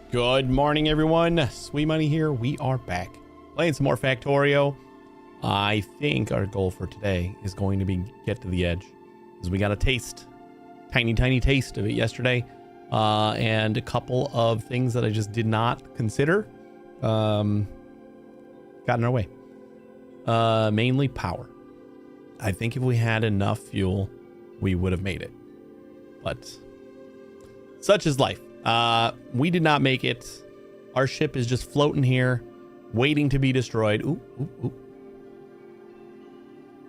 Good morning, everyone. Sweet Money here. We are back playing some more Factorio. I think our goal for today is going to be get to the edge, because we got a tiny taste of it yesterday, and a couple of things that I just did not consider got in our way. Mainly power. I think if we had enough fuel, we would have made it, but such is life. We did not make it. Our ship is just floating here, waiting to be destroyed. Ooh.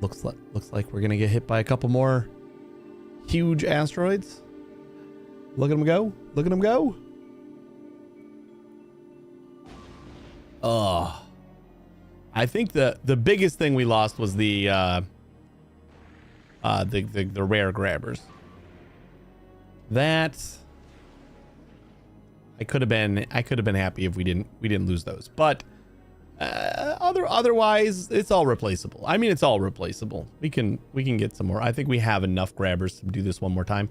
Looks like we're gonna get hit by a couple more huge asteroids. Look at them go. Look at them go. I think the biggest thing we lost was the rare grabbers. That I could have been happy if we didn't lose those, but otherwise it's all replaceable. I mean, it's all replaceable. We can get some more. I think we have enough grabbers to do this one more time.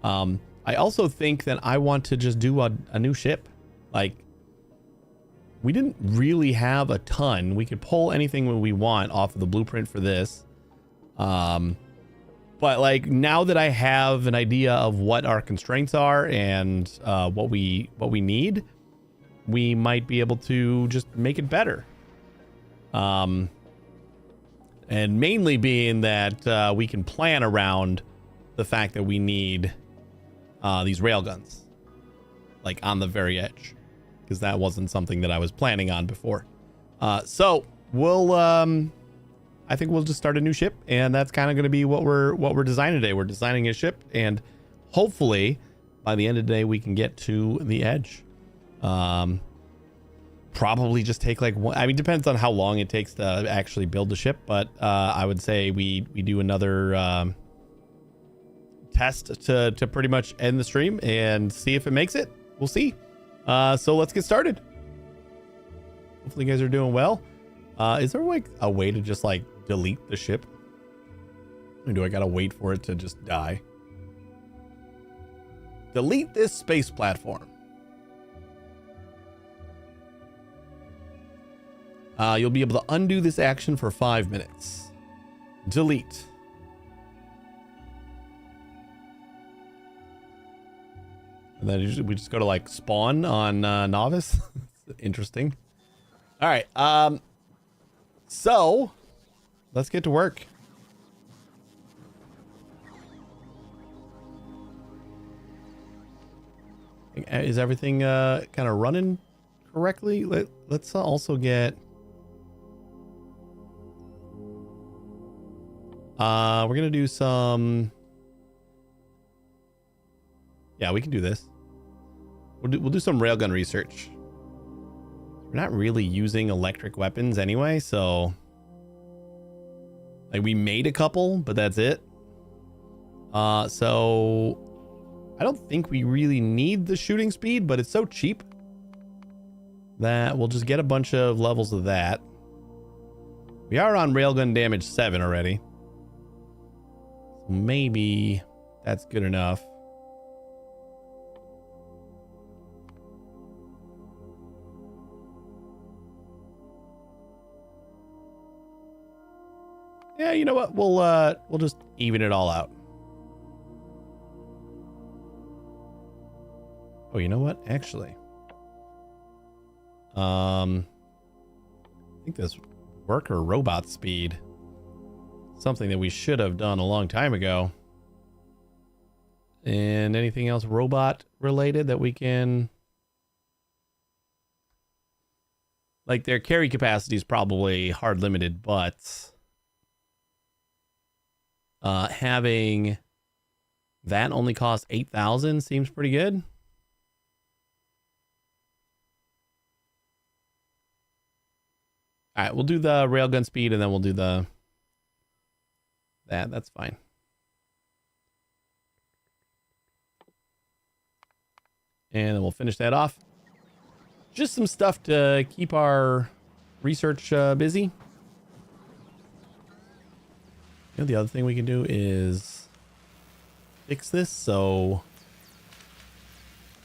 I also think that I want to just do a new ship. Like, we didn't really have a ton. We could pull anything we want off of the blueprint for this. But like, now that I have an idea of what our constraints are and what we need, we might be able to just make it better. And mainly being that we can plan around the fact that we need these railguns, like on the very edge, because that wasn't something that I was planning on before. So we'll I think we'll just start a new ship, and that's kind of going to be what we're designing today. We're designing a ship, and hopefully by the end of the day we can get to the edge. Probably just take like one. I mean, depends on how long it takes to actually build the ship, but I would say we do another test to pretty much end the stream and see if it makes it. We'll see. So let's get started. Hopefully you guys are doing well. Is there like a way to just like delete the ship? Or do I gotta wait for it to just die? Delete this space platform. You'll be able to undo this action for 5 minutes. Delete. And then we just go to like spawn on novice. Interesting. All right. So let's get to work. Is everything kind of running correctly? Let's also get we're gonna do some, yeah, we can do this. We'll do some railgun research. We're not really using electric weapons anyway, so like we made a couple, but that's it. So I don't think we really need the shooting speed, but it's so cheap that we'll just get a bunch of levels of that. We are on railgun damage 7 already, so maybe that's good enough. Yeah, you know what? We'll just even it all out. Oh, you know what? Actually, I think this worker robot speed, something that we should have done a long time ago. And anything else robot related that we can, like, their carry capacity is probably hard limited, but having that only cost 8,000 seems pretty good. All right, we'll do the railgun speed, and then we'll do that's fine. And then we'll finish that off. Just some stuff to keep our research busy. You know, the other thing we can do is fix this so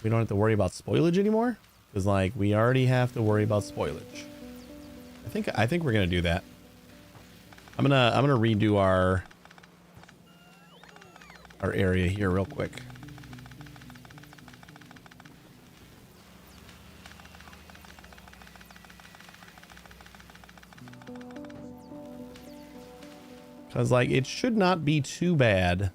we don't have to worry about spoilage anymore. Because like we already have to worry about spoilage. I think we're gonna do that. I'm gonna redo our area here real quick. Because like it should not be too bad.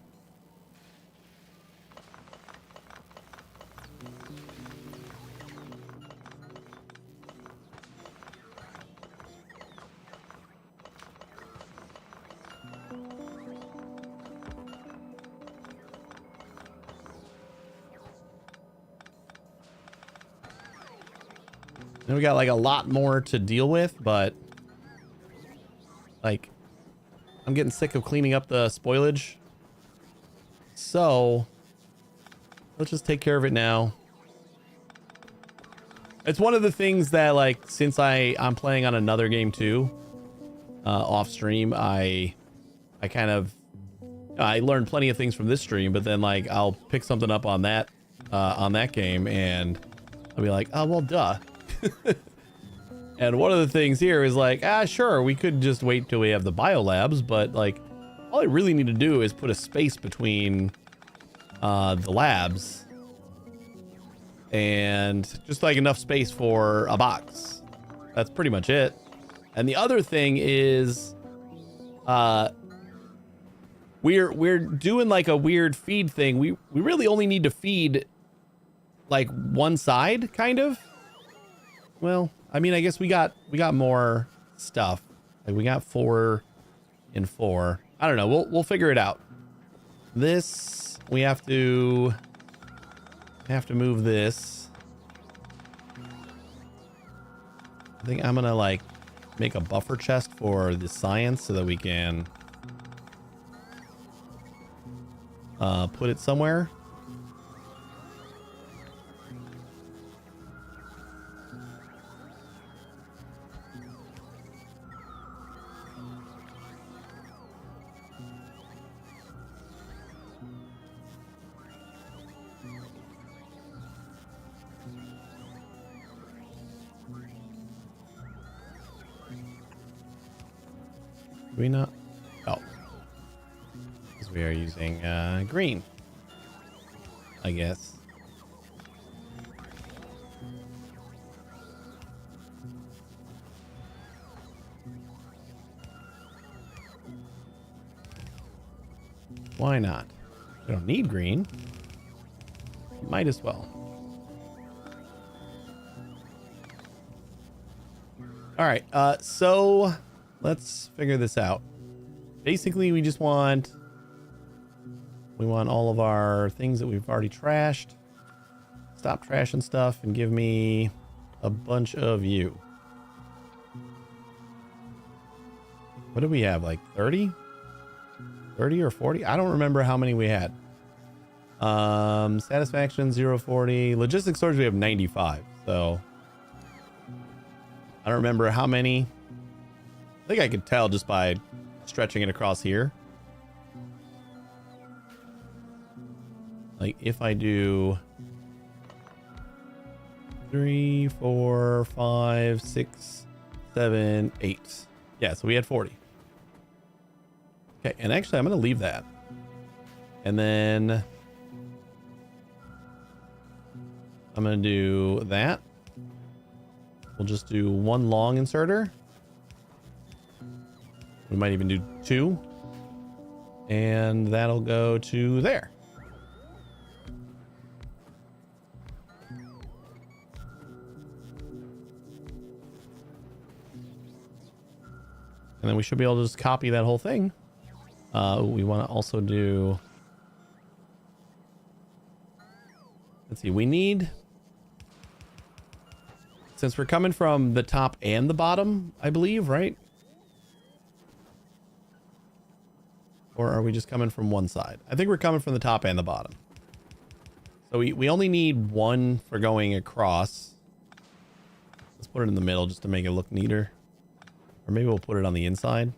And we got like a lot more to deal with, but like I'm getting sick of cleaning up the spoilage. So let's just take care of it now. It's one of the things that like, since I'm playing on another game too, off stream, I learned plenty of things from this stream, but then like I'll pick something up on that game and I'll be like, oh, well, duh. And one of the things here is like, sure, we could just wait till we have the biolabs, but like all I really need to do is put a space between the labs and just like enough space for a box. That's pretty much it. And the other thing is we're doing like a weird feed thing. We really only need to feed like one side, kind of. Well, I mean, I guess we got more stuff. Like we got 4 and 4. I don't know. We'll figure it out. This we have to move this. I think I'm gonna like make a buffer chest for the science so that we can put it somewhere. Do we not? Oh. Because we are using green, I guess. Why not? We don't need green. Might as well. All right, so let's figure this out. Basically, we want all of our things that we've already trashed. Stop trashing stuff and give me a bunch of you. What do we have? Like 30? 30 or 40? I don't remember how many we had. Satisfaction 040. Logistics storage we have 95. So I don't remember how many. I think I could tell just by stretching it across here. Like if I do 3, 4, 5, 6, 7, 8. Yeah, so we had 40. Okay, and actually I'm going to leave that. And then I'm going to do that. We'll just do 1 long inserter. We might even do 2. And that'll go to there. And then we should be able to just copy that whole thing. We want to also do... Let's see, we need... Since we're coming from the top and the bottom, I believe, right? Or are we just coming from one side? I think we're coming from the top and the bottom. So we only need 1 for going across. Let's put it in the middle just to make it look neater. Or maybe we'll put it on the inside.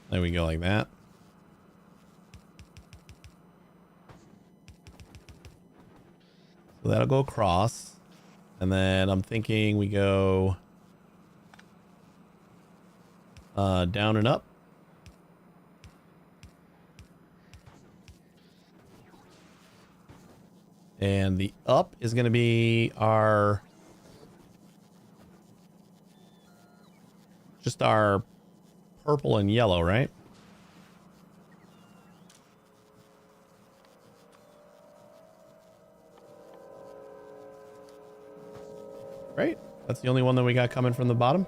There we go, like that. So that'll go across. And then I'm thinking we go down and up. And the up is going to be our just our purple and yellow, right? Right? That's the only one that we got coming from the bottom.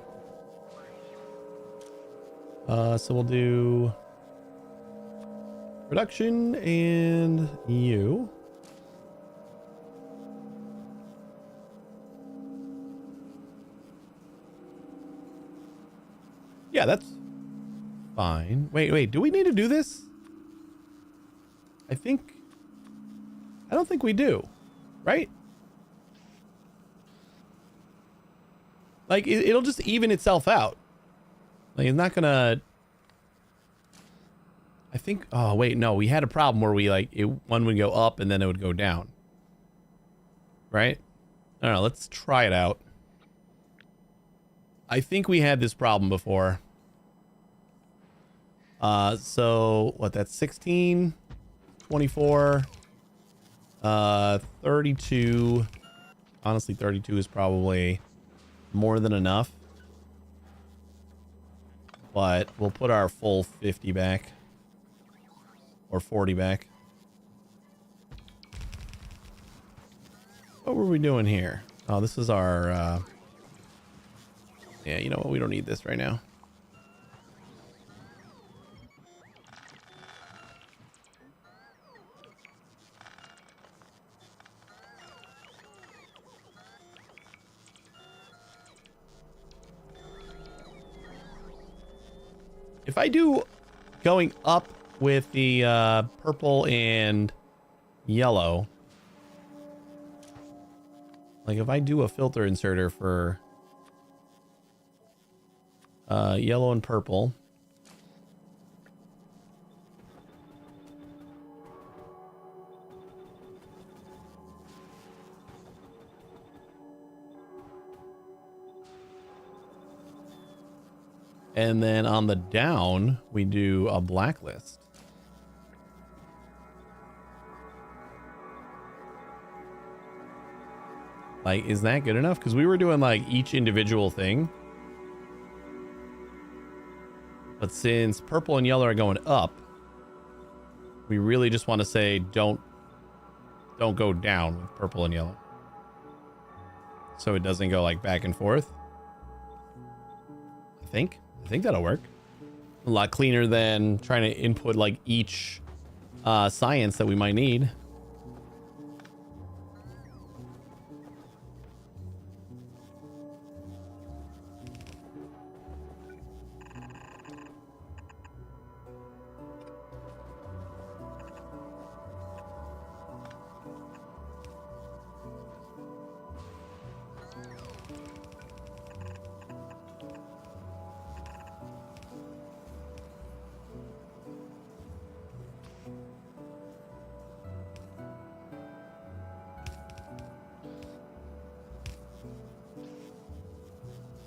So we'll do production and you. Yeah, that's fine. Wait, do we need to do this? I don't think we do, right? Like, it'll just even itself out. Like, it's not gonna... I think... Oh, wait, no. We had a problem where we, like, one would go up and then it would go down. Right? I don't know. Let's try it out. I think we had this problem before. So, what, that's 16, 24, 32. Honestly, 32 is probably more than enough. But we'll put our full 50 back. Or 40 back. What were we doing here? Oh, this is our... Yeah, you know what? We don't need this right now. If I do going up with the purple and yellow, like if I do a filter inserter for yellow and purple, and then on the down we do a blacklist. Like, is that good enough? Because we were doing like each individual thing. But since purple and yellow are going up, we really just want to say don't go down with purple and yellow. So it doesn't go like back and forth. I think that'll work. A lot cleaner than trying to input like each science that we might need.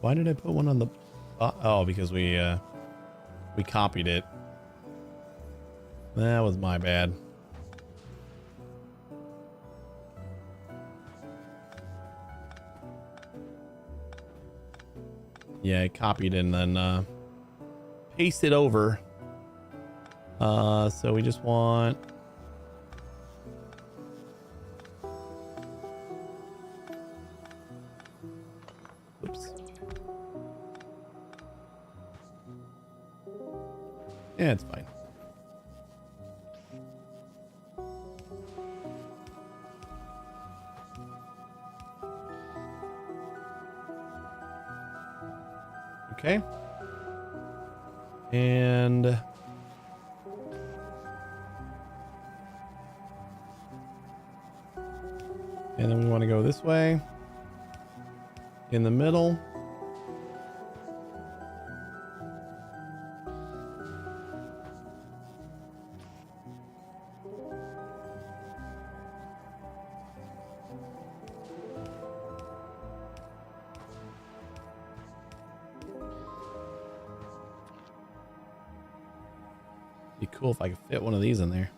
Why did I put one on the... oh, because we copied it. That was my bad. Yeah, I copied and then pasted over. So we just want... Yeah, it's fine. Okay. And then we want to go this way in the middle. cool if I could fit one of these in there.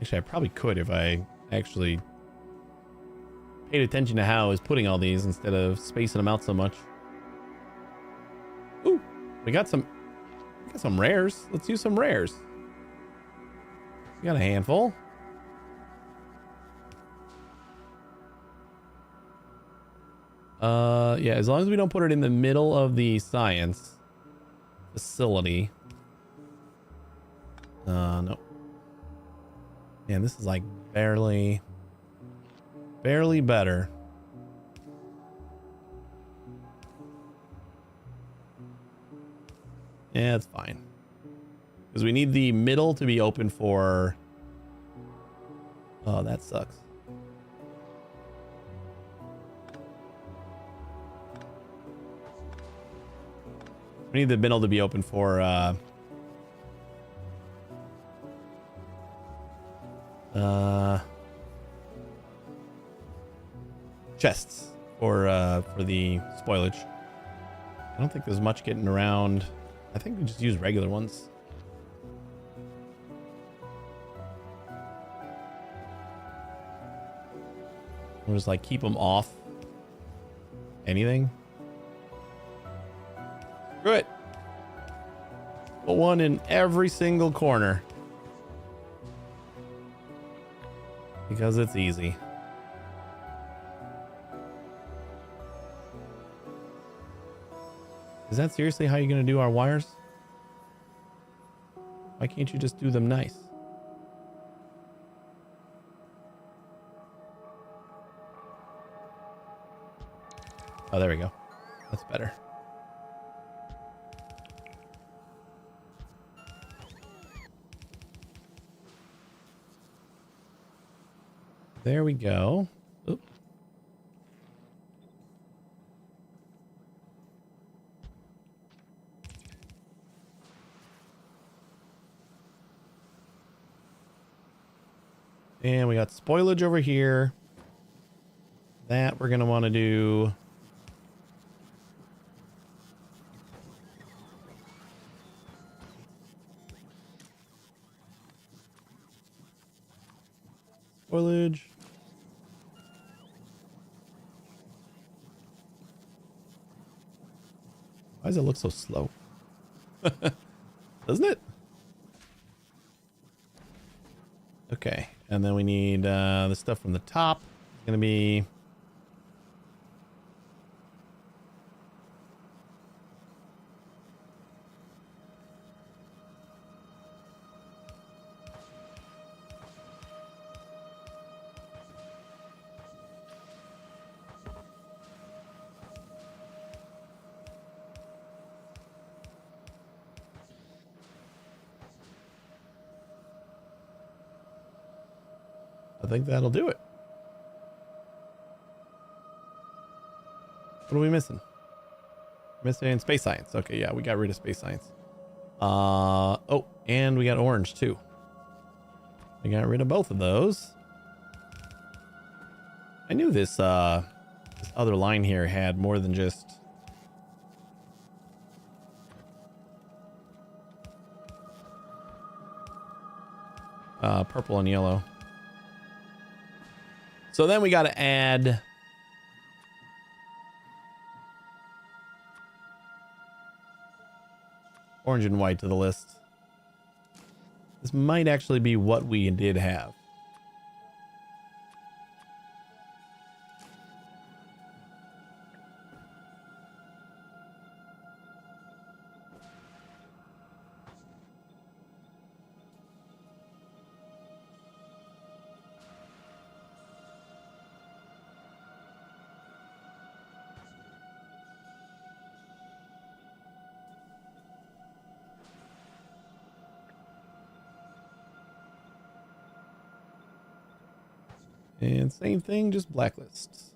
Actually, I probably could if I actually paid attention to how I was putting all these instead of spacing them out so much. Ooh, we got some rares. Let's use some rares. We got a handful. Yeah, as long as we don't put it in the middle of the science facility. No. Man, this is like barely better. Yeah, it's fine. Because we need the middle to be open for... Oh, that sucks. We need the middle to be open for chests for the spoilage. I don't think there's much getting around. I think we just use regular ones. We'll just like keep them off anything. Screw it. Put one in every single corner. Because it's easy. Is that seriously how you're going to do our wires? Why can't you just do them nice? Oh, there we go. That's better. There we go. Oop. And we got spoilage over here. That we're going to want to do. Spoilage. Why does it look so slow? Doesn't it? Okay. And then we need the stuff from the top. It's going to be... I think that'll do it. What are we missing? Missing space science. Okay, yeah, we got rid of space science. Oh, and we got orange too. We got rid of both of those. I knew this other line here had more than just purple and yellow. So then we got to add orange and white to the list. This might actually be what we did have. And same thing, just blacklists.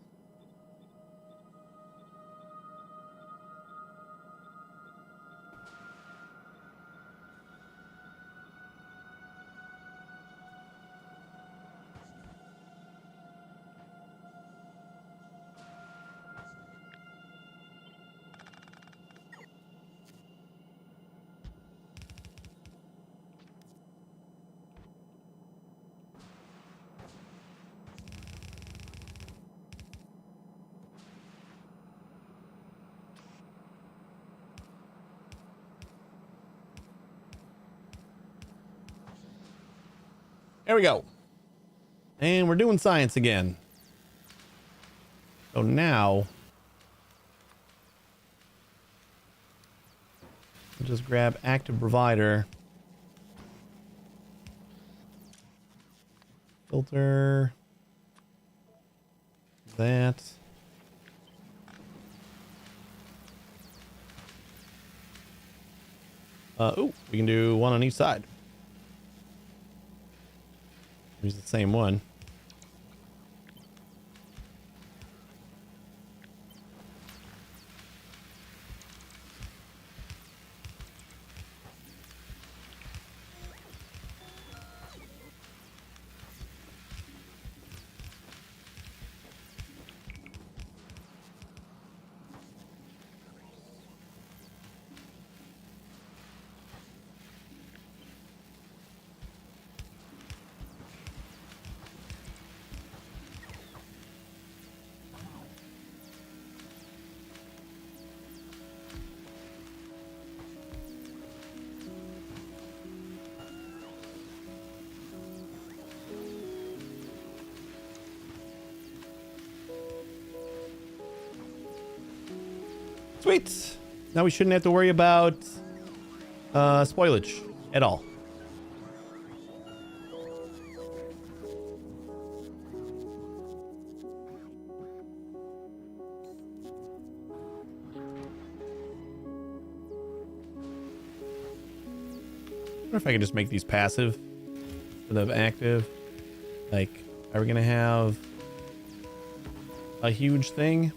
There we go. And we're doing science again. So now, I'll just grab active provider. Filter. That. Oh, we can do one on each side. Use the same one. Sweet. Now we shouldn't have to worry about spoilage at all. I wonder if I can just make these passive instead of active. Like, are we gonna have a huge thing?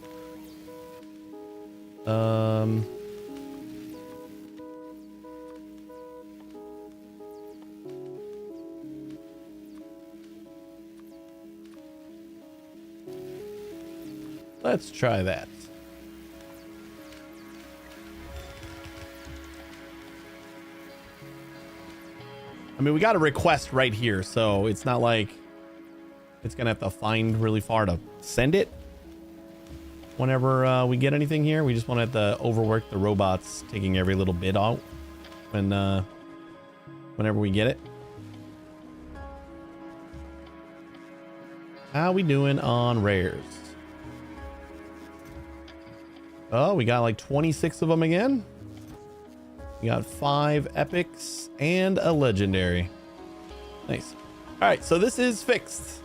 Let's try that. I mean, we got a request right here, so it's not like it's gonna have to find really far to send it. Whenever we get anything here, we just want to have to overwork the robots, taking every little bit out whenever we get it. How we doing on rares? Oh, we got like 26 of them again. We got 5 epics and a legendary. Nice. All right, so this is fixed.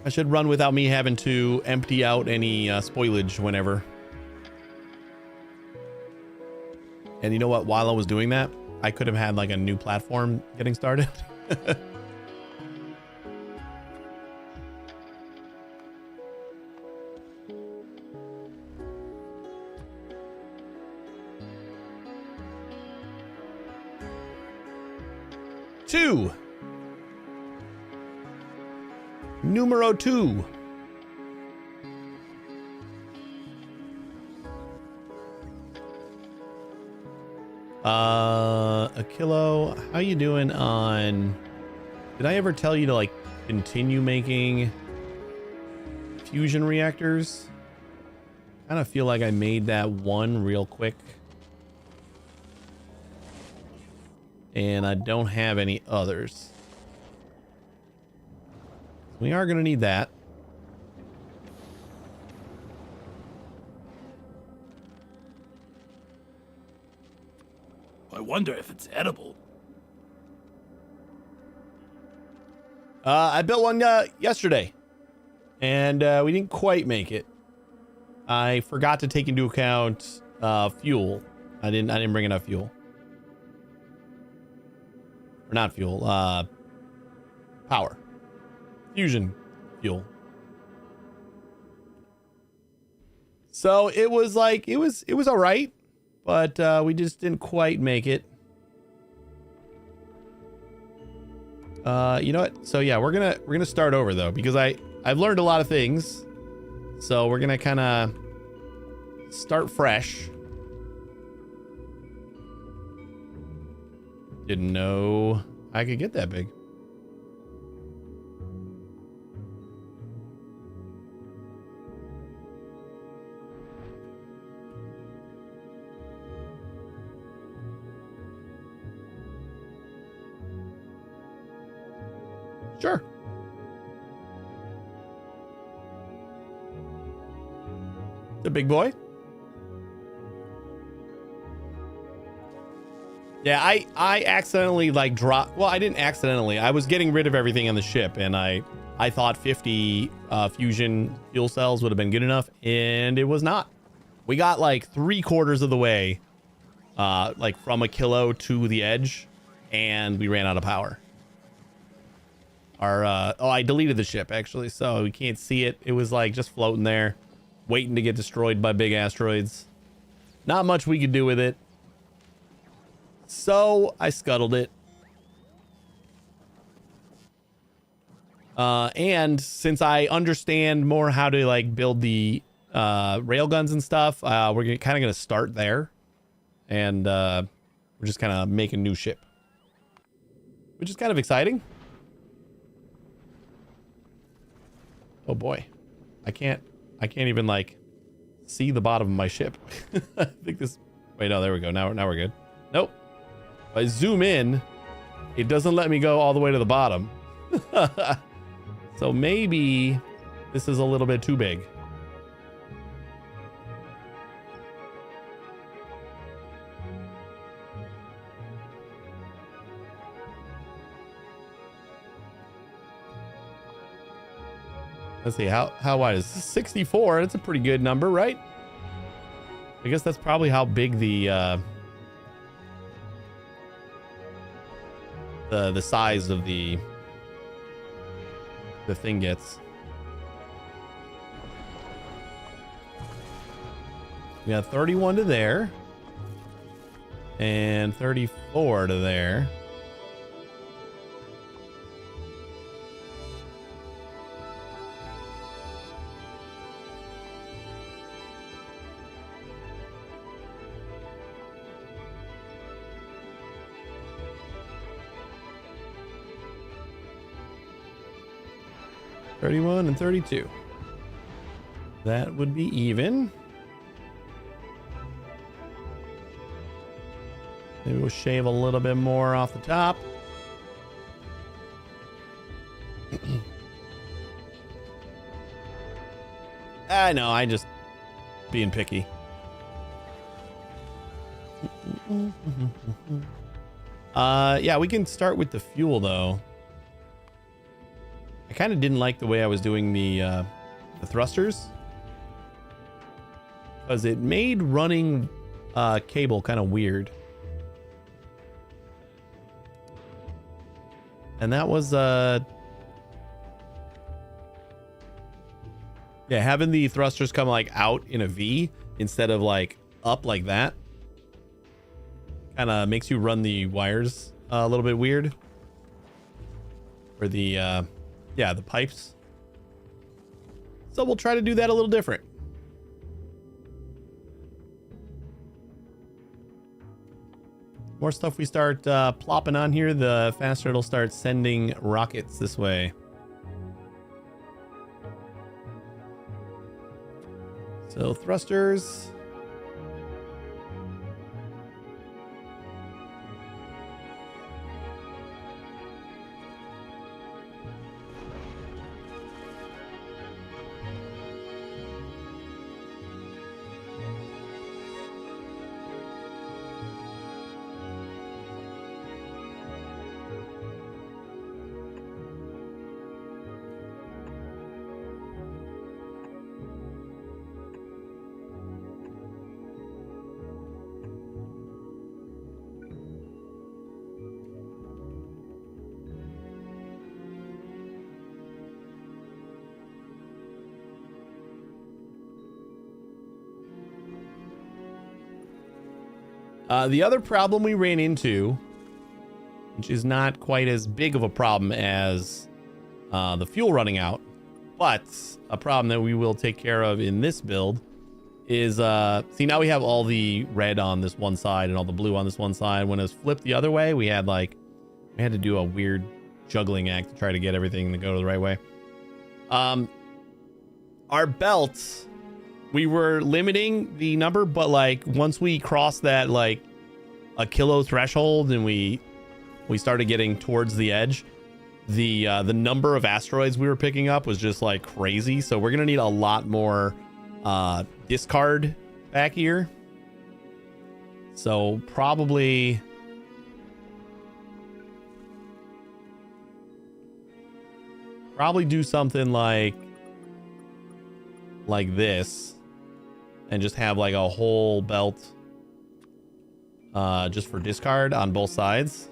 I should run without me having to empty out any spoilage whenever. And you know what? While I was doing that, I could have had like a new platform getting started. Two. Numero 2. Akilo, how you doing on... Did I ever tell you to like continue making fusion reactors? I kind of feel like I made that one real quick. And I don't have any others. We are going to need that. I wonder if it's edible. I built one yesterday, and we didn't quite make it. I forgot to take into account fuel. I didn't bring enough fuel. Or not fuel, power. Fusion fuel. So it was like it was all right, but we just didn't quite make it. You know what? So yeah, we're gonna start over though, because I've learned a lot of things. So we're gonna kind of start fresh. Didn't know I could get that big. Sure. The big boy. Yeah, I accidentally like dropped. Well, I didn't accidentally. I was getting rid of everything on the ship, and I thought 50 fusion fuel cells would have been good enough, and it was not. We got like 3/4 of the way, like from a kilo to the edge, and we ran out of power. Our I deleted the ship actually, so we can't see it. It was like just floating there, waiting to get destroyed by big asteroids. Not much we could do with it. So I scuttled it. And since I understand more how to like build the railguns and stuff, we're kind of going to start there. And we're just kind of make a new ship, which is kind of exciting. Oh boy. I can't even like see the bottom of my ship. I think this, wait, no, there we go. Now we're good. Nope. If I zoom in, it doesn't let me go all the way to the bottom. So maybe this is a little bit too big. Let's see, how wide is this? 64? That's a pretty good number, right? I guess that's probably how big the size of the thing gets. We got 31 to there. And 34 to there. $31 and $32. That would be even. Maybe we'll shave a little bit more off the top. I know, I just being picky. Yeah, we can start with the fuel though. I kind of didn't like the way I was doing the thrusters, because it made running cable kind of weird. And that was yeah, having the thrusters come like out in a V instead of like up like that kind of makes you run the wires a little bit weird. Or the yeah, the pipes. So we'll try to do that a little different. More stuff we start plopping on here, the faster it'll start sending rockets this way. So thrusters. The other problem we ran into, which is not quite as big of a problem as the fuel running out, but a problem that we will take care of in this build is, see, now we have all the red on this one side and all the blue on this one side. When it was flipped the other way, we had to do a weird juggling act to try to get everything to go the right way. Our belts, we were limiting the number, but like once we crossed that like a kilo threshold and we started getting towards the edge, the number of asteroids we were picking up was just like crazy. So we're gonna need a lot more discard back here. So probably do something like this and just have like a whole belt just for discard on both sides.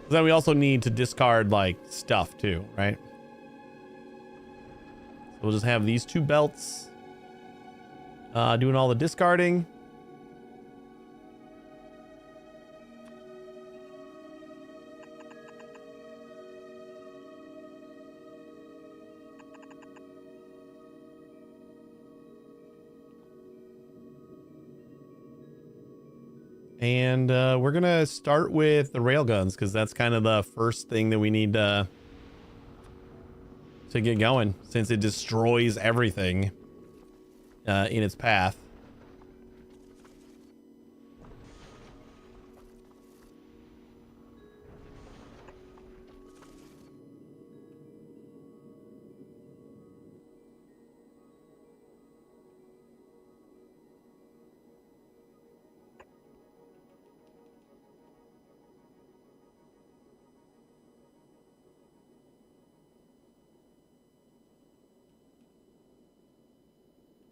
Then we also need to discard like stuff too, right? So we'll just have these two belts doing all the discarding. And we're gonna start with the railguns because that's kind of the first thing that we need to get going, since it destroys everything in its path.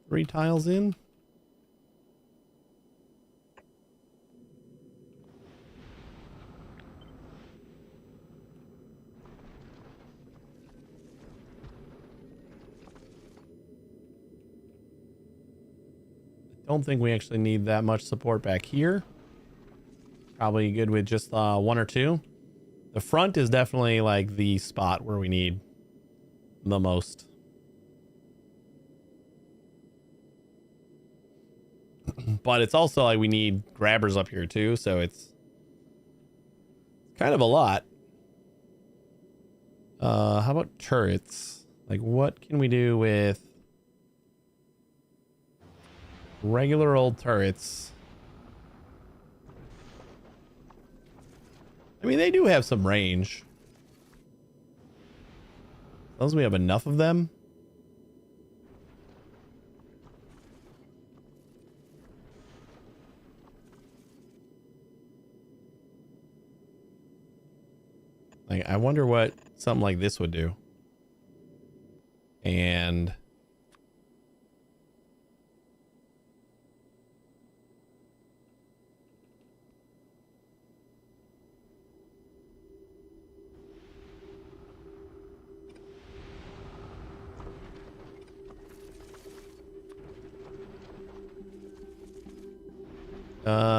Three tiles in. I don't think we actually need that much support back here. Probably good with just one or two. The front is definitely like the spot where we need the most. But it's also like we need grabbers up here too, so it's kind of a lot. How about turrets? Like, what can we do with regular old turrets? I mean, they do have some range. As long as we have enough of them. Like, I wonder what something like this would do. And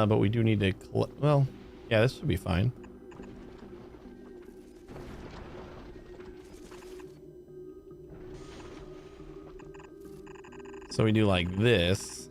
but we do need to, well, yeah, this would be fine. So we do like this.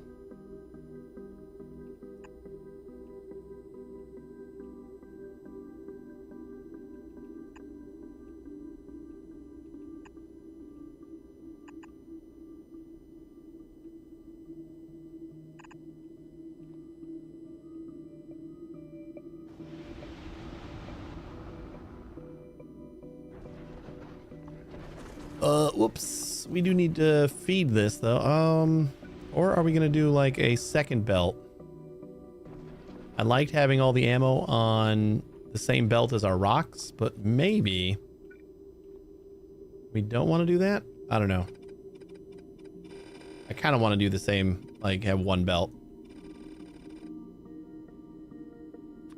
Whoops. We do need to feed this though. Or are we gonna do like a second belt? I liked having all the ammo on the same belt as our rocks, but maybe we don't want to do that. I don't know. I kind of want to do the same, like have one belt.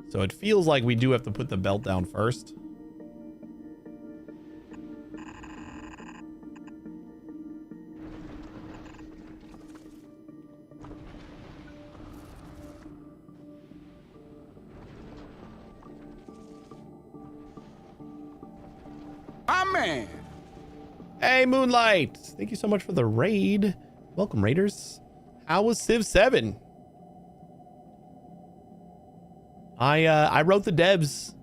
So it feels like we do have to put the belt down first. Man. Hey, Moonlight. Thank you so much for the raid. Welcome, raiders. How was Civ 7? I wrote the devs.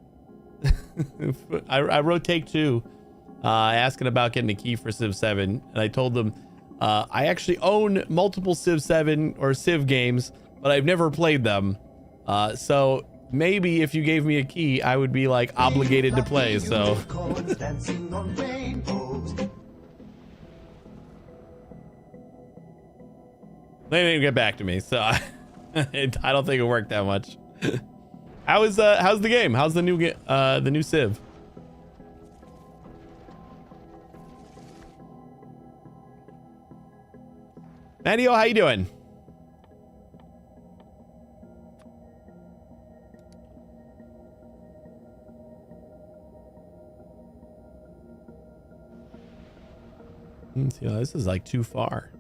I wrote Take Two, asking about getting a key for Civ 7, and I told them I actually own multiple Civ 7 or Civ games, but I've never played them. So maybe if you gave me a key, I would be like obligated to play. So. They didn't get back to me, so I don't think it worked that much. How's the game? How's the new Civ? Mattio, how you doing? See, this is like too far.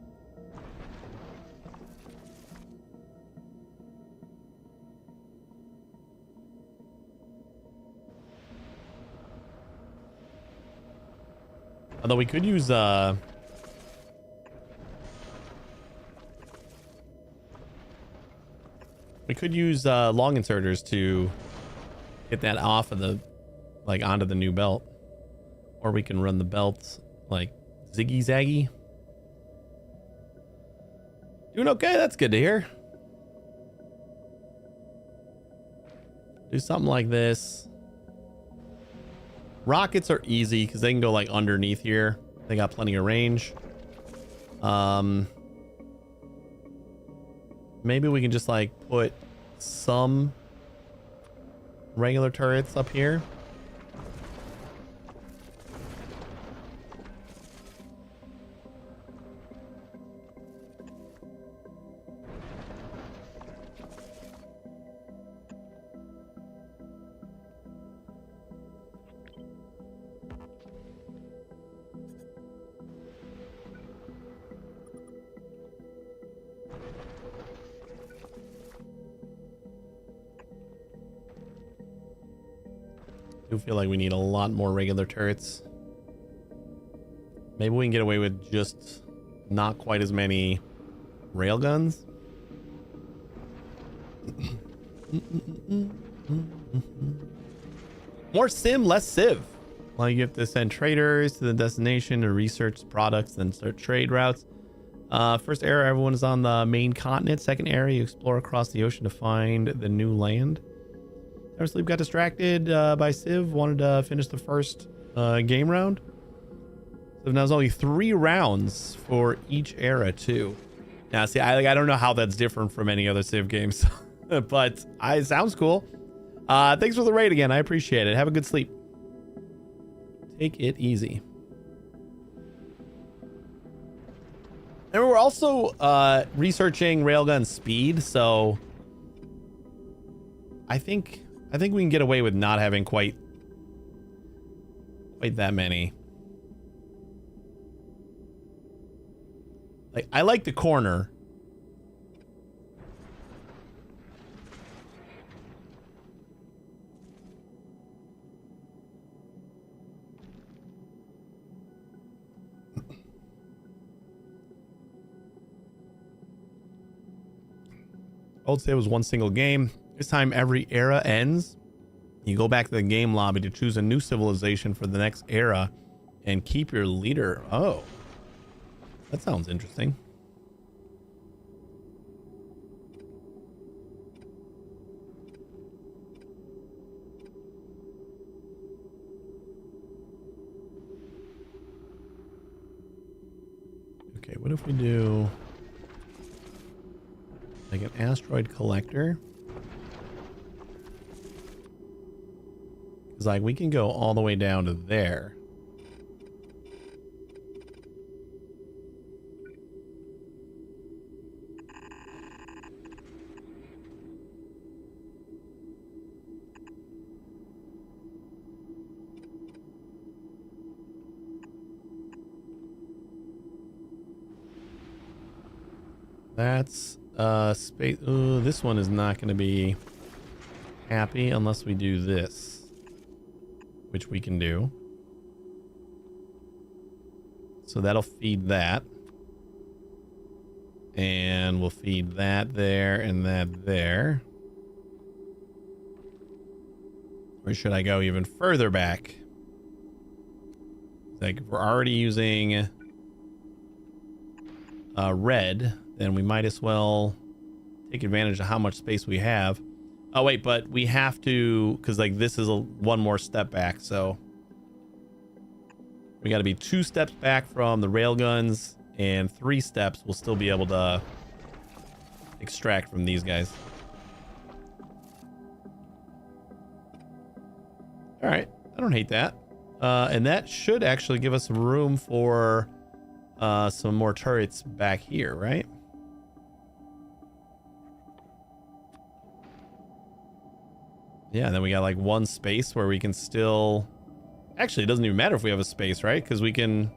Although we could use long inserters to get that off of the onto the new belt, or we can run the belts like ziggy zaggy. Doing okay, that's good to hear. Do something like this. Rockets are easy because they can go like underneath here. They got plenty of range. Maybe we can just like put some regular turrets up here. I do feel like we need a lot more regular turrets. Maybe we can get away with just not quite as many railguns. More sim, less civ. Like you have to send traders to the destination to research products, then start trade routes. First area, everyone is on the main continent. Second area, you explore across the ocean to find the new land. Sleep got distracted by Civ, wanted to finish the first game round. So now there's only 3 rounds for each era too. Now see, I don't know how that's different from any other Civ games, but it sounds cool. Thanks for the raid again. I appreciate it. Have a good sleep. Take it easy. And we're also researching railgun speed, so I think we can get away with not having quite that many. Like, I like the corner. Old Civ was one single game. This time every era ends. You go back to the game lobby to choose a new civilization for the next era and keep your leader. Oh, that sounds interesting. Okay, what if we do like an asteroid collector? Because like we can go all the way down to there. That's space. Ooh, this one is not going to be happy unless we do this, which we can do. So that'll feed that. And we'll feed that there and that there. Or should I go even further back? Like, if we're already using red, then we might as well take advantage of how much space we have. Oh, wait, but we have to, because, like, this is one more step back, so we got to be 2 steps back from the railguns, and 3 steps we'll still be able to extract from these guys. All right, I don't hate that. And that should actually give us some room for some more turrets back here, right? Yeah, and then we got like 1 space where we can still... Actually, it doesn't even matter if we have a space, right? Because we can...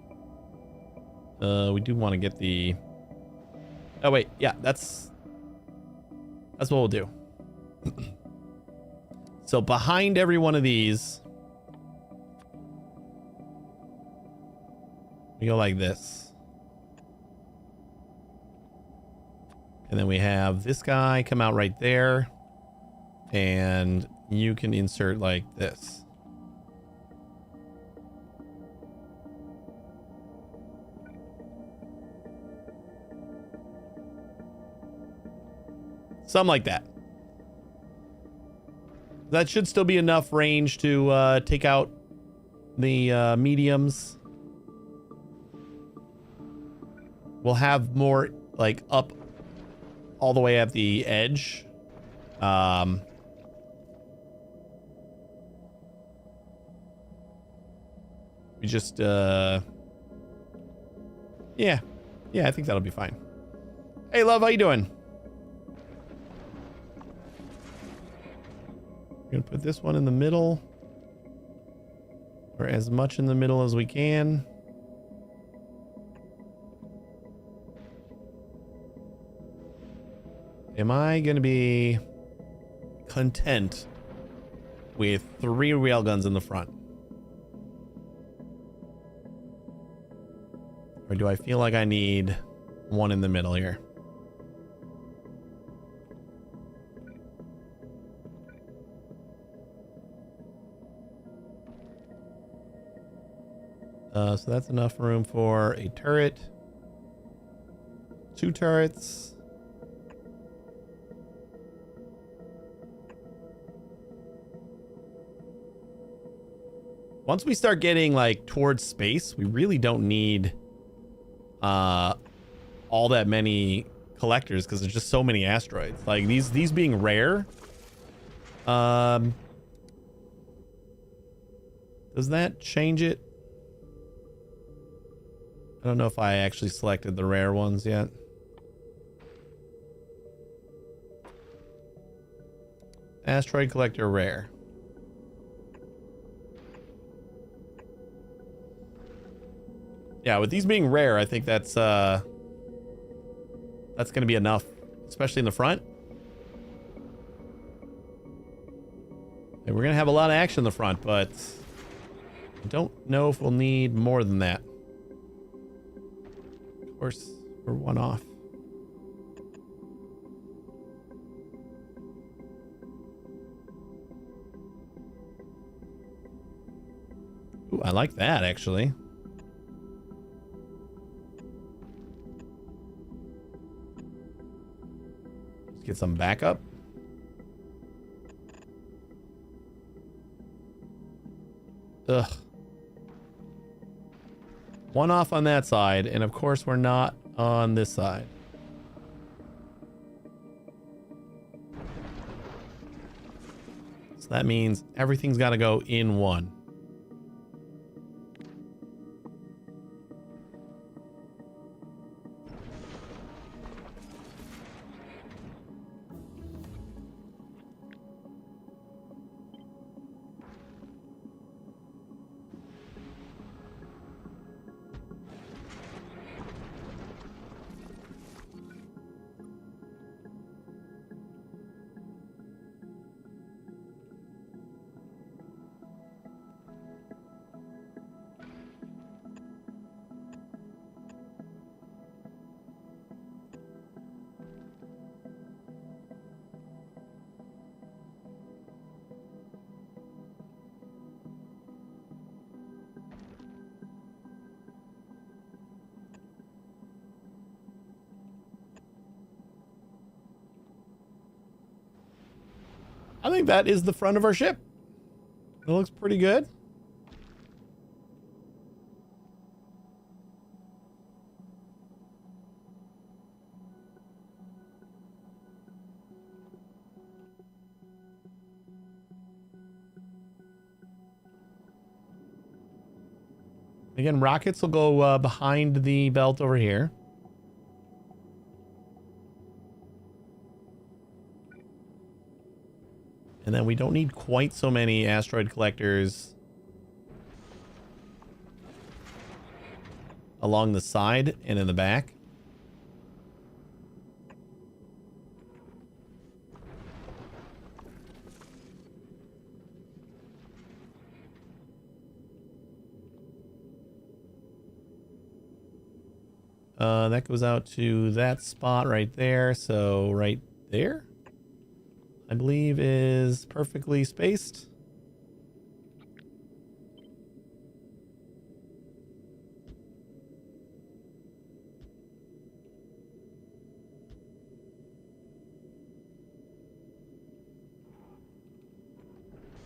we do want to get the... Oh, wait. Yeah, that's what we'll do. So behind every one of these, we go like this. And then we have this guy come out right there. And you can insert like this. Something like that. That should still be enough range to take out the mediums. We'll have more like up all the way at the edge. We just yeah, I think that'll be fine. Hey, love, how you doing? We're gonna put this one in the middle, or as much in the middle as we can. Am I gonna be content with 3 railguns in the front? Or do I feel like I need 1 in the middle here? So that's enough room for a turret. 2 turrets. Once we start getting like towards space, we really don't need all that many collectors because there's just so many asteroids. Like these being rare. Does that change it? I don't know if I actually selected the rare ones yet. Asteroid collector rare. Yeah, with these being rare, I think that's going to be enough, especially in the front. And we're going to have a lot of action in the front, but I don't know if we'll need more than that. Of course, we're 1 off. Ooh, I like that, actually. Let's get some backup. Ugh. 1 off on that side, and of course we're not on this side. So that means everything's got to go in 1. I think that is the front of our ship. It looks pretty good. Again, rockets will go behind the belt over here. And then we don't need quite so many asteroid collectors along the side and in the back. That goes out to that spot right there. So right there, I believe, is perfectly spaced.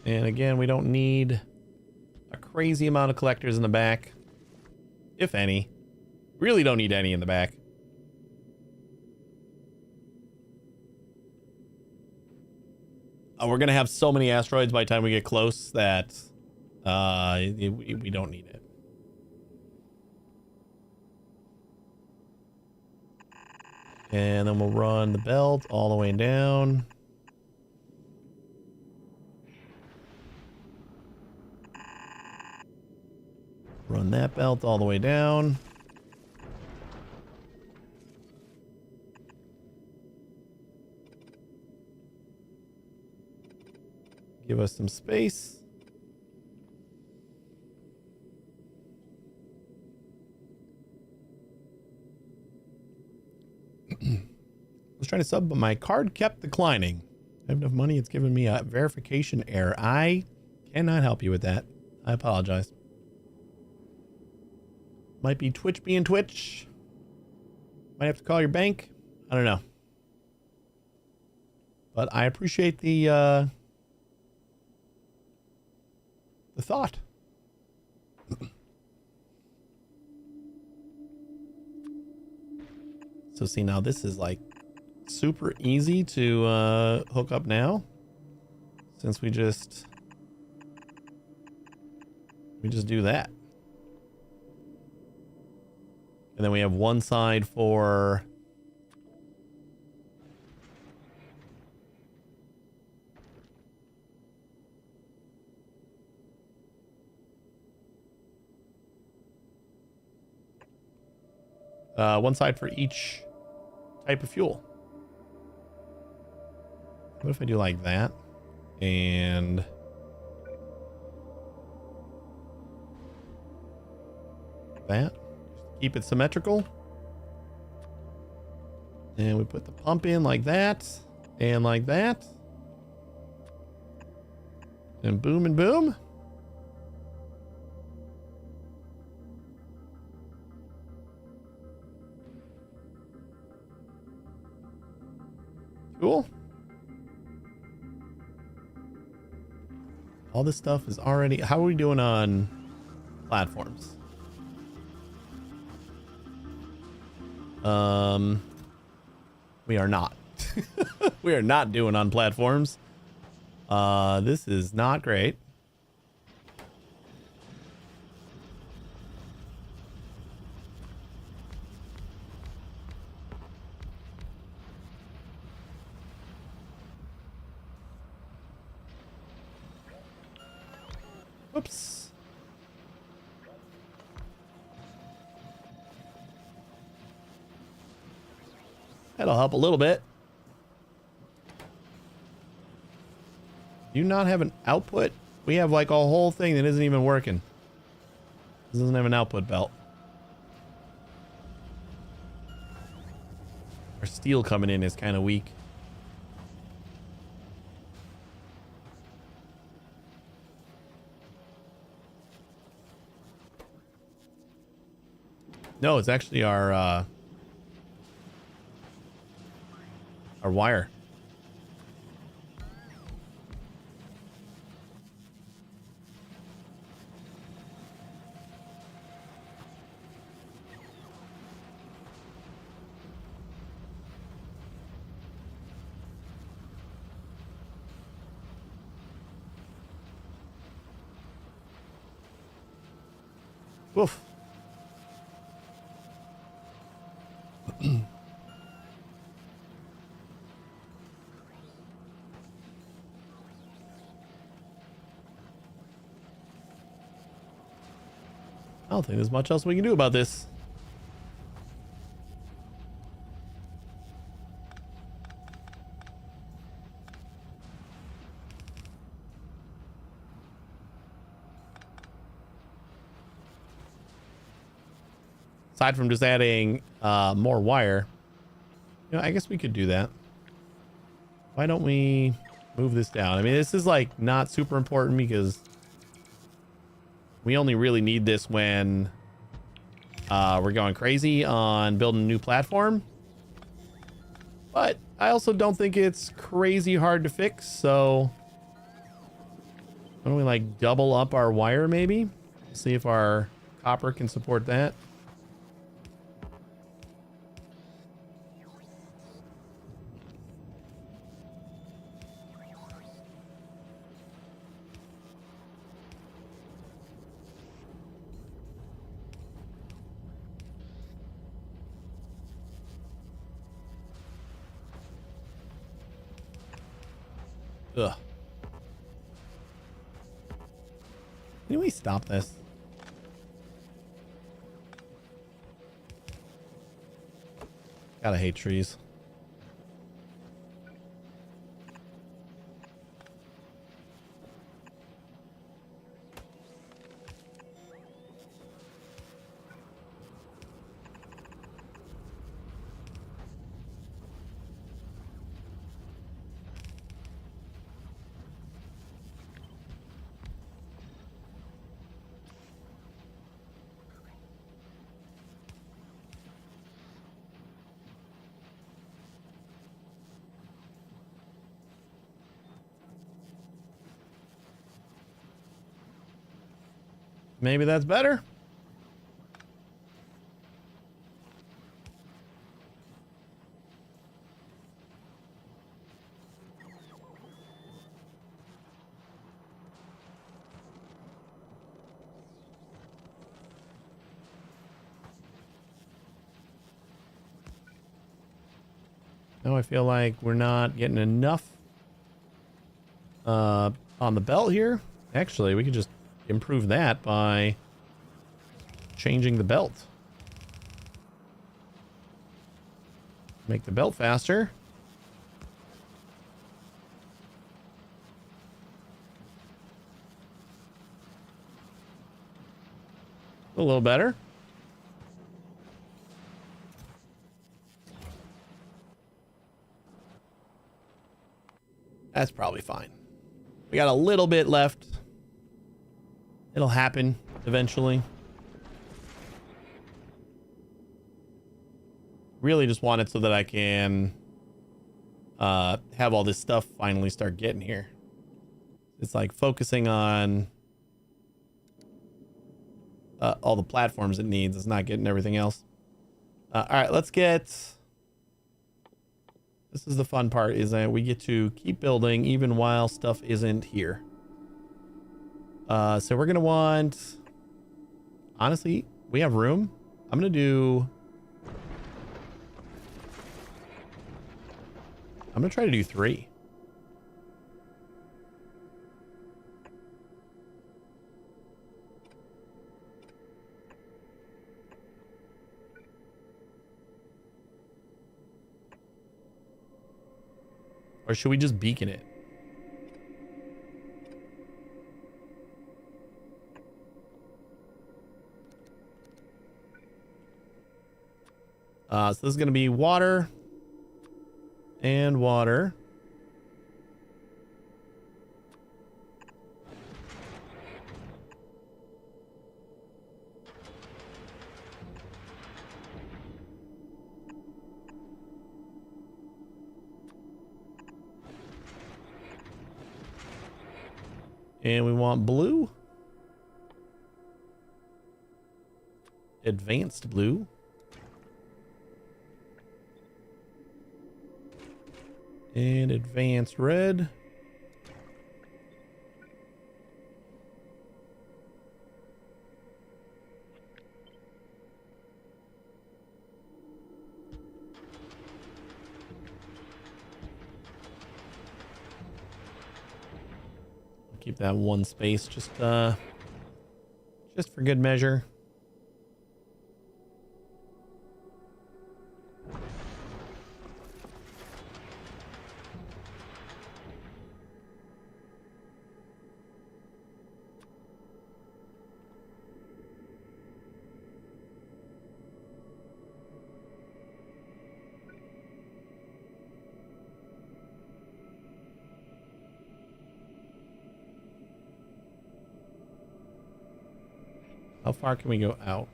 And again, we don't need a crazy amount of collectors in the back, if any. Really don't need any in the back. We're going to have so many asteroids by the time we get close that we don't need it. And then we'll run the belt all the way down. Run that belt all the way down. Give us some space. I was trying to sub, but my card kept declining. I have enough money. It's giving me a verification error. I cannot help you with that. I apologize. Might be Twitch being Twitch. Might have to call your bank. I don't know. But I appreciate the thought. So see, now this is like super easy to hook up now, since we just do that. And then we have one side for one side for each type of fuel. What if I do like that? And that. Keep it symmetrical. And we put the pump in like that. And like that. And boom and boom. Cool. All this stuff is already... How are we doing on platforms? We are not. We are not doing on platforms. This is not great. Whoops. That'll help a little bit. Do you not have an output? We have like a whole thing that isn't even working. This doesn't have an output belt. Our steel coming in is kind of weak. No, it's actually our wire. Woof. I don't think there's much else we can do about this. Aside from just adding more wire, you know, I guess we could do that. Why don't we move this down? I mean, this is like not super important because we only really need this when we're going crazy on building a new platform. But I also don't think it's crazy hard to fix, so why don't we like double up our wire maybe? See if our copper can support that. Ugh. Can we stop this? Gotta hate trees. Maybe that's better. Now I feel like we're not getting enough on the belt here. Actually, we could just improve that by changing the belt. Make the belt faster. A little better. That's probably fine. We got a little bit left. It'll happen eventually. Really just want it so that I can have all this stuff finally start getting here. It's like focusing on all the platforms it needs. It's not getting everything else. All right, let's get... This is the fun part, is that we get to keep building even while stuff isn't here. So we're going to want... Honestly, we have room. I'm going to do... I'm going to try to do 3. Or should we just beacon it? So this is going to be water and water. And we want blue. Advanced blue. And advanced red. keep that one space just for good measure. How far can we go out?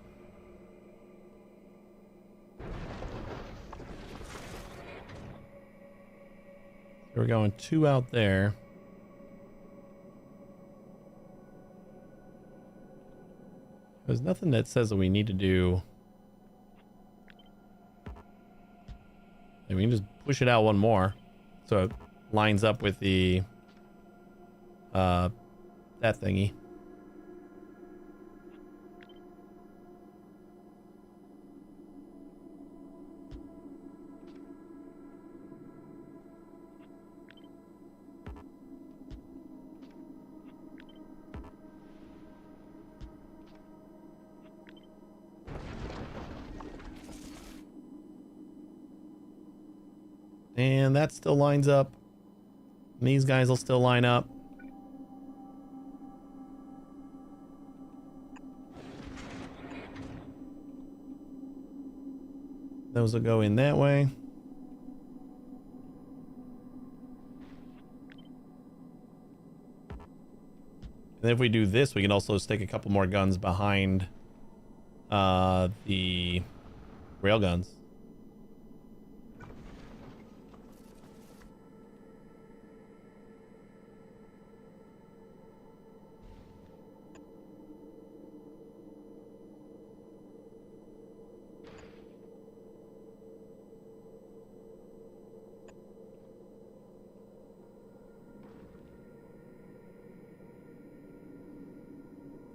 We're going 2 out there. There's nothing that says that we need to do. And we can just push it out 1 more. So it lines up with the that thingy. And that still lines up. And these guys will still line up. Those will go in that way. And if we do this, we can also stick a couple more guns behind the rail guns.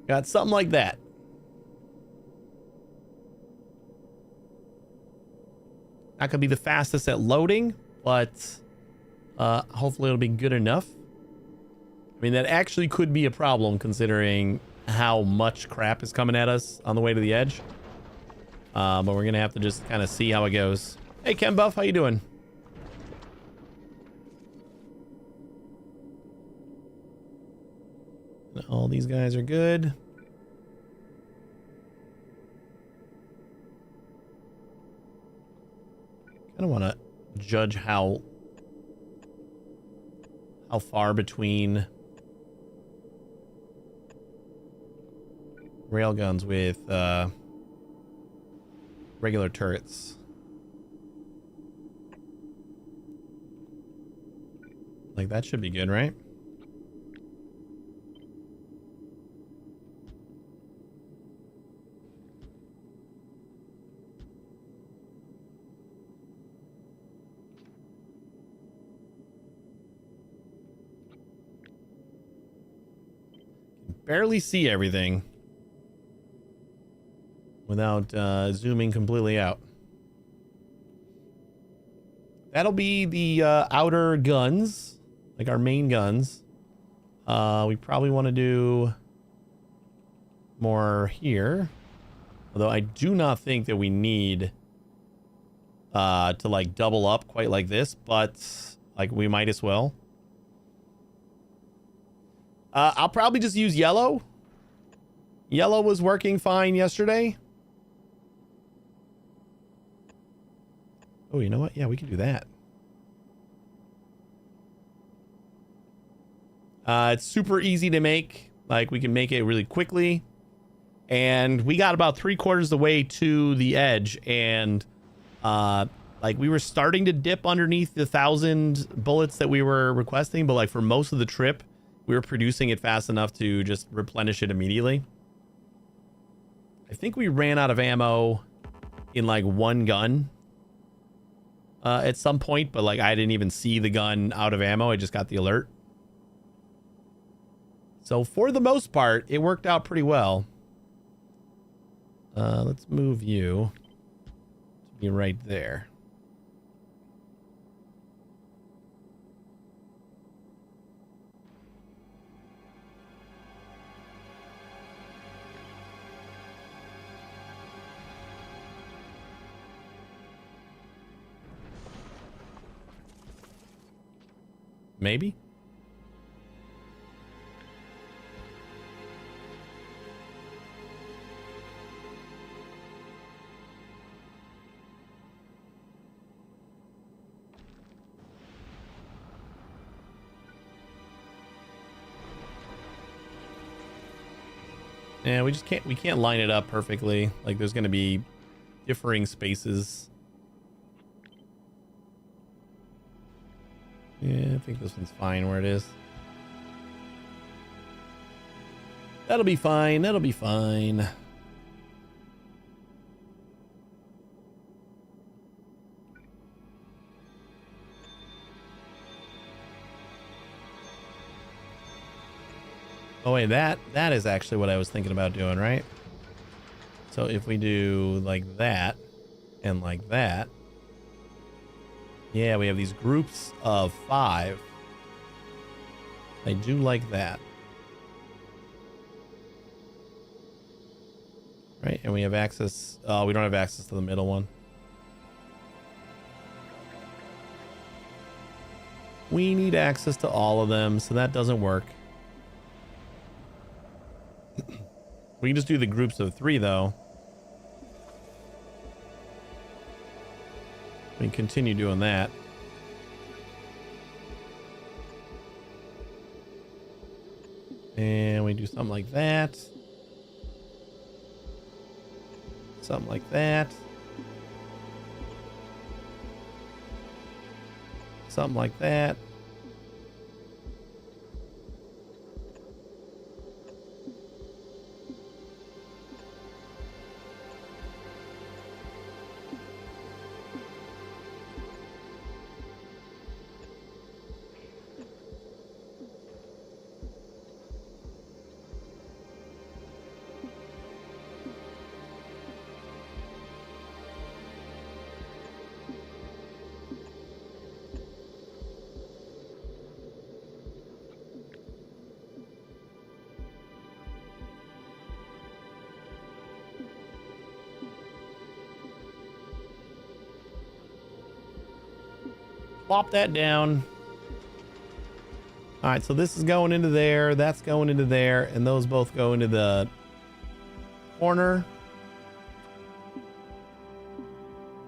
Got something like that. Not gonna be the fastest at loading, but hopefully it'll be good enough. I mean, that actually could be a problem considering how much crap is coming at us on the way to the edge. But we're gonna have to just kind of see how it goes. Hey, Ken Buff, how you doing? All these guys are good. I don't want to judge how far between railguns with regular turrets. Like that should be good, right? Barely see everything without zooming completely out. That'll be the outer guns, like our main guns. We probably want to do more here, although I do not think that we need to like double up quite like this, but like we might as well. I'll probably just use yellow. Yellow was working fine yesterday. Oh, you know what? Yeah, we can do that. It's super easy to make. Like, we can make it really quickly. And we got about 3/4 of the way to the edge. And, like, we were starting to dip underneath the 1,000 bullets that we were requesting. But, like, for most of the trip, we were producing it fast enough to just replenish it immediately. I think we ran out of ammo in like 1 gun at some point, but like I didn't even see the gun out of ammo. I just got the alert. So for the most part, it worked out pretty well. Let's move you to be right there. Maybe. Yeah, we can't line it up perfectly. Like there's going to be differing spaces. Yeah, I think this one's fine where it is. That'll be fine. That'll be fine. Oh wait, that is actually what I was thinking about doing, right? So if we do like that and like that, yeah, we have these groups of 5. I do like that. Right, and we have access. We don't have access to the middle one. We need access to all of them, so that doesn't work. We can just do the groups of 3, though. We can continue doing that. And we do something like that. Something like that. Something like that. Plop that down. All right, so this is going into there, that's going into there, and those both go into the corner.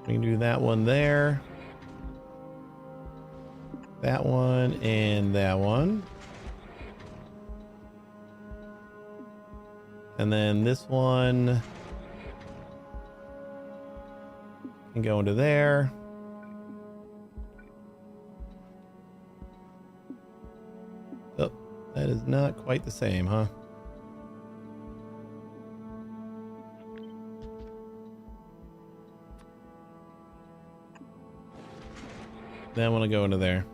We can do that one there. That one and that one. And then this one can go into there. Oh, that is not quite the same, huh? Then I want to go into there.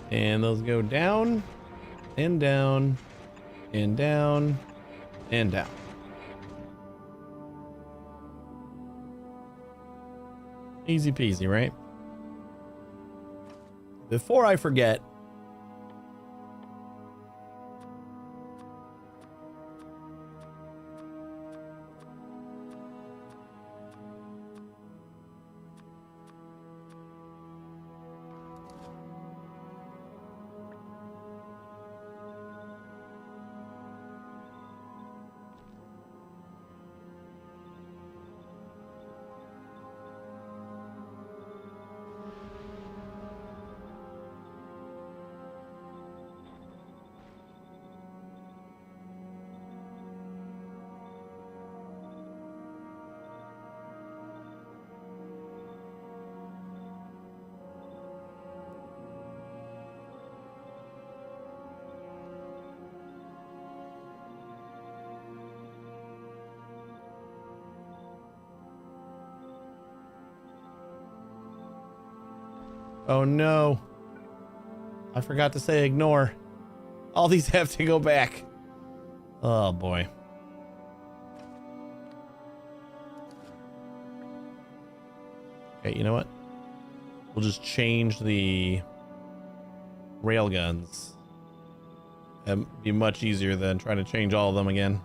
And those go down and down and down and down. Easy peasy, right? Before I forget, Oh no. I forgot to say ignore. All these have to go back. Oh boy. Okay, you know what? We'll just change the railguns. That'd be much easier than trying to change all of them again.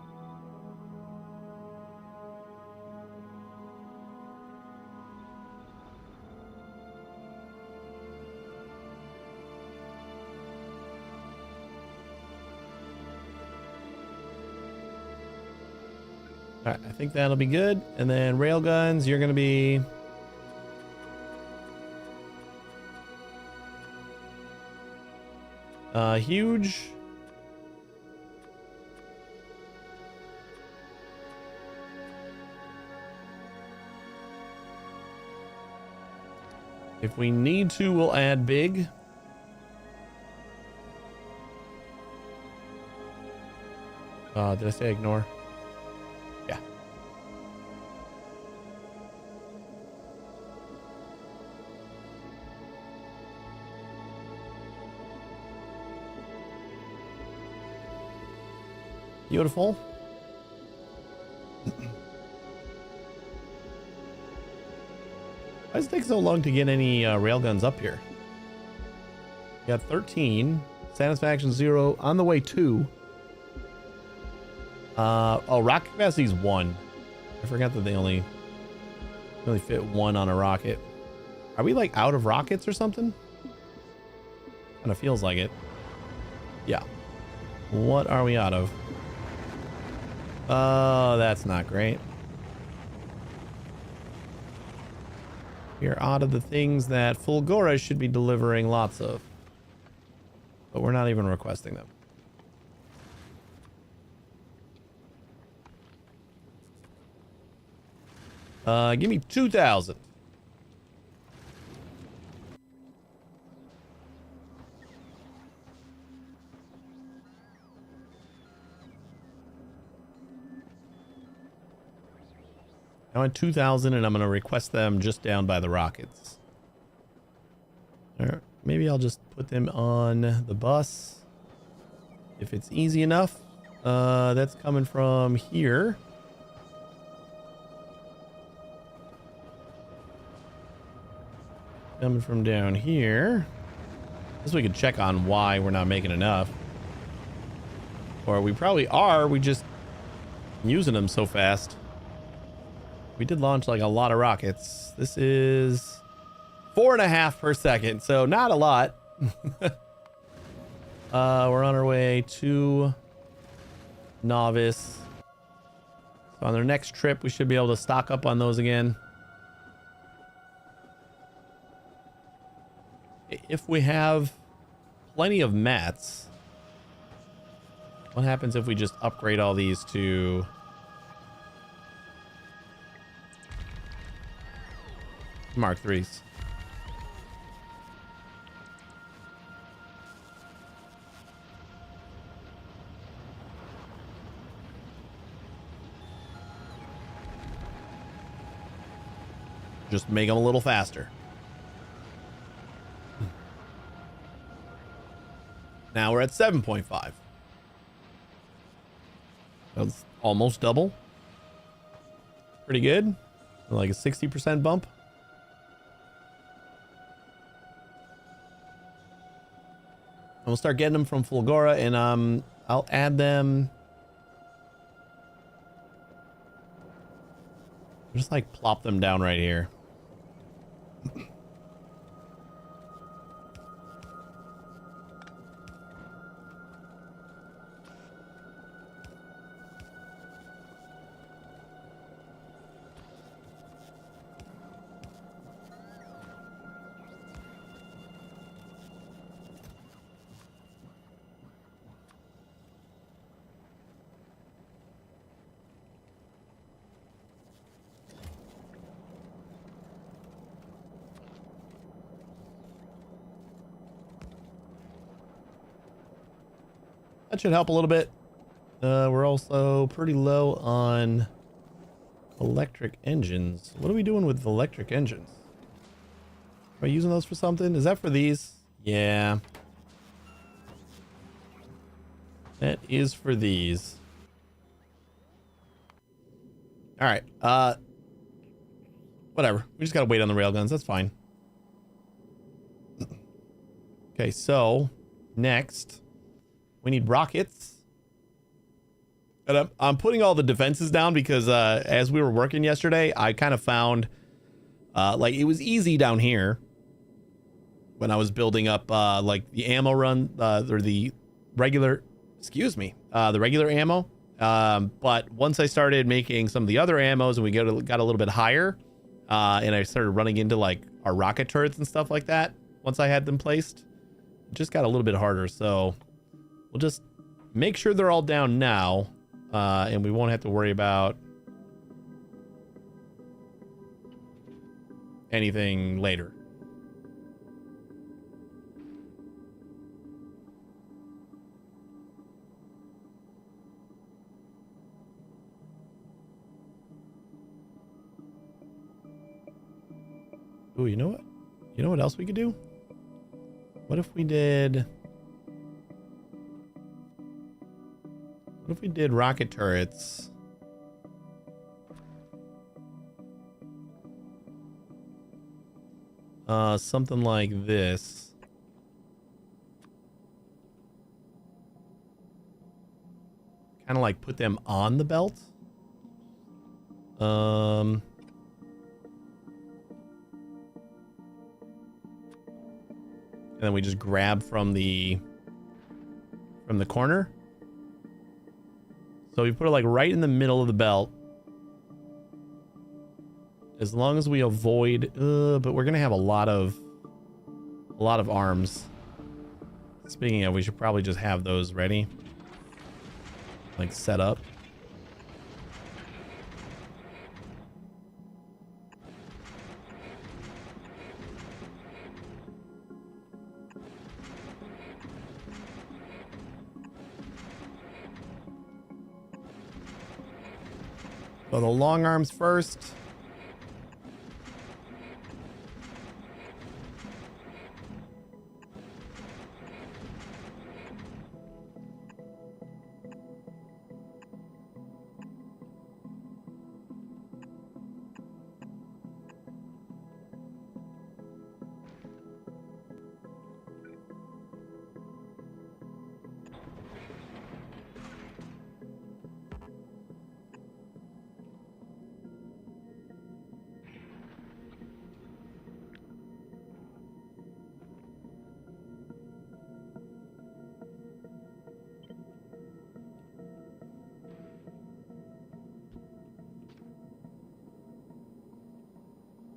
All right, I think that'll be good. And then railguns, you're going to be... huge. If we need to, we'll add big. Did I say ignore? Yeah. Beautiful. Why does it take so long to get any railguns up here? We got 13. Satisfaction 0. On the way 2. Oh, rocket capacity is 1. I forgot that they only fit 1 on a rocket. Are we like out of rockets or something? Kind of feels like it. Yeah. What are we out of? Oh, that's not great. We're out of the things that Fulgora should be delivering lots of. But we're not even requesting them. Give me 2,000. I want 2,000 and I'm going to request them just down by the rockets. Or maybe I'll just put them on the bus. If it's easy enough. That's coming from here. Coming from down here. I guess we could check on why we're not making enough. Or we probably are. We just using them so fast. We did launch like a lot of rockets. This is 4.5 per second, so not a lot. We're on our way to Novice. So on our next trip, we should be able to stock up on those again. If we have plenty of mats, what happens if we just upgrade all these to... Mark 3s? Just make them a little faster. Now we're at 7.5. That's almost double. Pretty good. Like a 60% bump. And we'll start getting them from Fulgora, and I'll add them. Just like plop them down right here. That should help a little bit. We're also pretty low on electric engines. What are we doing with electric engines? Am I using those for something? Is that for these? Yeah. That is for these. All right. Whatever. We just gotta wait on the railguns. That's fine. Okay, so next we need rockets. And I'm putting all the defenses down because as we were working yesterday, I kind of found like it was easy down here when I was building up like the ammo run or the regular, the regular ammo. But once I started making some of the other ammos and we got a little bit higher, and I started running into like our rocket turrets and stuff like that, once I had them placed, it just got a little bit harder. So we'll just make sure they're all down now, and we won't have to worry about anything later. Ooh, you know what? You know what else we could do? What if we did rocket turrets? Something like this. Kind of like put them on the belt. And then we just grab from the corner. So we put it like right in the middle of the belt. As long as we avoid, but we're gonna have a lot of arms. Speaking of, we should probably just have those ready, like set up. So the long arms first.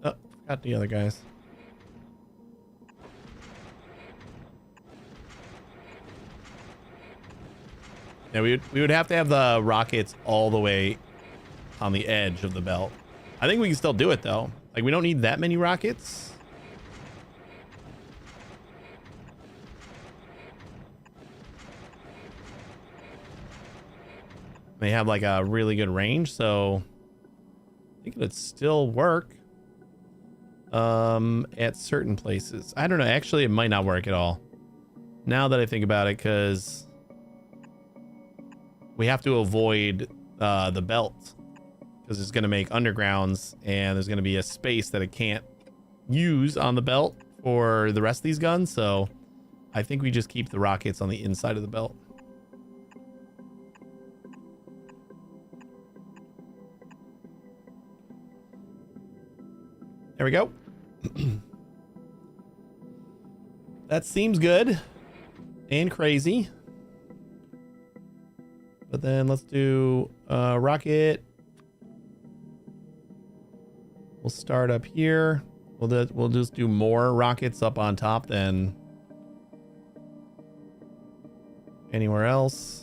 Oh, got the other guys. Yeah, we would have to have the rockets all the way on the edge of the belt. I think we can still do it though. Like we don't need that many rockets. They have like a really good range, so I think it would still work at certain places. I don't know. Actually, it might not work at all now that I think about it, because we have to avoid the belt, because it's going to make undergrounds and there's going to be a space that it can't use on the belt for the rest of these guns. So I think we just keep the rockets on the inside of the belt. There we go. That seems good and crazy. But then let's do rocket. We'll start up here. We'll just do more rockets up on top than anywhere else.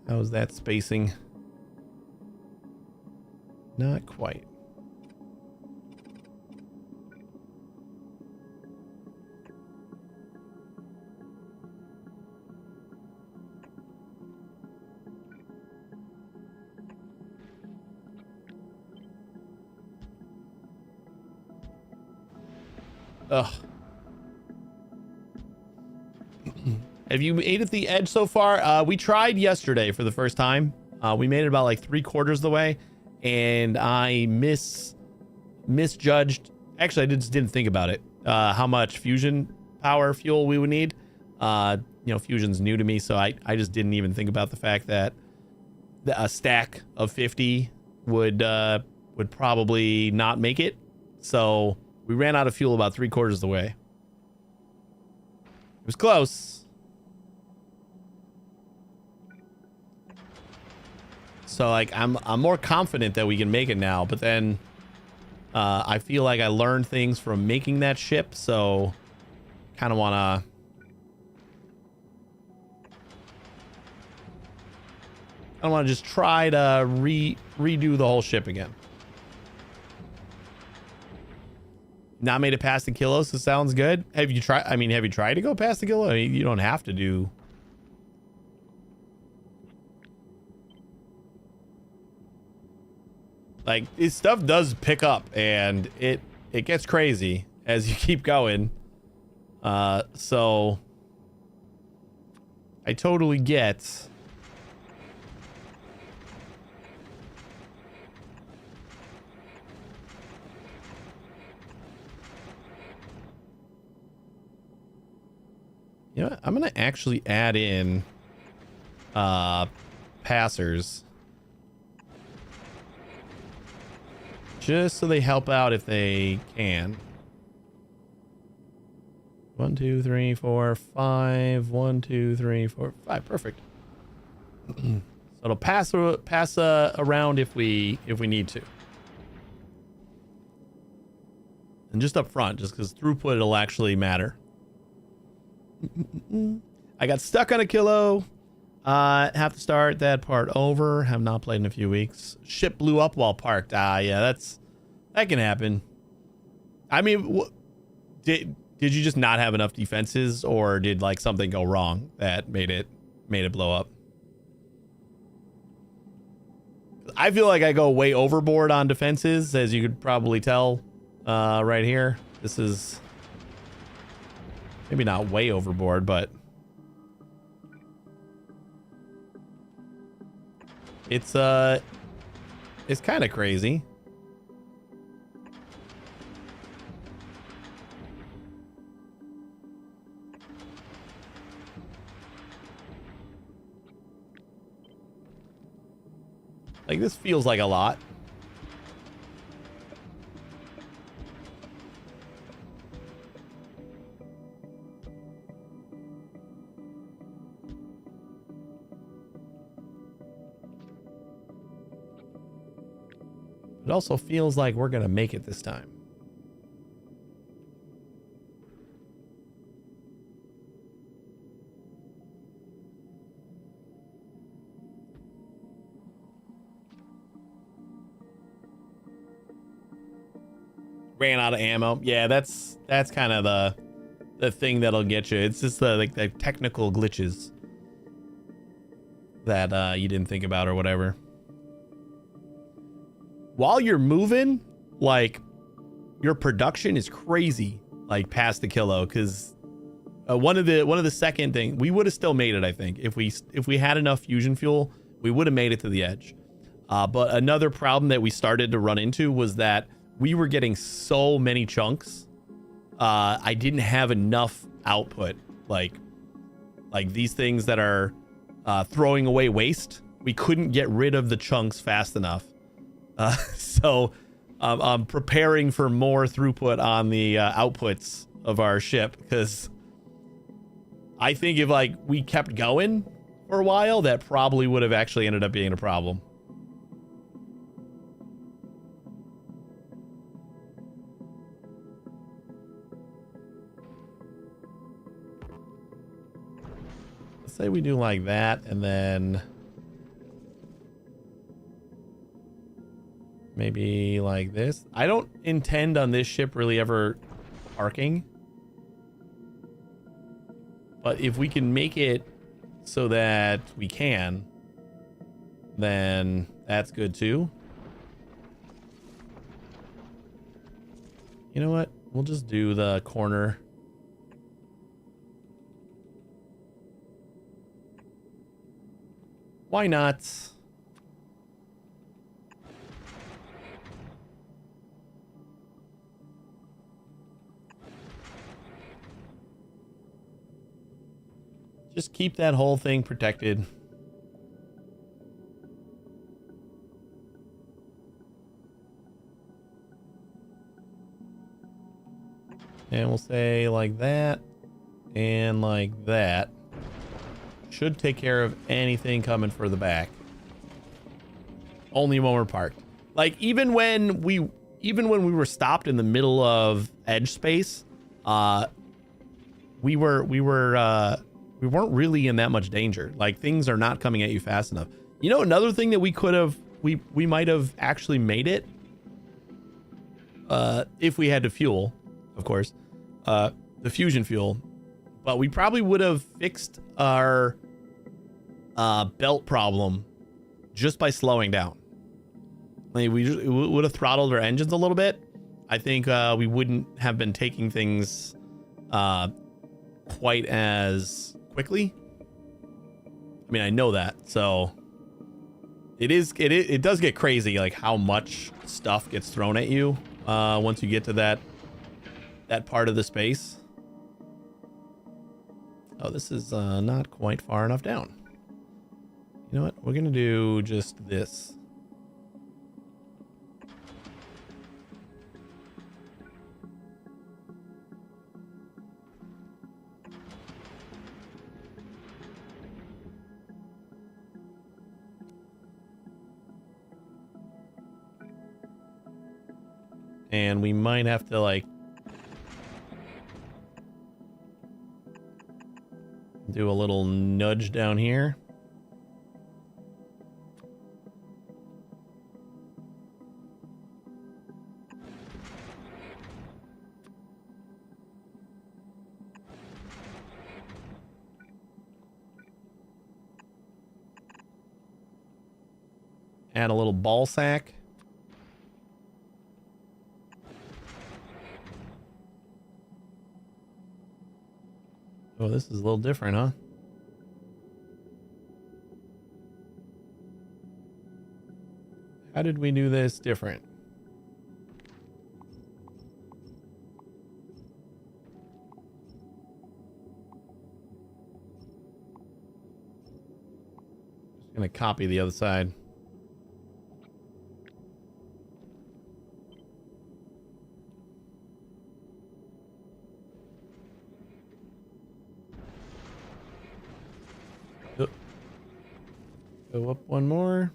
How's that spacing? Not quite. Ugh. Have you made it the edge so far? We tried yesterday for the first time. We made it about like 3/4 of the way, and I misjudged. Actually, I just didn't think about it. How much fusion power fuel we would need. You know, fusion's new to me, so I just didn't even think about the fact that a stack of 50 would probably not make it. So we ran out of fuel about 3/4 of the way. It was close. So like I'm more confident that we can make it now, but then I feel like I learned things from making that ship, so kind of want to just try to redo the whole ship again. Not made it past the kilo, so sounds good. Have you tried? I mean, have you tried to go past the kilo? I mean, you don't have to do. Like, this stuff does pick up, and it gets crazy as you keep going. So I totally get. You know what? I'm gonna actually add in passers. Just so they help out if they can. 1, 2, 3, 4, 5. 1, 2, 3, 4, 5. Perfect. So it'll pass around if we need to. And just up front, just because throughput it'll actually matter. I got stuck on a kilo. Have to start that part over. Have not played in a few weeks. Ship blew up while parked. Yeah, that can happen. I mean, did you just not have enough defenses, or did like something go wrong that made it blow up? I feel like I go way overboard on defenses, as you could probably tell right here. This is maybe not way overboard, but it's kind of crazy. Like, this feels like a lot. It also feels like we're gonna make it this time. Ran out of ammo. Yeah, that's kind of the thing that'll get you. It's just the technical glitches that you didn't think about or whatever. While you're moving, like, your production is crazy, like past the kilo, because one of the second thing, we would have still made it, I think, if we had enough fusion fuel, we would have made it to the edge. But another problem that we started to run into was that we were getting so many chunks. I didn't have enough output, like these things that are throwing away waste. We couldn't get rid of the chunks fast enough. So I'm preparing for more throughput on the outputs of our ship, because I think if like we kept going for a while, that probably would have actually ended up being a problem. Let's say we do like that, and then maybe like this. I don't intend on this ship really ever parking, but if we can make it so that we can, then that's good too. You know what? We'll just do the corner. Why not? Just keep that whole thing protected. And we'll say like that and like that. Should take care of anything coming for the back. Only when we're parked. Like even when we were stopped in the middle of edge space, we weren't really in that much danger. Like things are not coming at you fast enough. You know, another thing that we could have, we might have actually made it, if we had to fuel, of course, the fusion fuel, but we probably would have fixed our belt problem just by slowing down. Like we would have throttled our engines a little bit. I think we wouldn't have been taking things quite as quickly. I mean, I know that, so it does get crazy, like how much stuff gets thrown at you once you get to that part of the space. Oh, this is not quite far enough down. You know what? We're gonna do just this. And we might have to like do a little nudge down here. Add a little ball sack. Oh, this is a little different, huh? How did we do this different? Just gonna copy the other side. Go up one more.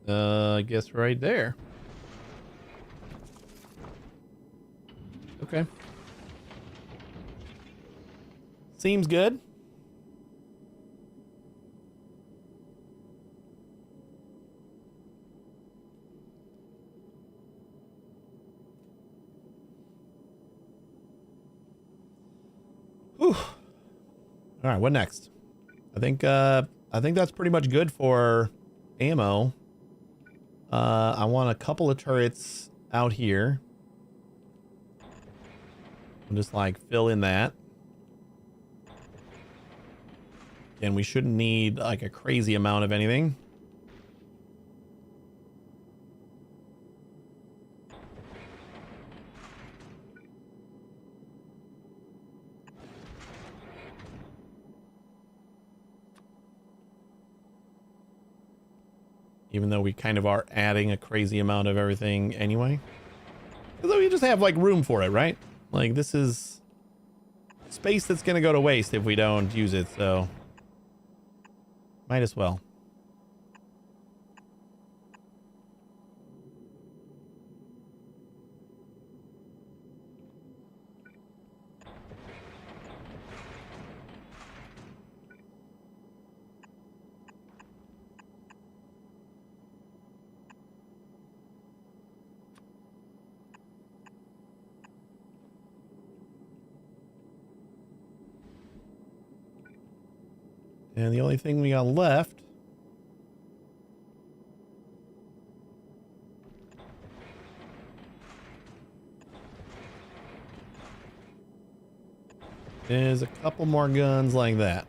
I guess right there. Okay. Seems good. Whew. All right, what next? I think that's pretty much good for ammo. I want a couple of turrets out here. I'll just like fill in that. And we shouldn't need like a crazy amount of anything. Even though we kind of are adding a crazy amount of everything anyway. Because we just have like room for it, right? Like this is space that's going to go to waste if we don't use it, so might as well. And the only thing we got left is a couple more guns like that.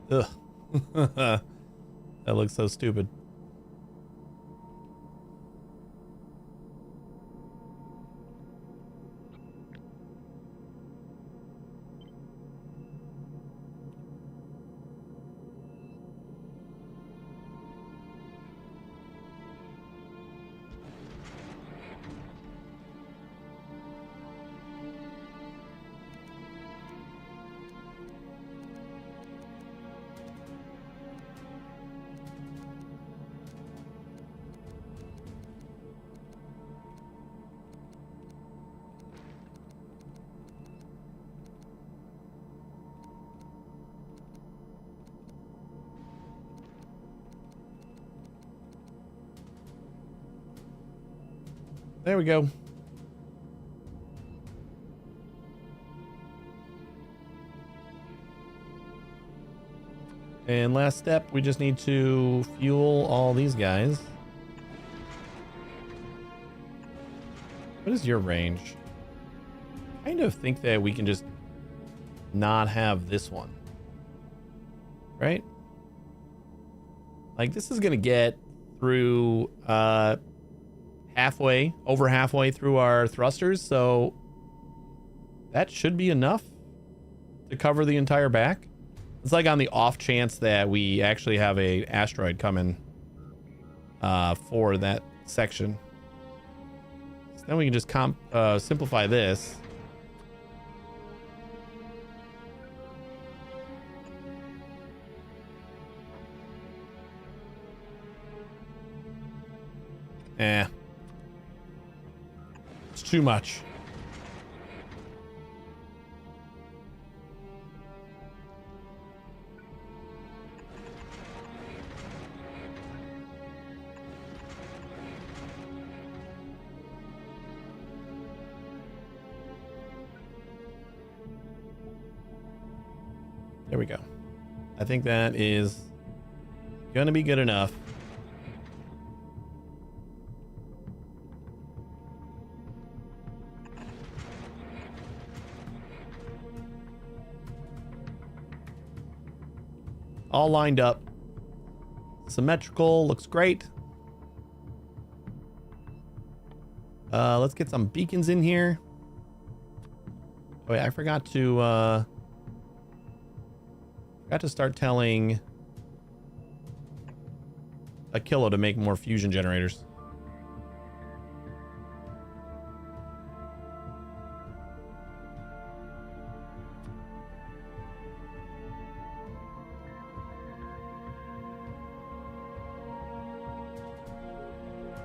Ugh. That looks so stupid. There we go. And last step, we just need to fuel all these guys. What is your range? I kind of think that we can just not have this one. Right? Like, this is going to get through over halfway through our thrusters, so that should be enough to cover the entire back. It's like on the off chance that we actually have a asteroid coming for that section. So then we can just simplify this. It's too much. There we go. I think that is gonna be good enough. All lined up. Symmetrical, looks great. Let's get some beacons in here. Oh yeah, I forgot to start telling a kilo to make more fusion generators.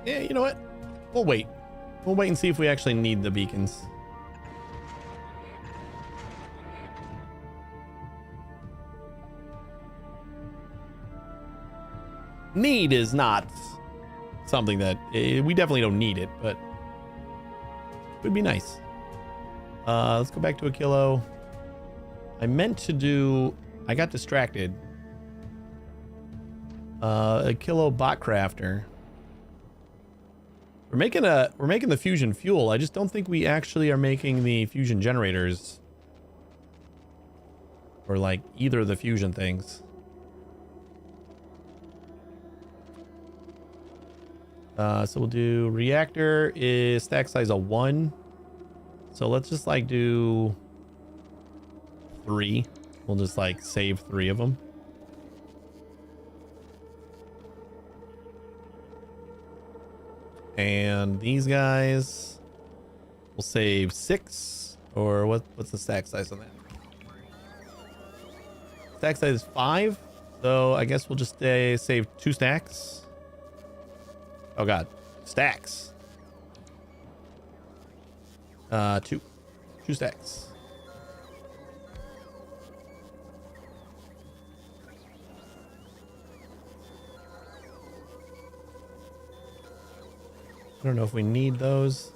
Yeah, you know what? We'll wait. We'll wait and see if we actually need the beacons. Need is not something that we definitely don't need it, but it would be nice. Let's go back to a kilo. I meant to do, I got distracted. A kilo bot crafter. We're making the fusion fuel. I just don't think we actually are making the fusion generators or like either of the fusion things. So we'll do reactor is stack size of 1. So let's just like do 3. We'll just like save 3 of them. And these guys will save 6, or what's the stack size on that? Stack size is 5, so I guess we'll just save 2 stacks. Oh god, stacks. 2 stacks. I don't know if we need those.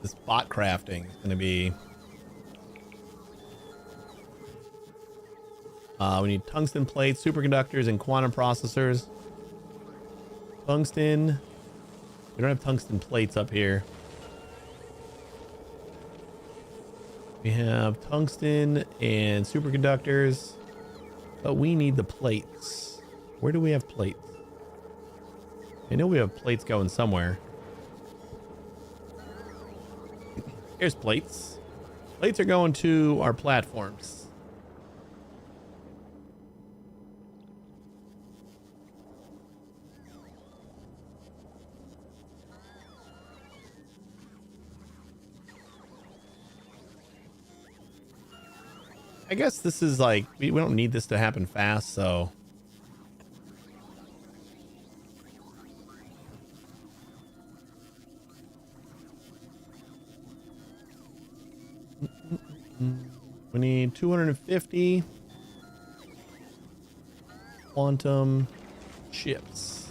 This bot crafting is going to be... we need tungsten plates, superconductors, and quantum processors. Tungsten. We don't have tungsten plates up here. We have tungsten and superconductors, but we need the plates. Where do we have plates? I know we have plates going somewhere. Here's plates. Plates are going to our platforms. I guess this is like, we don't need this to happen fast, so. We need 250 quantum chips.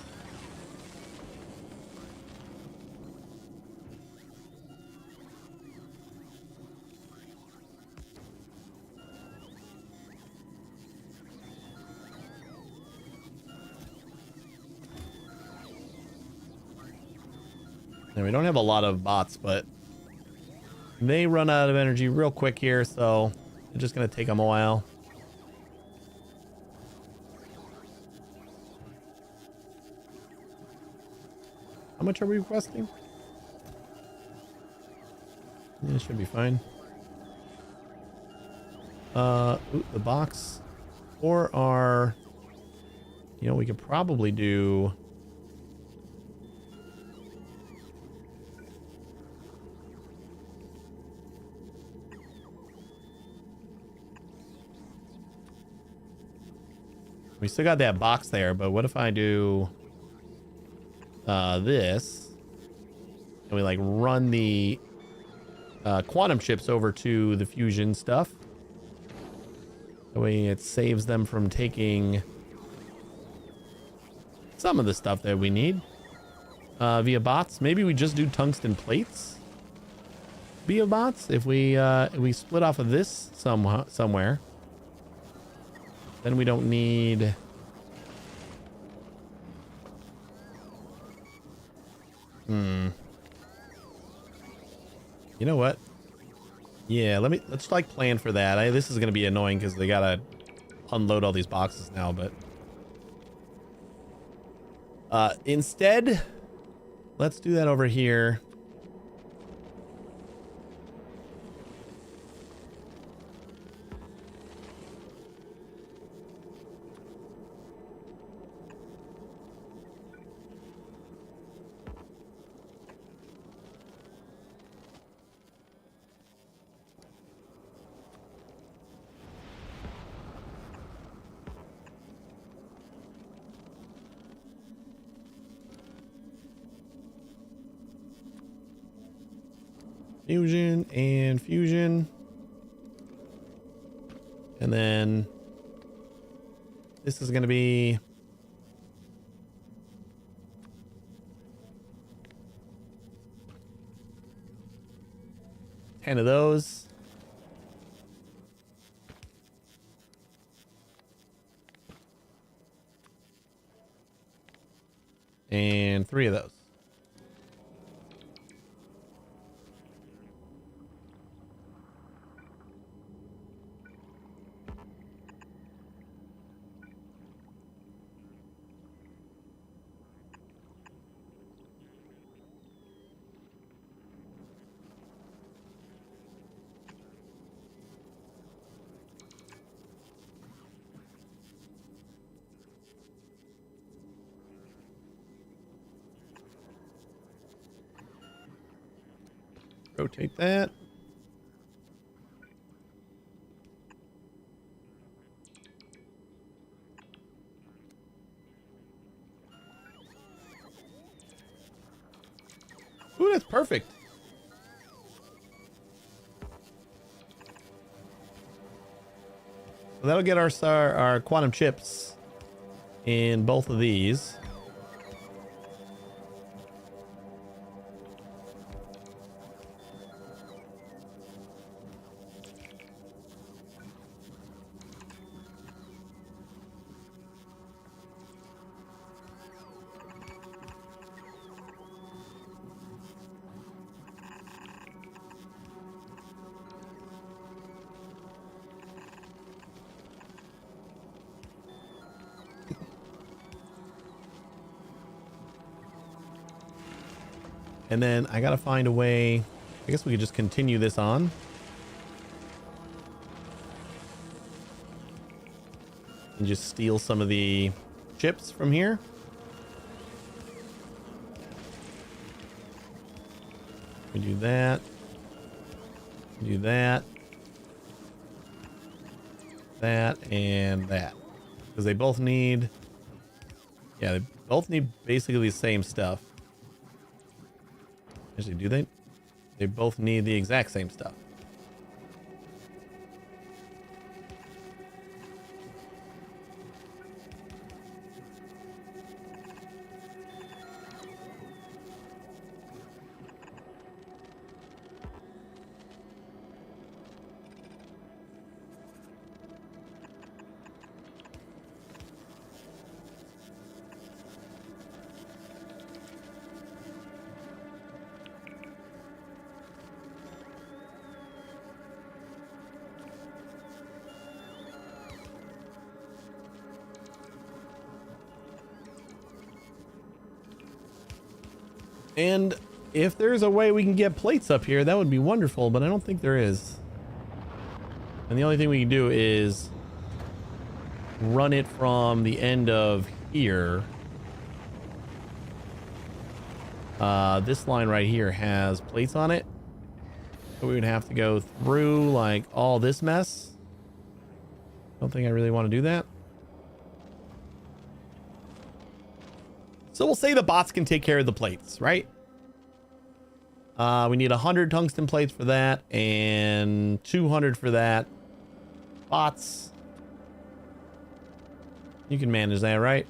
And we don't have a lot of bots, but they run out of energy real quick here, so it's just going to take them a while. How much are we requesting? Yeah, it should be fine. Ooh, the box for our, you know, we could probably do we still got that box there, but what if I do this and we like run the quantum chips over to the fusion stuff? That way it saves them from taking some of the stuff that we need via bots. Maybe we just do tungsten plates via bots if we split off of this somewhere. Then we don't need... You know what? Yeah, let's like plan for that. This is going to be annoying because they got to unload all these boxes now, but... instead, let's do that over here. Fusion and fusion. And then this is going to be ten of those. And 3 of those. Rotate that. Ooh, that's perfect. So that'll get our quantum chips in both of these. And then I gotta find a way. I guess we could just continue this on. And just steal some of the chips from here. We do that. Do that. That and that. Because they both need... Yeah, they both need basically the same stuff. Actually, do they? They both need the exact same stuff. And if there's a way we can get plates up here, that would be wonderful, but I don't think there is. And the only thing we can do is run it from the end of here. This line right here has plates on it. So we would have to go through like all this mess. Don't think I really want to do that. So we'll say the bots can take care of the plates, right? We need 100 tungsten plates for that and 200 for that. Bots. You can manage that, right?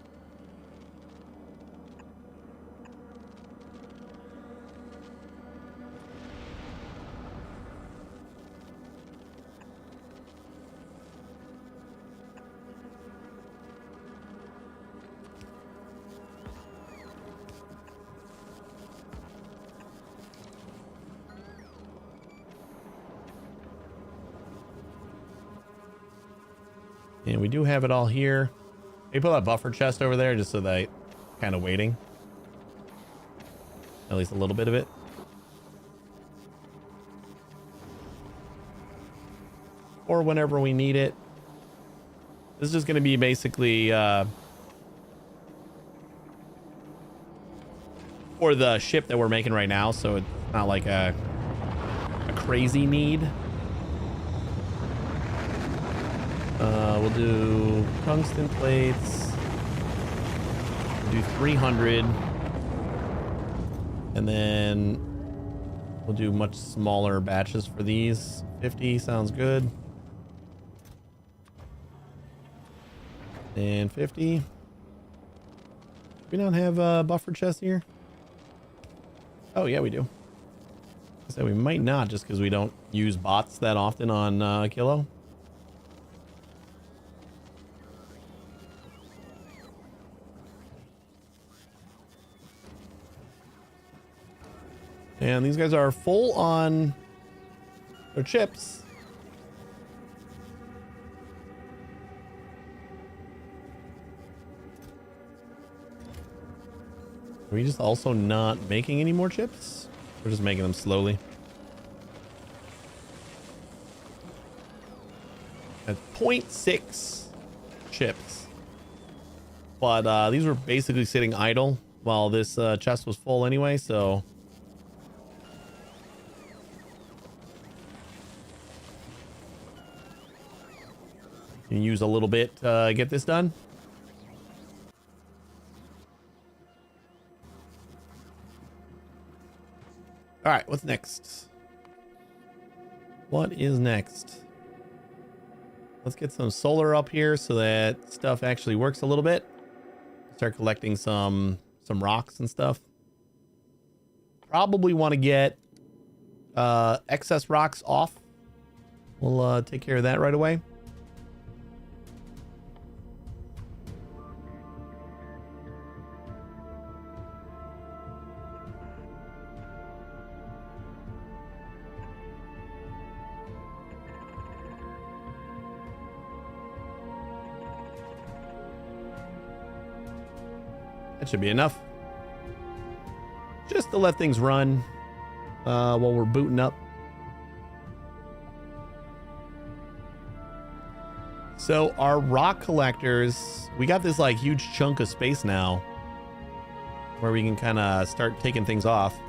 And we do have it all here. They put that buffer chest over there just so that kind of waiting. At least a little bit of it. Or whenever we need it. This is just going to be basically for the ship that we're making right now. So it's not like a crazy need. We'll do tungsten plates. We'll do 300. And then we'll do much smaller batches for these. 50 sounds good. And 50. We don't have a buffer chest here. Oh, yeah, we do. So we might not just because we don't use bots that often on Kilo. And these guys are full on their chips. Are we just also not making any more chips? We're just making them slowly. At 0.6 chips. But these were basically sitting idle while this chest was full anyway, so... Can use a little bit to get this done. All right, what's next? What is next? Let's get some solar up here so that stuff actually works a little bit. Start collecting some rocks and stuff. Probably want to get excess rocks off. We'll take care of that right away. That should be enough. Just to let things run while we're booting up. So our rock collectors, we got this like huge chunk of space now where we can kind of start taking things off.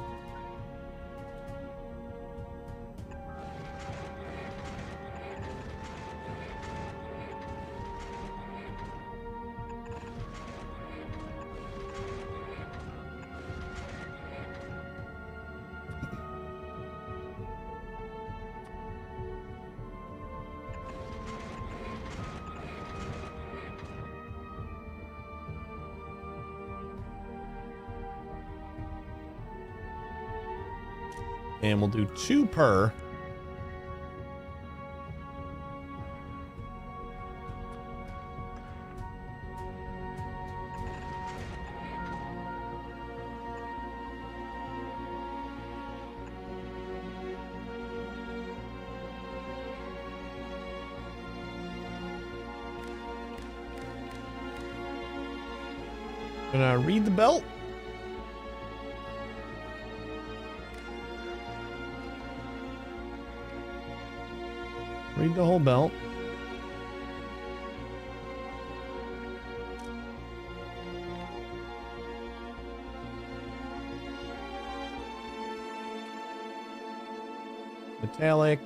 And we'll do 2 per. Gonna read the belt. Read the whole belt. Metallic.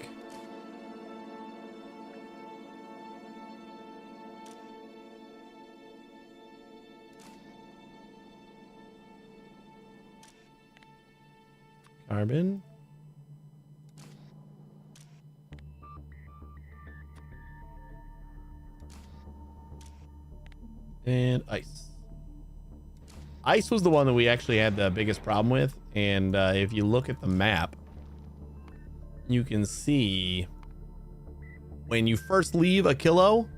Carbon. And ice. Ice was the one that we actually had the biggest problem with. And if you look at the map, you can see when you first leave a kilo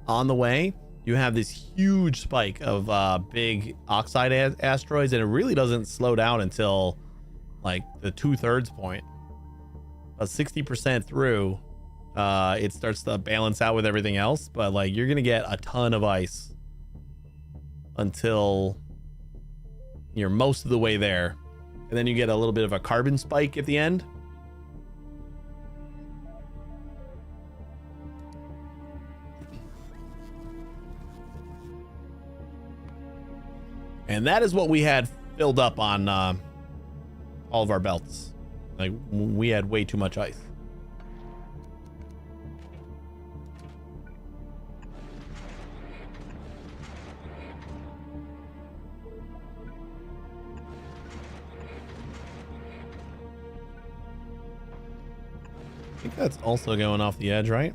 on the way, you have this huge spike of big oxide asteroids, and it really doesn't slow down until like the 2/3 point. 60% through, it starts to balance out with everything else, but like you're gonna get a ton of ice until you're most of the way there, and then you get a little bit of a carbon spike at the end. And that is what we had filled up on all of our belts. Like, we had way too much ice. I think that's also going off the edge, right?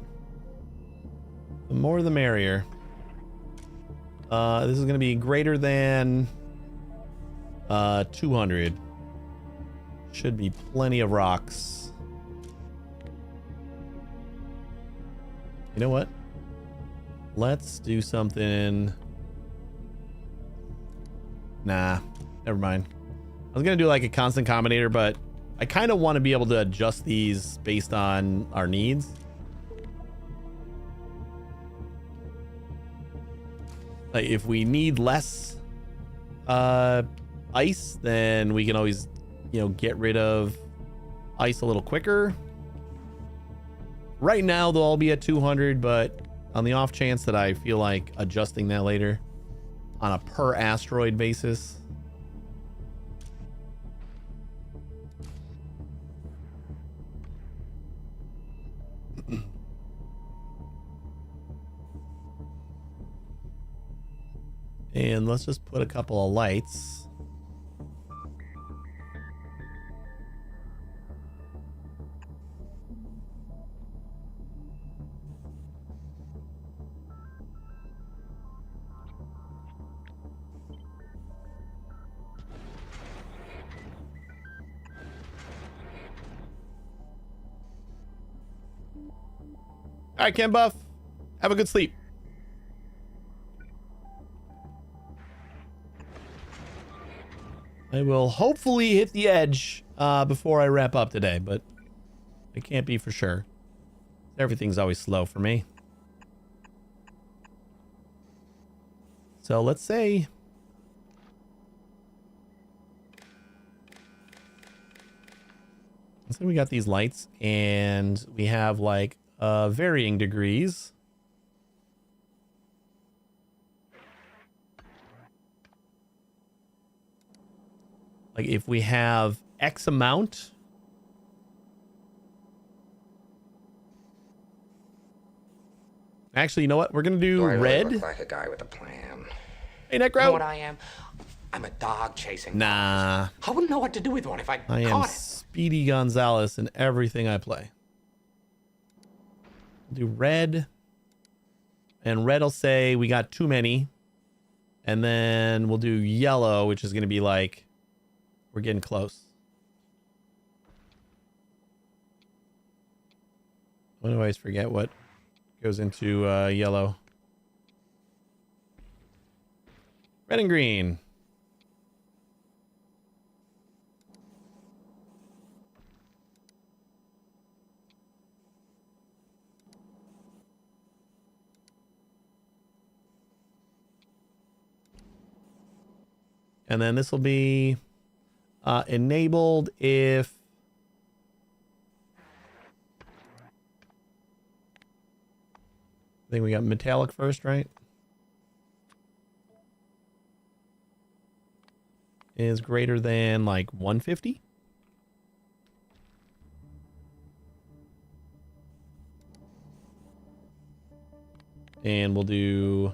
The more the merrier. This is going to be greater than 200. Should be plenty of rocks. You know what? Let's do something. Nah, never mind. I was going to do like a constant combinator, but I kind of want to be able to adjust these based on our needs. Like if we need less ice, then we can always, you know, get rid of ice a little quicker. Right now they'll all be at 200, but on the off chance that I feel like adjusting that later on a per asteroid basis. And let's just put a couple of lights. All right, Ken Buff, have a good sleep. I will hopefully hit the edge before I wrap up today, but I can't be for sure. Everything's always slow for me. So let's say we got these lights and we have like varying degrees. Like if we have X amount, actually, you know what? We're gonna do I red. really look like a guy with a plan. Hey, Necro. You know what I am? I'm a dog chasing. Nah. I wouldn't know what to do with one if I am caught it. Speedy Gonzalez in everything I play. Do red. And red will say we got too many. And then we'll do yellow, which is going to be like, we're getting close. I always forget what goes into yellow. Red and green. And then this will be enabled if I think we got metallic first, right? Is greater than like 150. And we'll do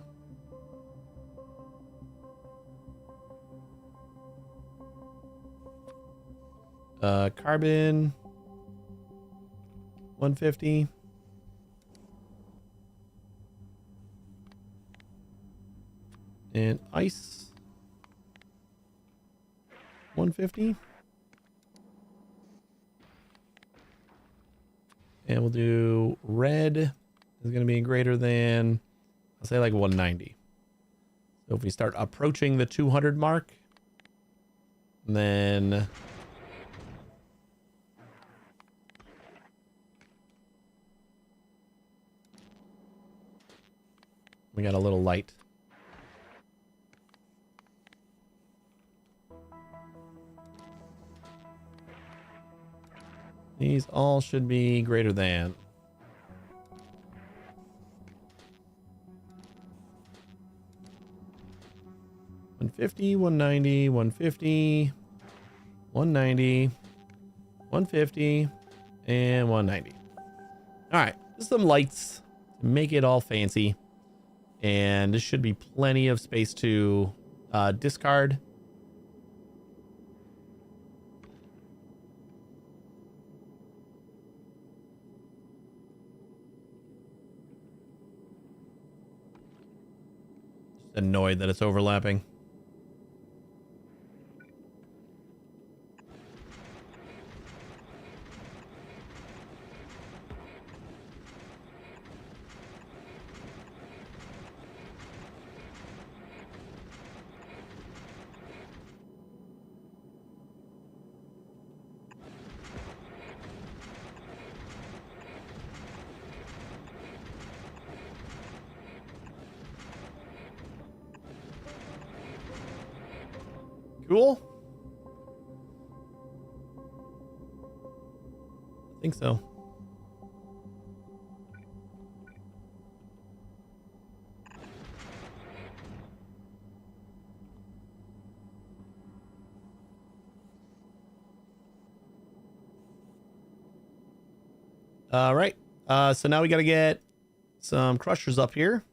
carbon 150. And ice 150. And we'll do red is going to be greater than, I'll say like 190. So if we start approaching the 200 mark, then we got a little light. These all should be greater than. One 150, 190, 150, 190, 150, and 190. All right, just some lights to make it all fancy. And this should be plenty of space to discard. Just annoyed that it's overlapping. Cool. I think so. All right. So now we got to get some crushers up here.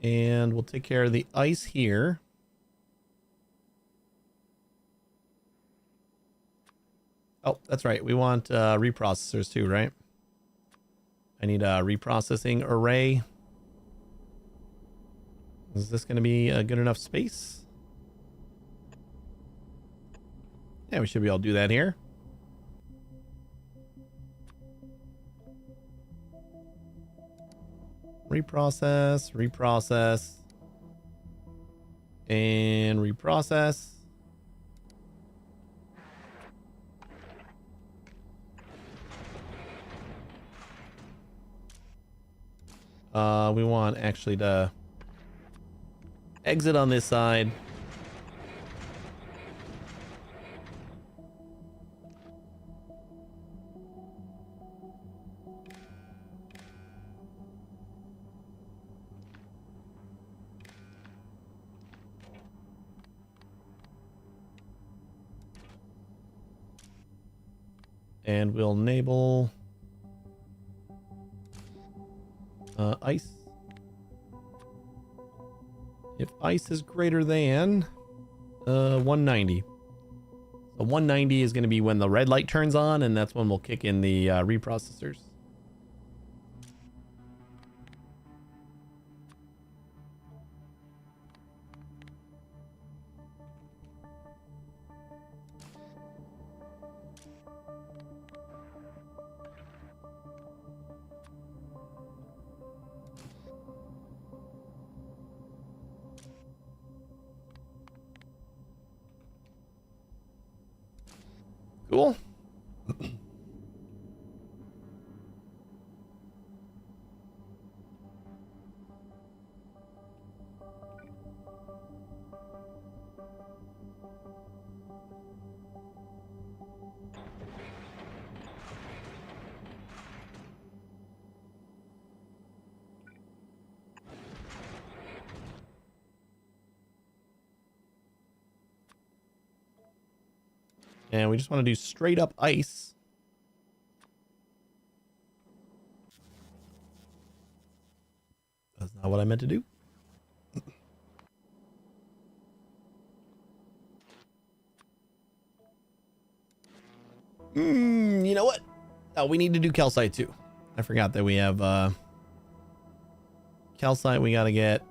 And we'll take care of the ice here. Oh, that's right. We want reprocessors too, right? I need a reprocessing array. Is this going to be a good enough space? Yeah, we should be able to do that here. Reprocess, reprocess, and reprocess. We want actually to exit on this side. And we'll enable ice. If ice is greater than 190. So 190 is going to be when the red light turns on, and that's when we'll kick in the reprocessors. Cool. And we just want to do straight up ice. That's not what I meant to do. You know what? Oh, we need to do calcite too. I forgot that we have calcite we got to get.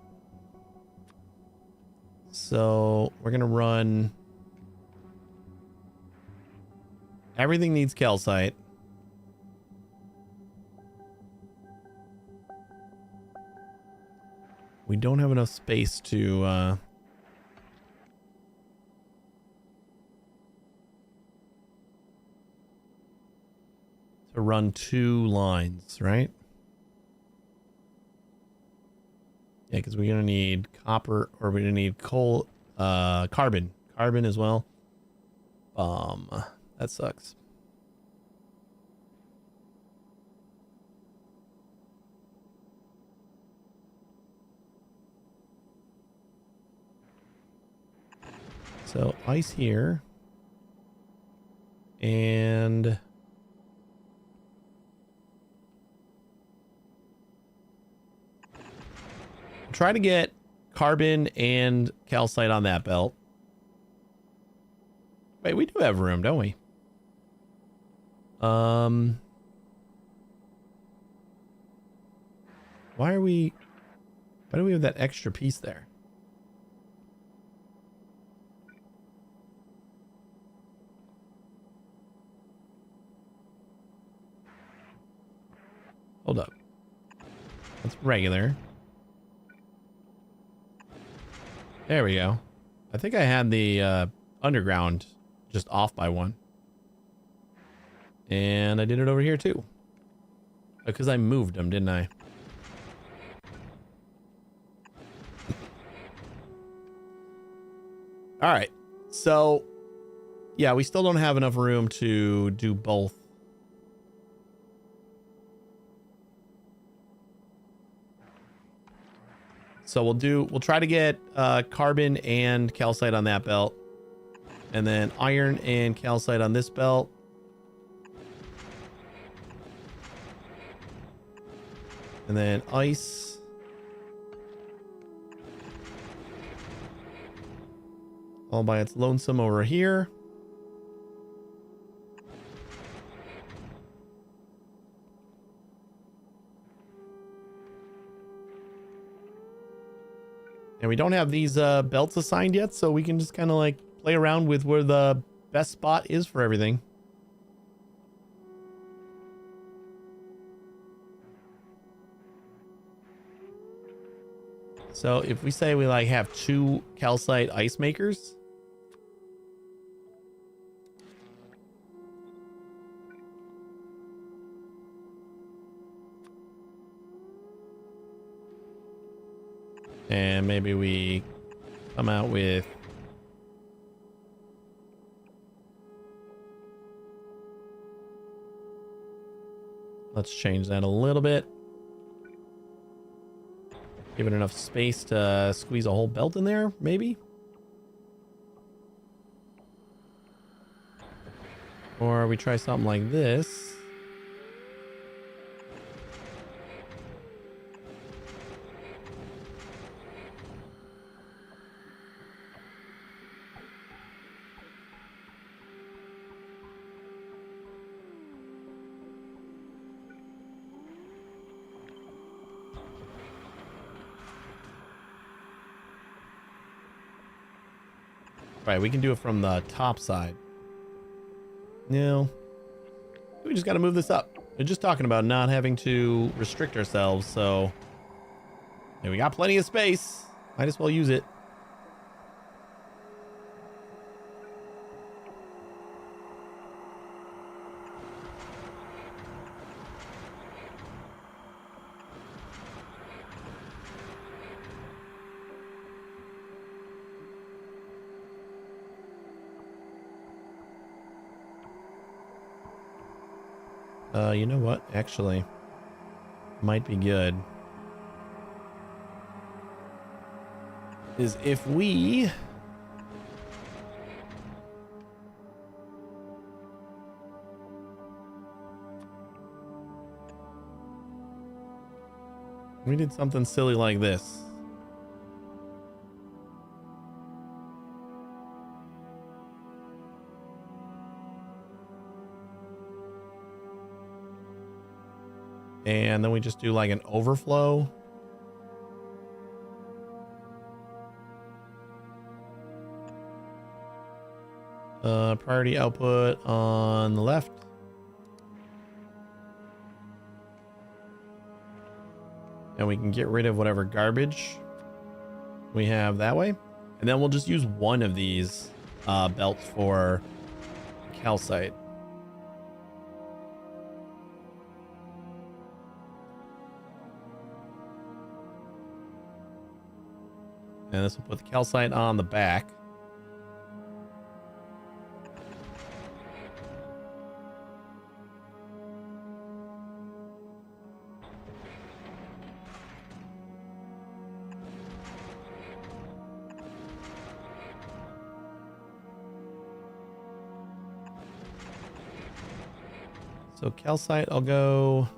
So we're going to run... Everything needs calcite. We don't have enough space to run 2 lines, right? Yeah, because we're gonna need copper, or we're gonna need coal, carbon as well. That sucks. So ice here. And try to get carbon and calcite on that belt. Wait, we do have room, don't we? Why do we have that extra piece there? Hold up. That's regular. There we go. I think I had the underground just off by 1. And I did it over here too. Because I moved them, didn't I? All right. So, yeah, we still don't have enough room to do both. So we'll try to get carbon and calcite on that belt. And then iron and calcite on this belt. And then ice all by its lonesome over here. And we don't have these belts assigned yet, so we can just kind of like play around with where the best spot is for everything. So if we say we like have 2 calcite ice makers, and maybe we come out with let's change that a little bit. Give it enough space to squeeze a whole belt in there, maybe? Or we try something like this. Right, we can do it from the top side. No. We just got to move this up. We're just talking about not having to restrict ourselves, so... And we got plenty of space. Might as well use it. You know what? Actually, might be good. Is if we... We did something silly like this. And then we just do like an overflow. Priority output on the left. And we can get rid of whatever garbage we have that way. And then we'll just use one of these belts for calcite. And this will put the calcite on the back. So calcite, I'll go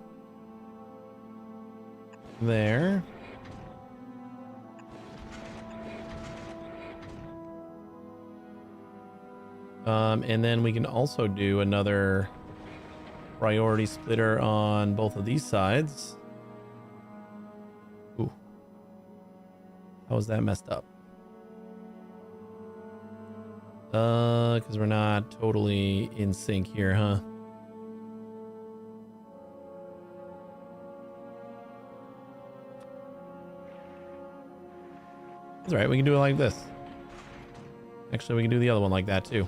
there. And then we can also do another priority splitter on both of these sides. Ooh. How was that messed up? Because we're not totally in sync here, huh? That's right, we can do it like this. Actually, we can do the other one like that too.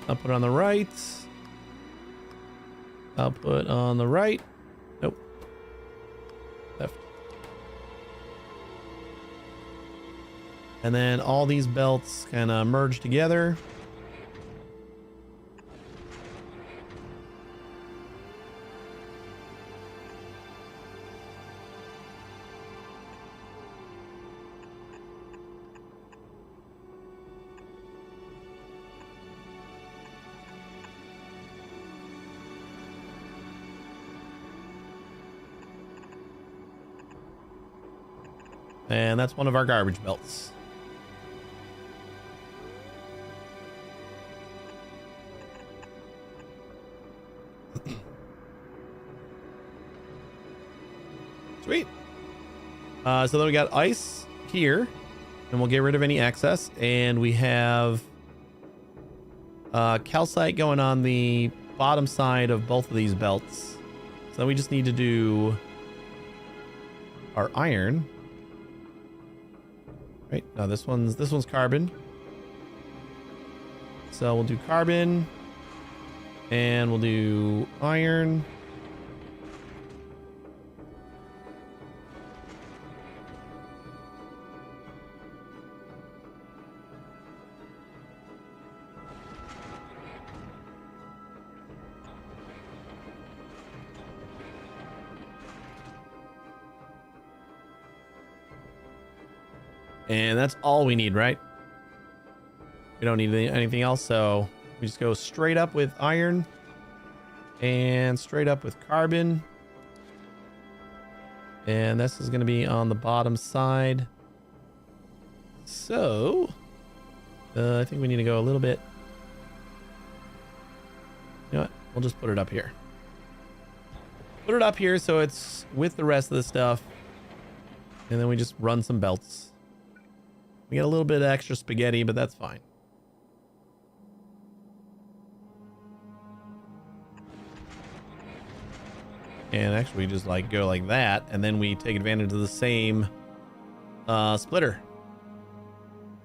Output on the right. Output on the right. Nope. Left. And then all these belts kind of merge together. And that's one of our garbage belts. Sweet. So then we got ice here, and we'll get rid of any excess. And we have calcite going on the bottom side of both of these belts. So then we just need to do our iron. Right, no, this one's carbon. So we'll do carbon, and we'll do iron. And that's all we need, right? We don't need anything else, so we just go straight up with iron and straight up with carbon. And this is going to be on the bottom side. So, I think we need to go a little bit. You know what? We'll just put it up here. Put it up here so it's with the rest of the stuff. And then we just run some belts. We got a little bit of extra spaghetti, but that's fine. And actually, we just like go like that, and then we take advantage of the same splitter.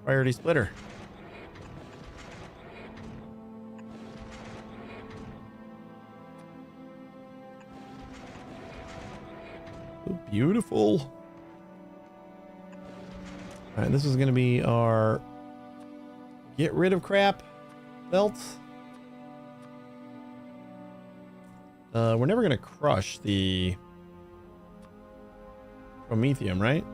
Priority splitter. Oh, beautiful. All right, this is going to be our get rid of crap belt. We're never going to crush the promethium, right?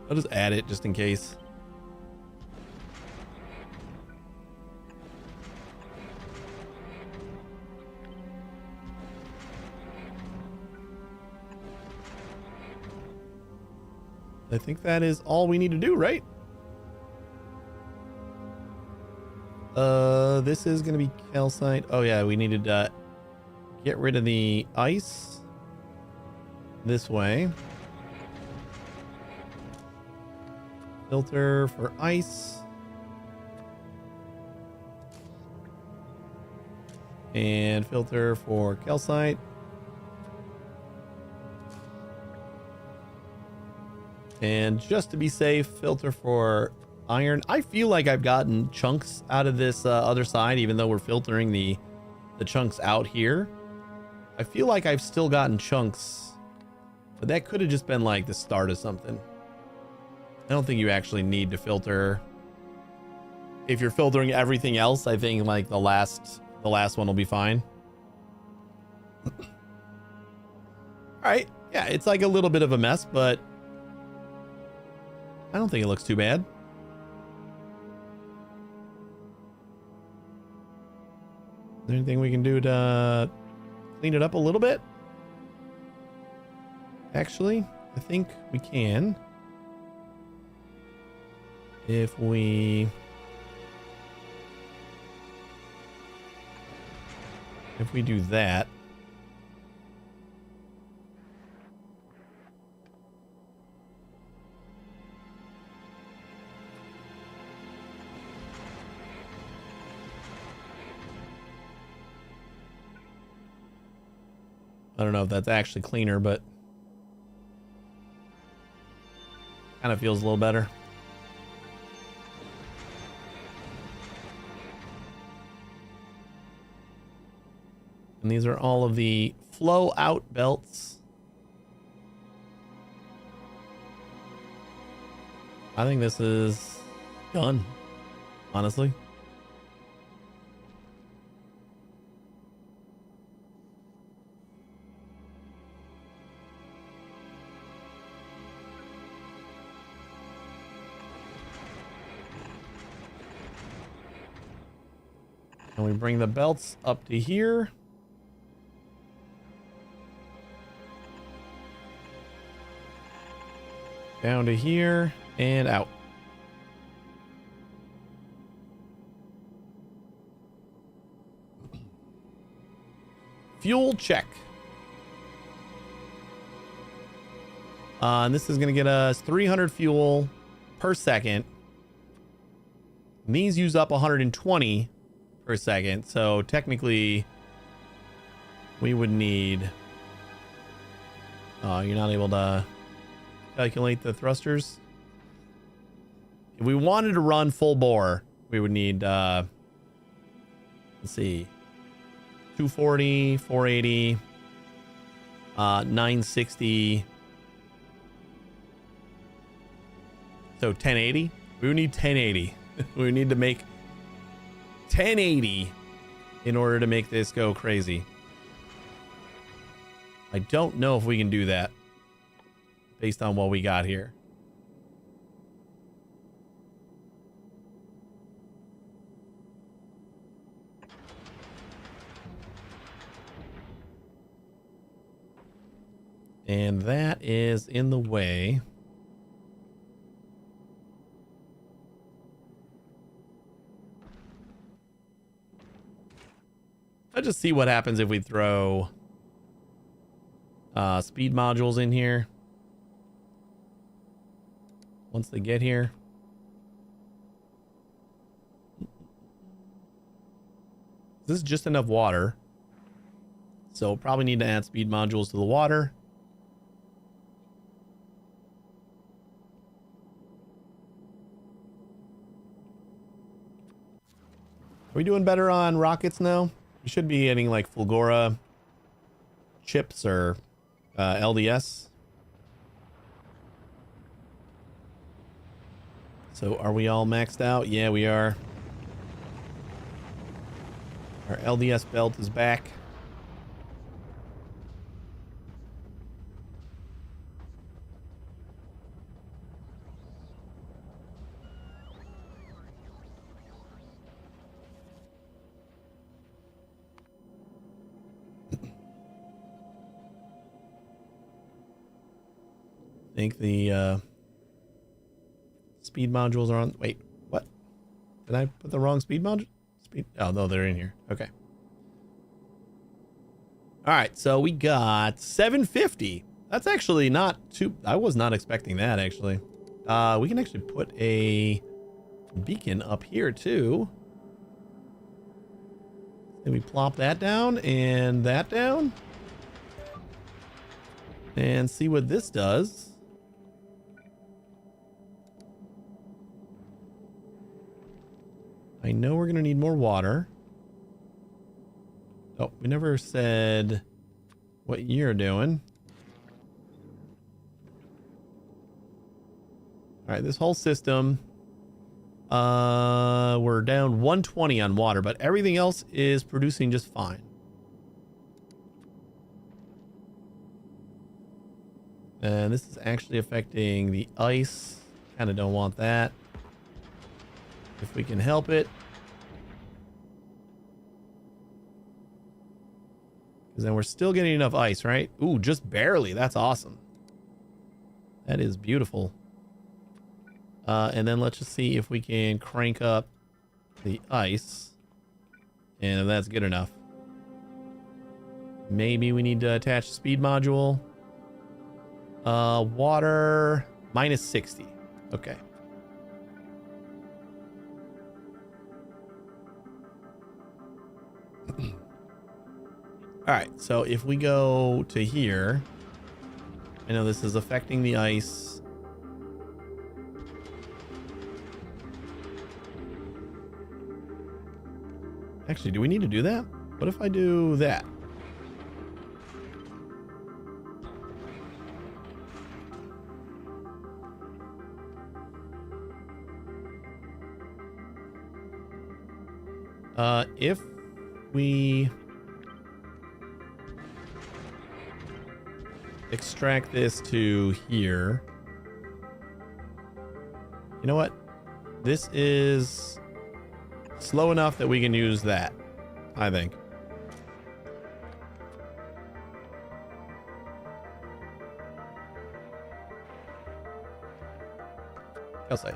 I'll just add it just in case. I think that is all we need to do, right? This is going to be calcite. Oh yeah, we needed to get rid of the ice this way. Filter for ice. And filter for calcite. And just to be safe, filter for iron. I feel like I've gotten chunks out of this other side, even though we're filtering the chunks out here. I feel like I've still gotten chunks, but that could have just been like the start of something. I don't think you actually need to filter. If you're filtering everything else, I think like the last one will be fine. All right. Yeah, it's like a little bit of a mess, but I don't think it looks too bad. Is there anything we can do to clean it up a little bit? Actually, I think we can. If we do that. I don't know if that's actually cleaner, but kind of feels a little better. And these are all of the flow out belts. I think this is done, honestly. And we bring the belts up to here. Down to here and out. Fuel check. And this is going to get us 300 fuel per second. And these use up 120 per second. So technically, we would need... you're not able to calculate the thrusters. If we wanted to run full bore, we would need, let's see, 240, 480, 960. So 1080. We would need 1080. We would need to make 1080 in order to make this go crazy. I don't know if we can do that based on what we got here. And that is in the way. Let's just see what happens if we throw speed modules in here. Once they get here. This is just enough water. So probably need to add speed modules to the water. Are we doing better on rockets now? We should be getting like Fulgora chips or LDS. So are we all maxed out? Yeah, we are. Our LDS belt is back. I think the speed modules are on. Wait, what? Did I put the wrong speed module? Oh, no, they're in here. Okay. All right, so we got 750. That's actually not too... I was not expecting that, actually. We can actually put a beacon up here, too. Then we plop that down and that down. And see what this does. I know we're going to need more water. Oh, we never said what you're doing. All right, this whole system, we're down 120 on water, but everything else is producing just fine. And this is actually affecting the ice. Kind of don't want that. If we can help it. Because then we're still getting enough ice, right? Ooh, just barely. That's awesome. That is beautiful. And then let's just see if we can crank up the ice. And if that's good enough. Maybe we need to attach a speed module. Water minus 60. Okay. All right, so if we go to here, I know this is affecting the ice. Actually, do we need to do that? What if I do that? If we extract this to here, you know what? This is slow enough that we can use that, I think. Calcite.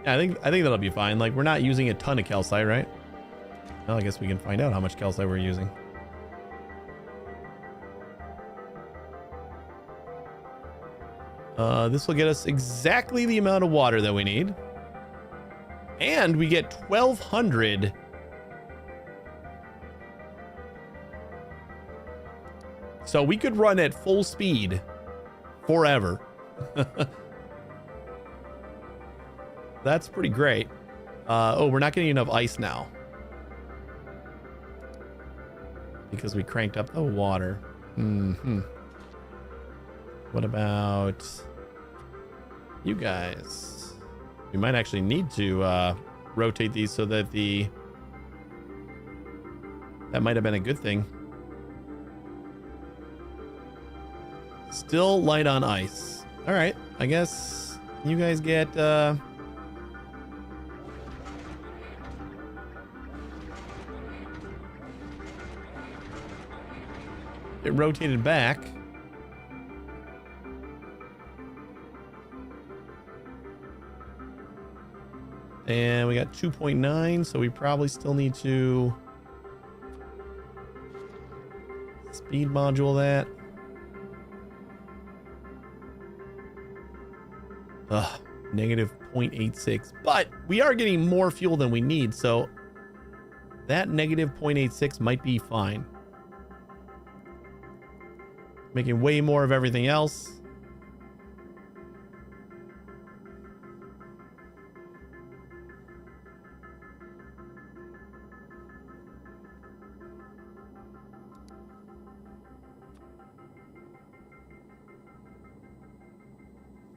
Yeah, I think that'll be fine. Like, we're not using a ton of calcite, right? Well, I guess we can find out how much calcite we're using. This will get us exactly the amount of water that we need. And we get 1,200. So we could run at full speed forever. That's pretty great. Oh, we're not getting enough ice now. Because we cranked up the water. Mm-hmm. What about you guys? We might actually need to rotate these so that that might have been a good thing. Still light on ice. All right, I guess you guys get it rotated back. And we got 2.9, so we probably still need to speed module that. Negative 0.86. But we are getting more fuel than we need, so that negative 0.86 might be fine. Making way more of everything else.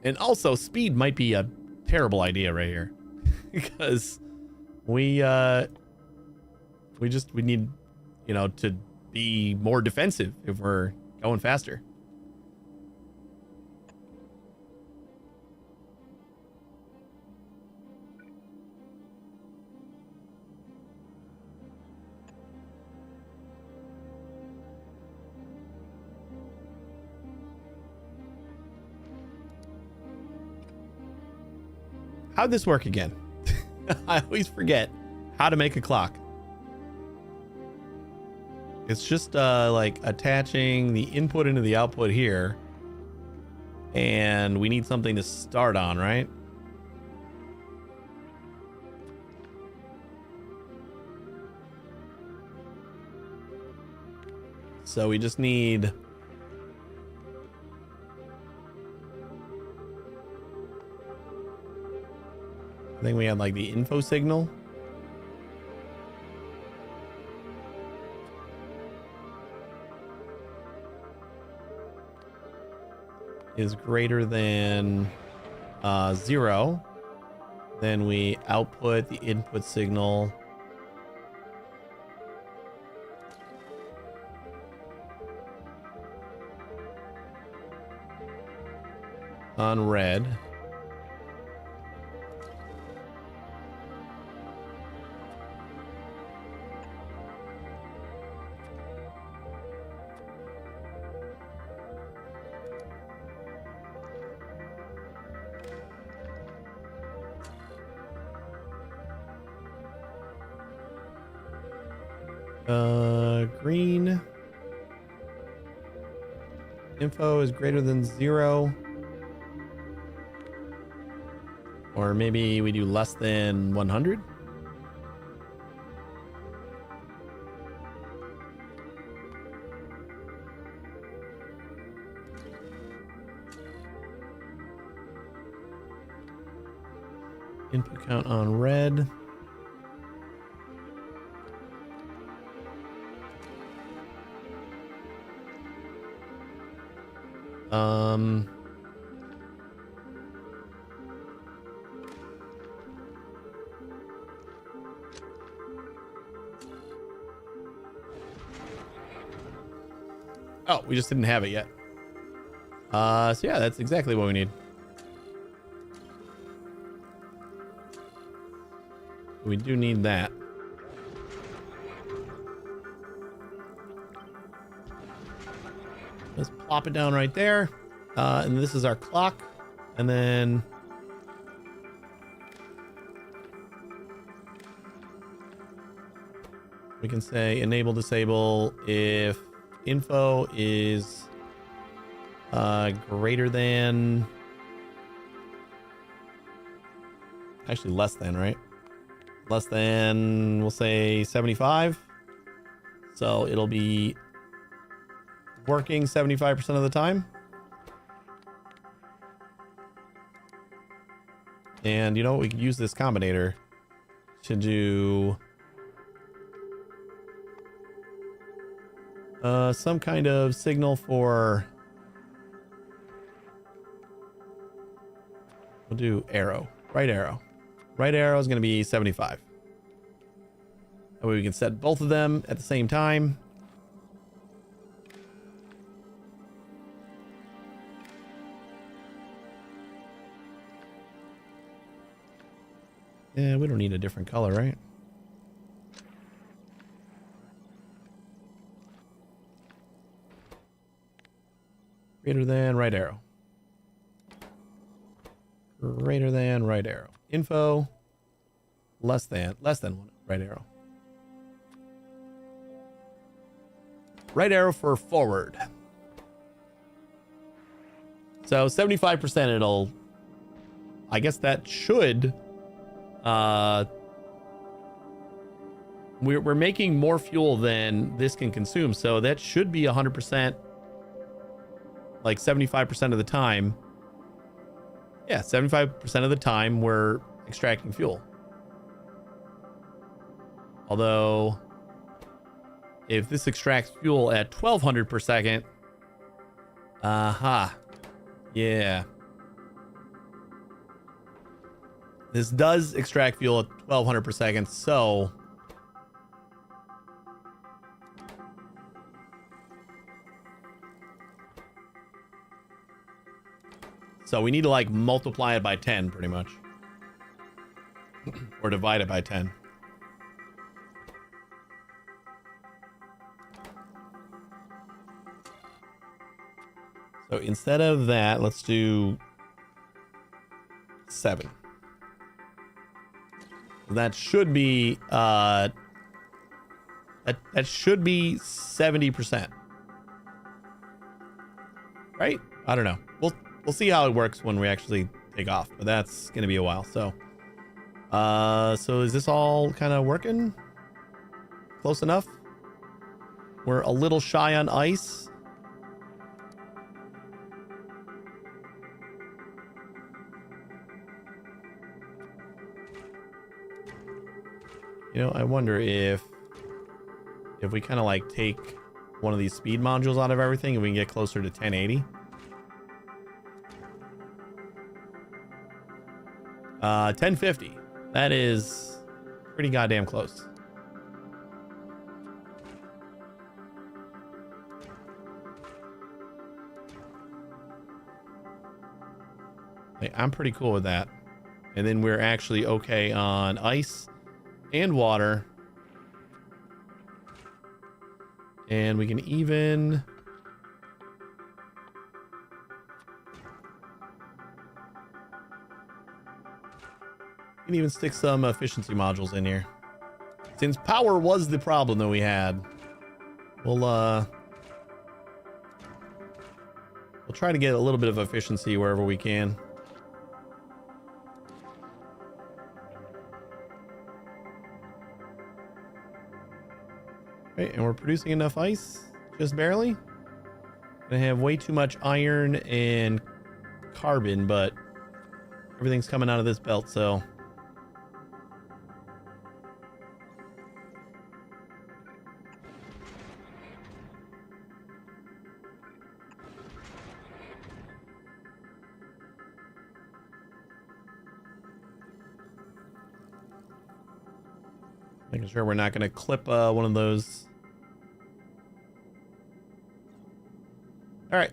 And also, speed might be a terrible idea right here. Because we need, you know, to be more defensive if we're going faster. How'd this work again? I always forget how to make a clock. It's just like attaching the input into the output here. And we need something to start on, right? So we just need... I think we had like the info signal. Is greater than 0. Then we output the input signal. On red. Green. Info is greater than 0. Or maybe we do less than 100. Input count on red. Oh, we just didn't have it yet. So yeah, that's exactly what we need. We do need that. Let's plop it down right there. And this is our clock. And then we can say enable, disable if info is greater than, actually less than, right? Less than, we'll say 75. So it'll be working 75% of the time. And you know what? We could use this combinator to do some kind of signal for, we'll do arrow, right arrow. Right arrow is going to be 75. That way we can set both of them at the same time. Yeah, we don't need a different color, right? Greater than right arrow. Greater than right arrow. Info less than one right arrow. Right arrow for forward. So 75% it'll, I guess that should, we're making more fuel than this can consume, so that should be 100%, like 75% of the time. Yeah, 75% of the time we're extracting fuel. Although, if this extracts fuel at 1200 per second, yeah. This does extract fuel at 1200 per second, so we need to like multiply it by 10 pretty much. Or divide it by 10. So instead of that, let's do 7. That should be that should be 70%. Right? I don't know. We'll see how it works when we actually take off, but that's gonna be a while. So is this all kind of working? Close enough? We're a little shy on ice. You know, I wonder if we kind of like take one of these speed modules out of everything and we can get closer to 1080. 1050. That is pretty goddamn close. Like, I'm pretty cool with that. And then we're actually okay on ice and water. And we can even stick some efficiency modules in here. Since power was the problem that we had, we'll try to get a little bit of efficiency wherever we can. Okay, and we're producing enough ice, just barely. Gonna have way too much iron and carbon, but everything's coming out of this belt, so making sure we're not going to clip one of those. All right.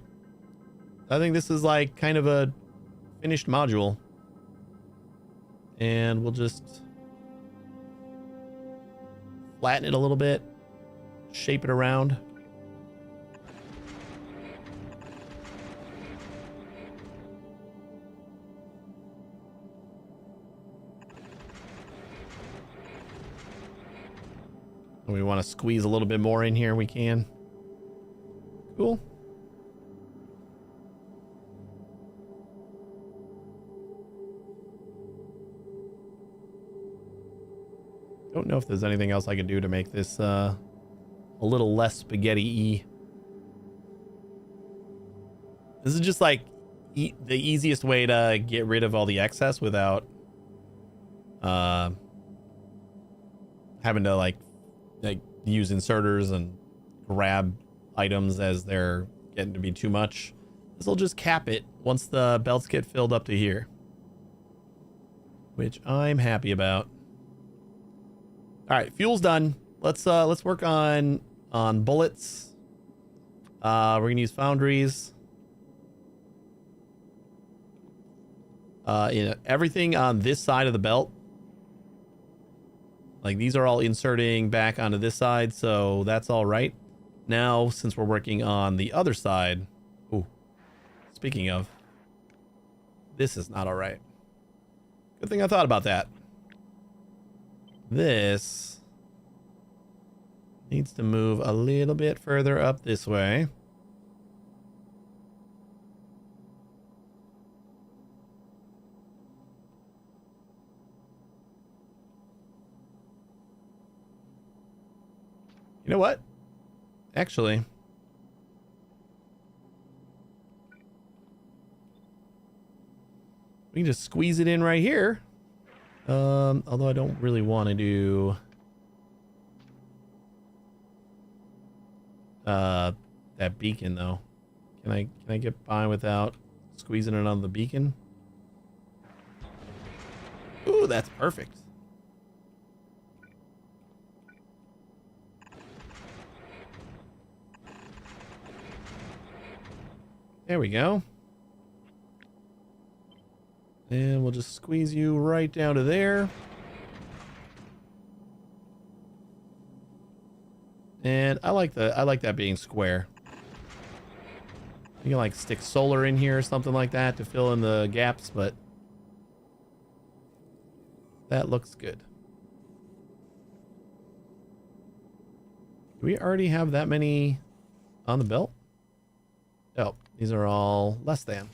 I think this is like kind of a finished module. And we'll just flatten it a little bit, shape it around. We want to squeeze a little bit more in here, we can. Cool. Don't know if there's anything else I can do to make this a little less spaghetti-y. This is just like the easiest way to get rid of all the excess without having to like use inserters and grab items as they're getting to be too much. This will just cap it once the belts get filled up to here, which I'm happy about. All right, fuel's done. Let's work on bullets. We're gonna use foundries. Everything on this side of the belt, like these are all inserting back onto this side, so that's all right. Now, since we're working on the other side, ooh, speaking of, this is not all right. Good thing I thought about that. This needs to move a little bit further up this way. You know what? Actually, we can just squeeze it in right here. Although I don't really want to do that beacon though. Can I get by without squeezing it on the beacon? Ooh, that's perfect. There we go. And we'll just squeeze you right down to there. And I like that being square. You can like stick solar in here or something like that to fill in the gaps, but that looks good. Do we already have that many on the belt? Oh, these are all less than.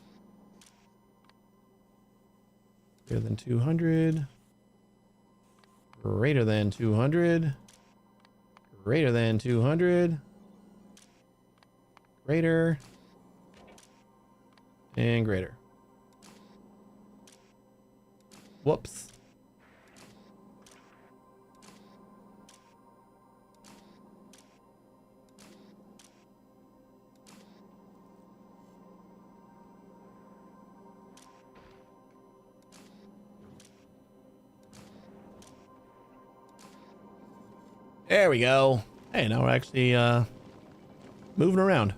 Greater than 200. Greater than 200. Greater than 200. Greater. And greater. Whoops. There we go. Hey, now we're actually moving around.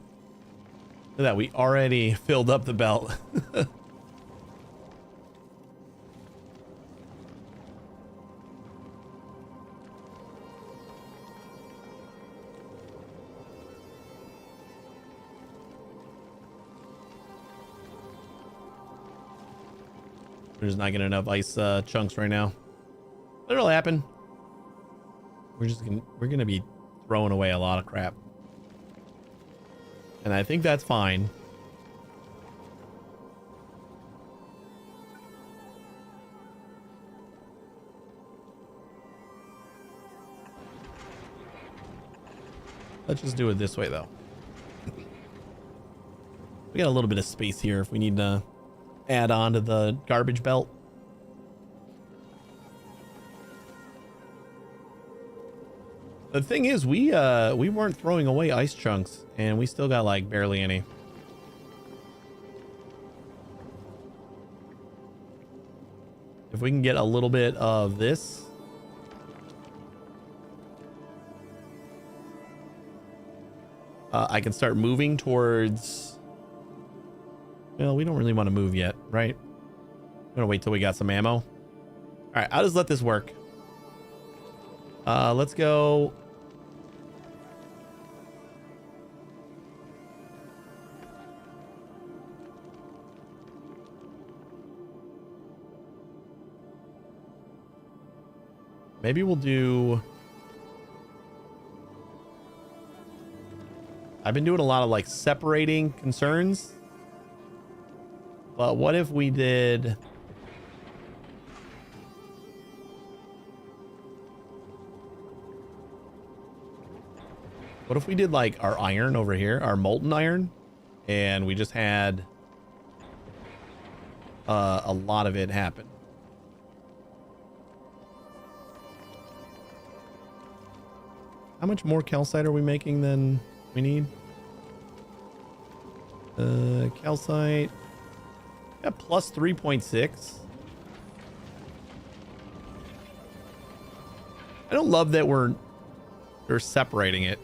Look at that, we already filled up the belt. We're just not getting enough ice chunks right now. But it'll happen. We're gonna be throwing away a lot of crap. And I think that's fine. Let's just do it this way though. We got a little bit of space here if we need to add on to the garbage belt. The thing is, we weren't throwing away ice chunks, and we still got like barely any. If we can get a little bit of this, I can start moving towards. Well, we don't really want to move yet, right? I'm gonna wait till we got some ammo. All right, I'll just let this work. Let's go. Maybe we'll do I've been doing a lot of like separating concerns. But what if we did... What if we did like our iron over here, our molten iron, and we just had a lot of it happen? How much more calcite are we making than we need? Calcite. Yeah, plus 3.6. I don't love that we're separating it.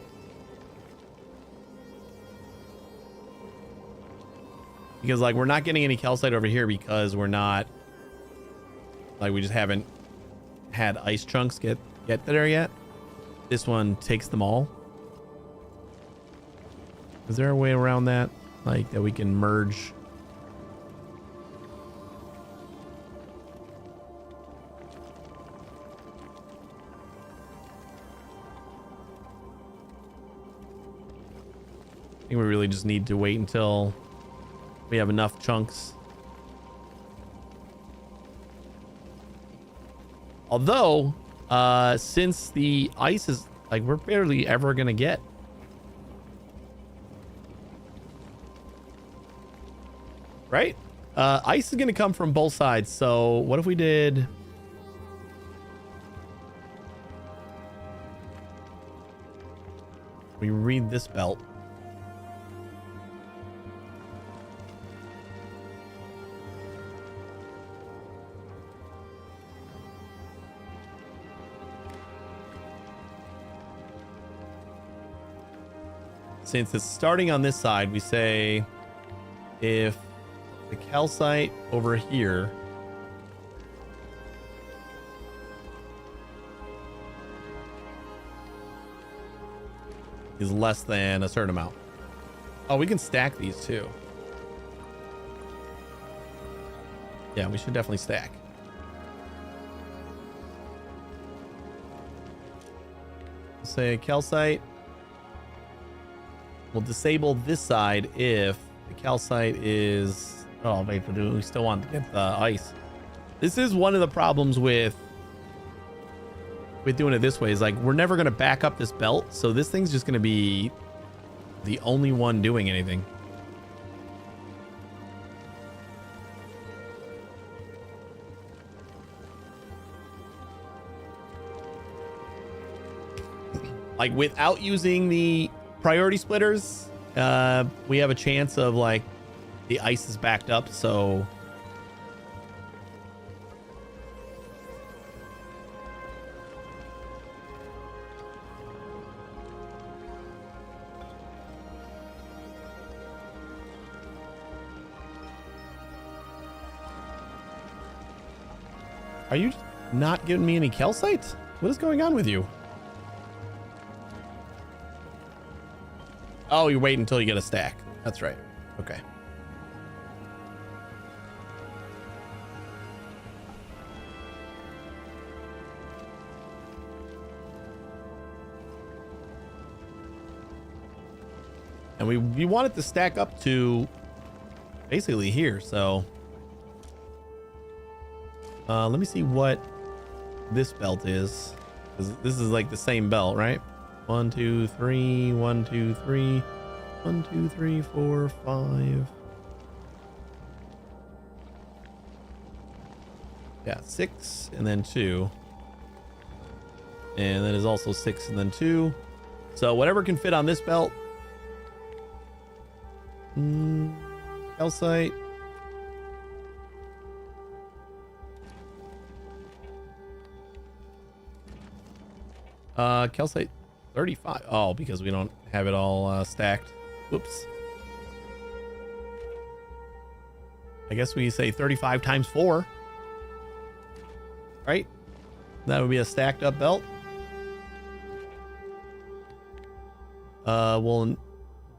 Because like we're not getting any calcite over here because we're not, like, we just haven't had ice chunks get there yet. This one takes them all. Is there a way around that? Like that we can merge? I think we really just need to wait until we have enough chunks. Although, since the ice is like, we're barely ever gonna get. Right? Ice is gonna come from both sides. So what if we did... We read this belt. Since it's starting on this side, we say if the calcite over here is less than a certain amount. Oh, we can stack these too. Yeah, we should definitely stack. Say calcite. We'll disable this side if the calcite is... Oh, wait, we still want to get the ice. This is one of the problems with doing it this way, is like we're never going to back up this belt, so this thing's just going to be the only one doing anything. Like without using the priority splitters, we have a chance of like the ice is backed up, so are you not giving me any calcite? What is going on with you? Oh, you wait until you get a stack. That's right. Okay. And we want it to stack up to basically here, so let me see what this belt is, because this is like the same belt, right? 1 2 3 1 2 3 1 2 3 4 5. Yeah, 6 and then 2, and then is also 6 and then 2. So whatever can fit on this belt. Calcite. Calcite 35. Oh, because we don't have it all stacked. Whoops. I guess we say 35 times 4. Right? That would be a stacked up belt. We'll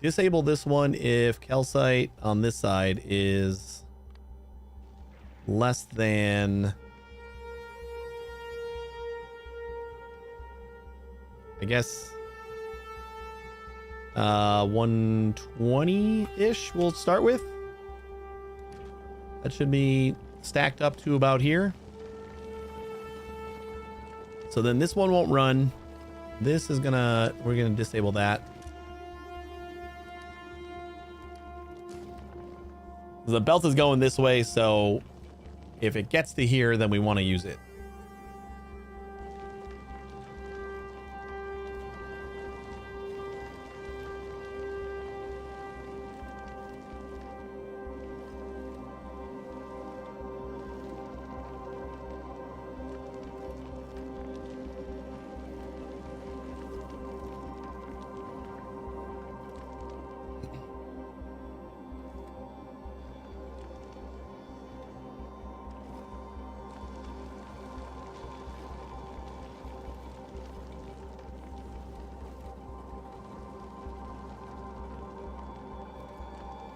disable this one if calcite on this side is less than, I guess, 120-ish we'll start with. That should be stacked up to about here. So then this one won't run. This is we're gonna disable that. The belt is going this way, so if it gets to here, then we want to use it.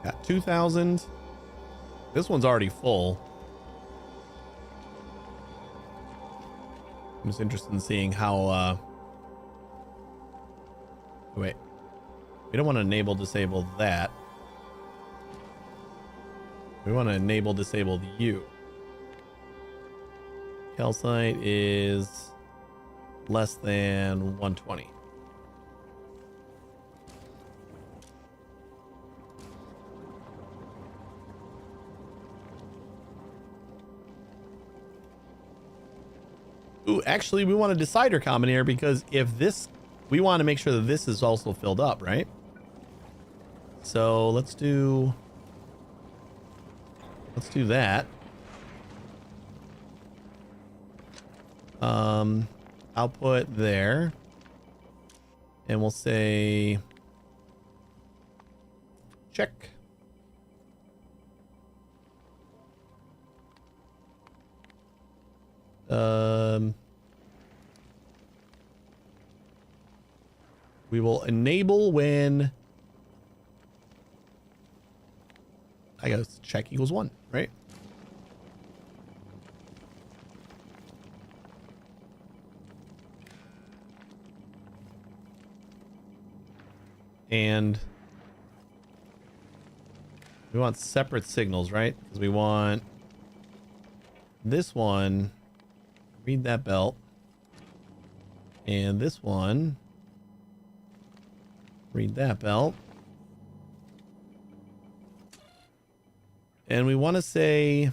Got 2,000. This one's already full. I'm just interested in seeing how, wait. We don't want to enable disable that. We want to enable disable the U. Calcite is less than 120. Ooh, actually, we want a decider common here because if this, we want to make sure that this is also filled up, right? So let's do that. Output there, and we'll say check. We will enable when I guess check equals 1, right? And we want separate signals, right? Because we want this one, read that belt, and this one, read that belt. And we want to say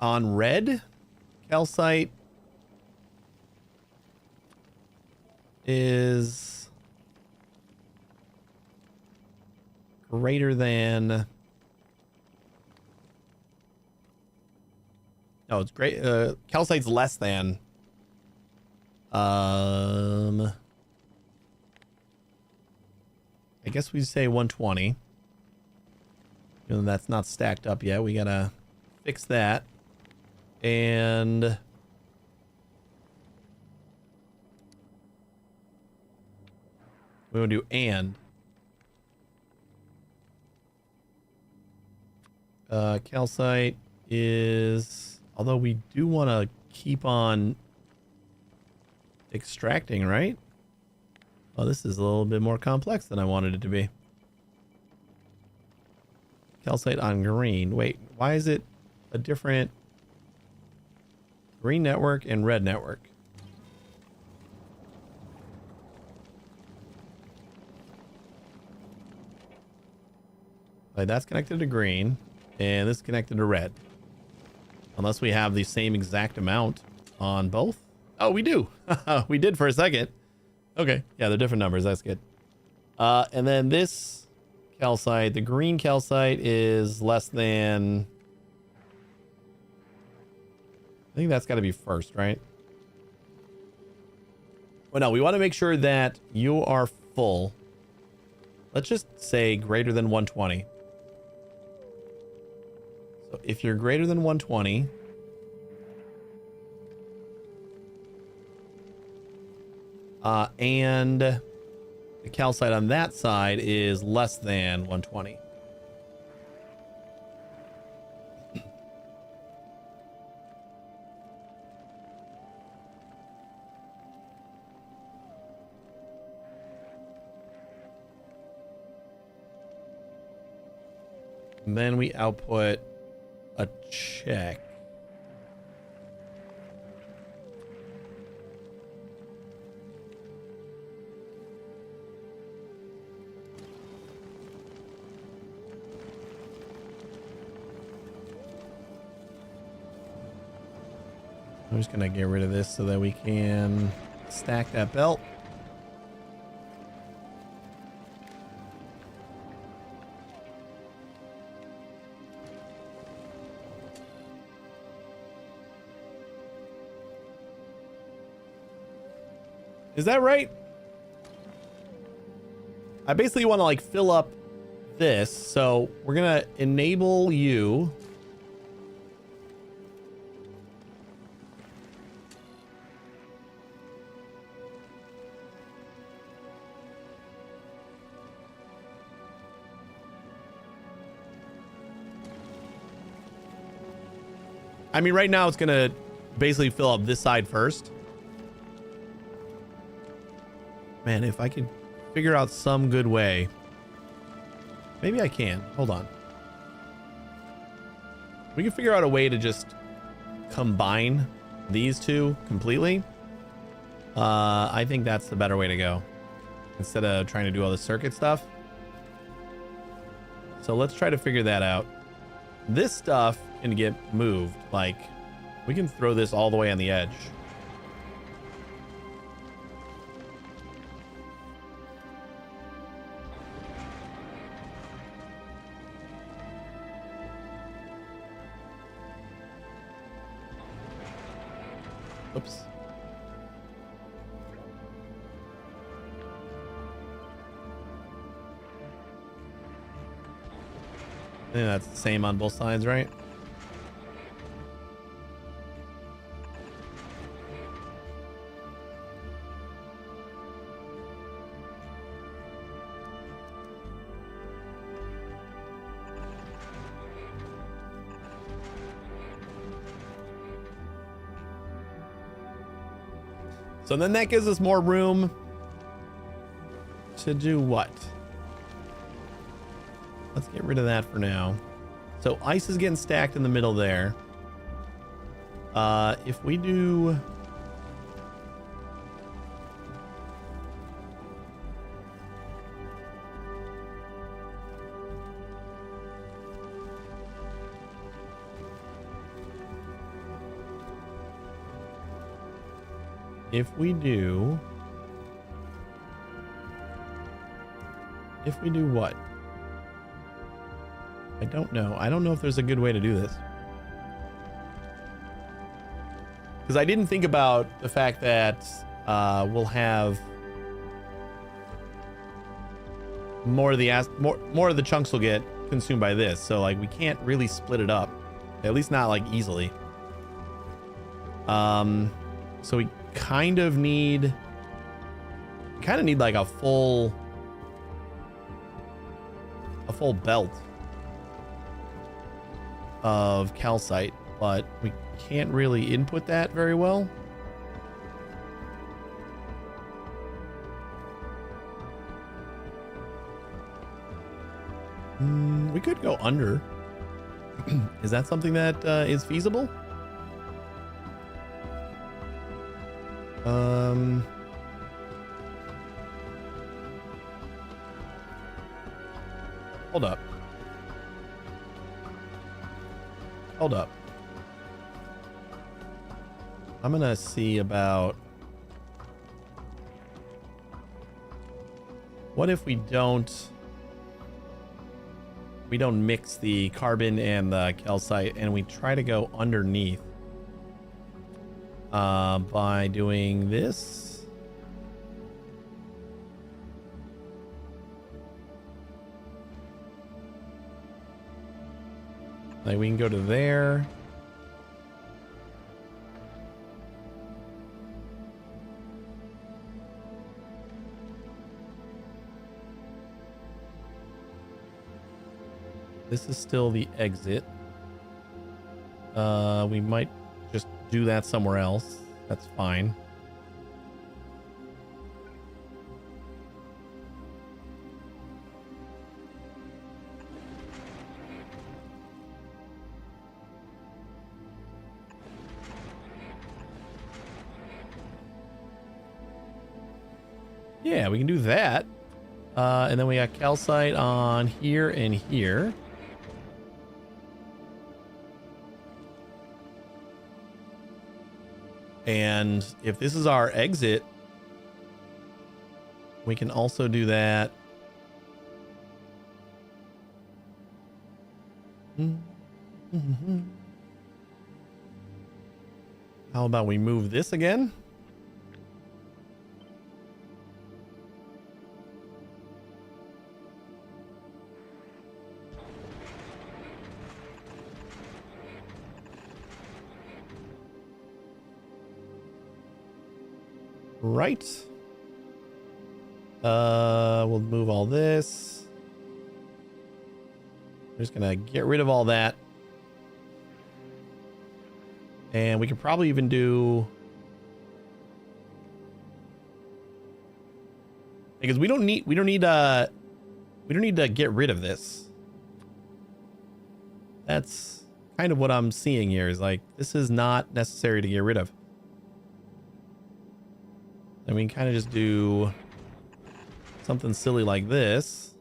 on red, calcite is greater than, no, it's great. Calcite's less than, I guess we say 120. And that's not stacked up yet. We gotta fix that. And we want to do and. Calcite is, although we do want to keep on extracting, right? Oh, this is a little bit more complex than I wanted it to be. Calcite on green. Wait, why is it a different green network and red network? Like that's connected to green and this is connected to red. Unless we have the same exact amount on both. Oh, we do. We did for a second. Okay. Yeah, they're different numbers. That's good. And then this calcite, the green calcite is less than, I think that's got to be first, right? Well, no, we want to make sure that you are full. Let's just say greater than 120. So if you're greater than 120, and the calcite on that side is less than 120. And then we output a check. I'm just gonna get rid of this so that we can stack that belt. Is that right? I basically want to like fill up this, so we're gonna enable you. I mean, right now it's gonna basically fill up this side first. Man, if I could figure out some good way. Maybe I can. Hold on. We can figure out a way to just combine these two completely. I think that's the better way to go. Instead of trying to do all the circuit stuff. So let's try to figure that out. This stuff can get moved. Like, we can throw this all the way on the edge. Oops. I think that's the same on both sides, right? So then that gives us more room to do what? Let's get rid of that for now. So ice is getting stacked in the middle there. If we do... If we do what? I don't know. I don't know if there's a good way to do this. Because I didn't think about the fact that we'll have more of the chunks will get consumed by this. So like we can't really split it up. At least not like easily. So we kind of need like a full belt of calcite, but we can't really input that very well. We could go under. Is that something that is feasible? Hold up. Hold up. I'm gonna see about what if we don't mix the carbon and the calcite and we try to go underneath by doing this. Like we can go to there. This is still the exit. We might just do that somewhere else. That's fine. Yeah, we can do that. And then we got calcite on here and here. And if this is our exit, we can also do that. How about we move this again? Right. We'll move all this. We're just gonna get rid of all that. And we could probably even do, because we don't need to get rid of this. That's kind of what I'm seeing here, is like, this is not necessary to get rid of. And we can kind of just do something silly like this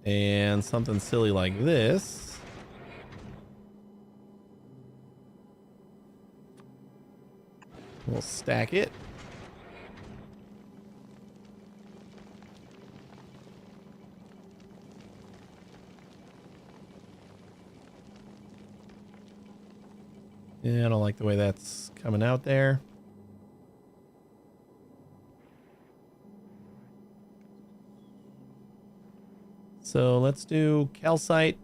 and something silly like this. We'll stack it. Yeah, I don't like the way that's coming out there. So let's do calcite.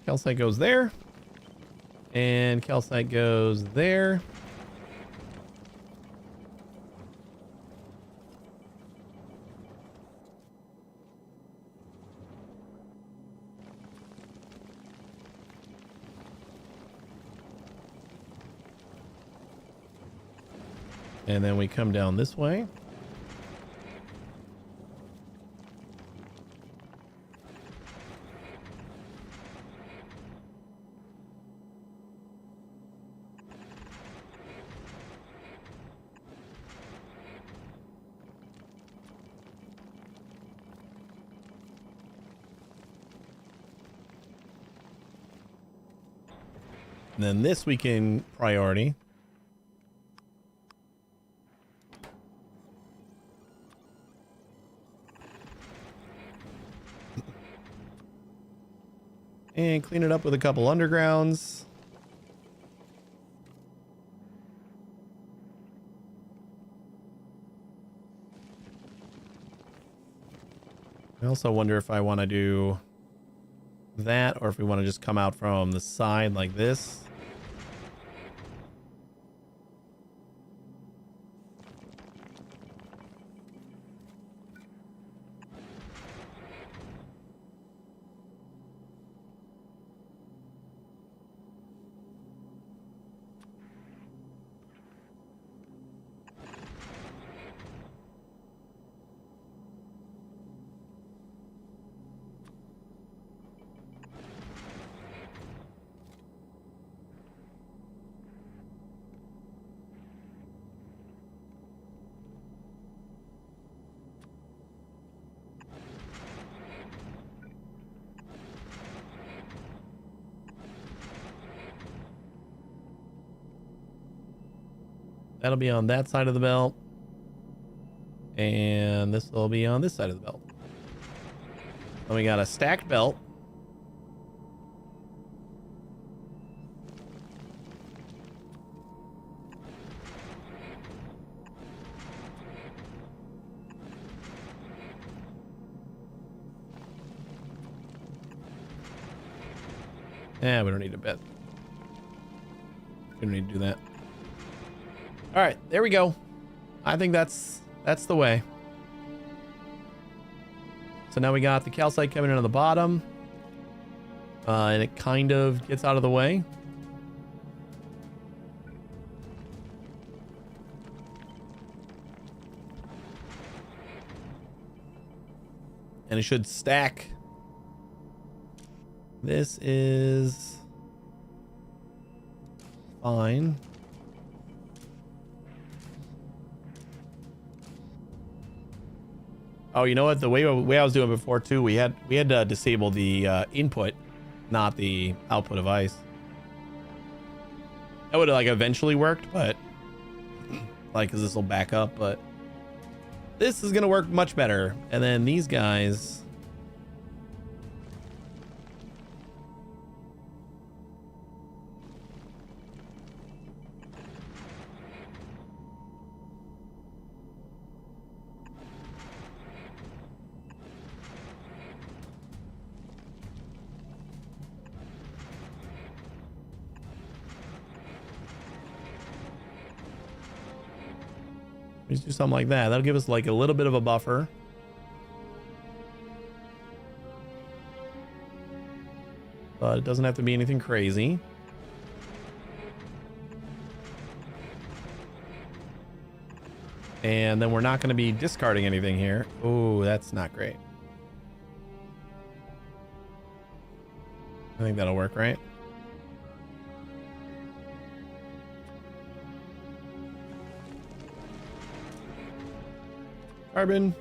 Calcite goes there. And calcite goes there. And then we come down this way. And then this we can priority. And clean it up with a couple undergrounds. I also wonder if I want to do that, or if we want to just come out from the side like this. That'll be on that side of the belt. And this will be on this side of the belt. Then we got a stacked belt. Yeah, we don't need a bed. We don't need to do that. All right, there we go. I think that's the way. So now we got the calcite coming in on the bottom. And it kind of gets out of the way. and it should stack. This is fine. Oh, you know what? The way I was doing before too, we had to disable the input, not the output of ice. That would have like eventually worked, but like, cause this will back up, but this is gonna work much better. And then these guys. Let's do something like that. That'll give us like a little bit of a buffer. But it doesn't have to be anything crazy. And then we're not going to be discarding anything here. Oh, that's not great. I think that'll work, right? Carbon,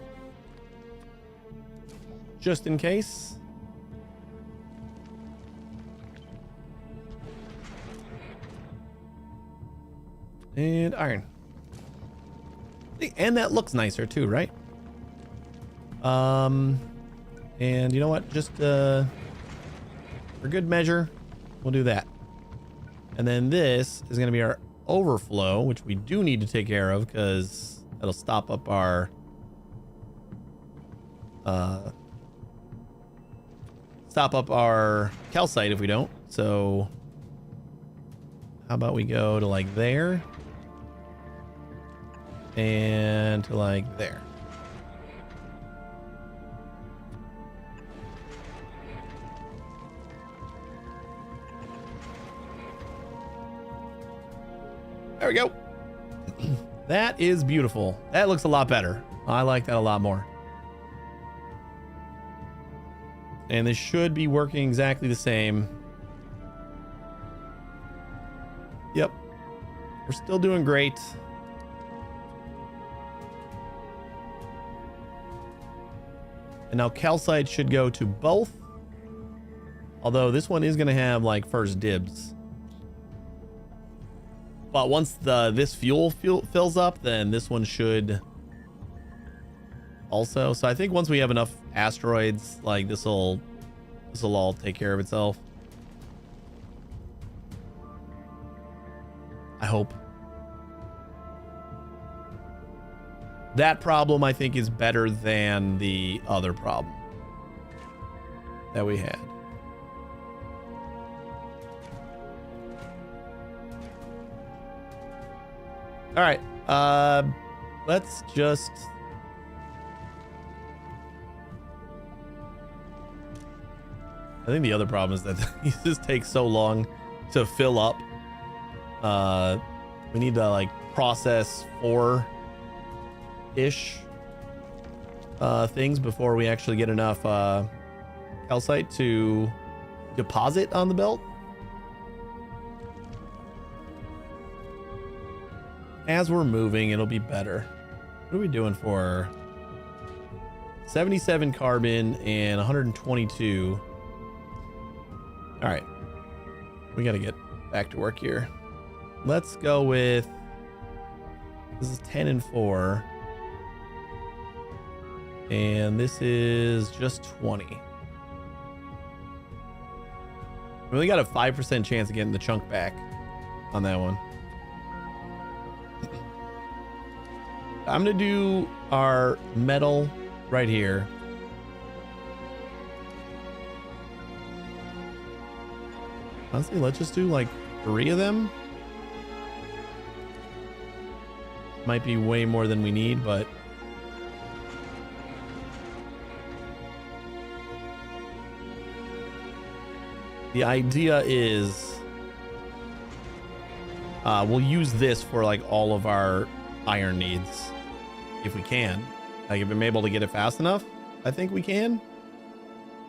just in case. And iron. And that looks nicer too, right? And you know what? Just for good measure, we'll do that. And then this is going to be our overflow, which we do need to take care of because that'll stop up our calcite if we don't. So how about we go to like there and to like there. There we go. That is beautiful. That looks a lot better. I like that a lot more. And this should be working exactly the same. Yep. We're still doing great. And now calcite should go to both. Although this one is going to have like first dibs. But once this fuel fills up, then this one should also. So I think once we have enough asteroids, like this will all take care of itself. I hope. That problem I think is better than the other problem that we had. All right, let's just I think the other problem is that these just take so long to fill up. We need to like process 4-ish things before we actually get enough calcite to deposit on the belt. As we're moving, it'll be better. What are we doing for 77 carbon and 122? All right, we got to get back to work here. Let's go with, this is 10 and 4. And this is just 20. We only got a 5% chance of getting the chunk back on that one. I'm gonna do our metal right here. Honestly, let's just do like 3 of them. Might be way more than we need, but the idea is we'll use this for like all of our iron needs if we can. Like if I'm able to get it fast enough, I I think we can.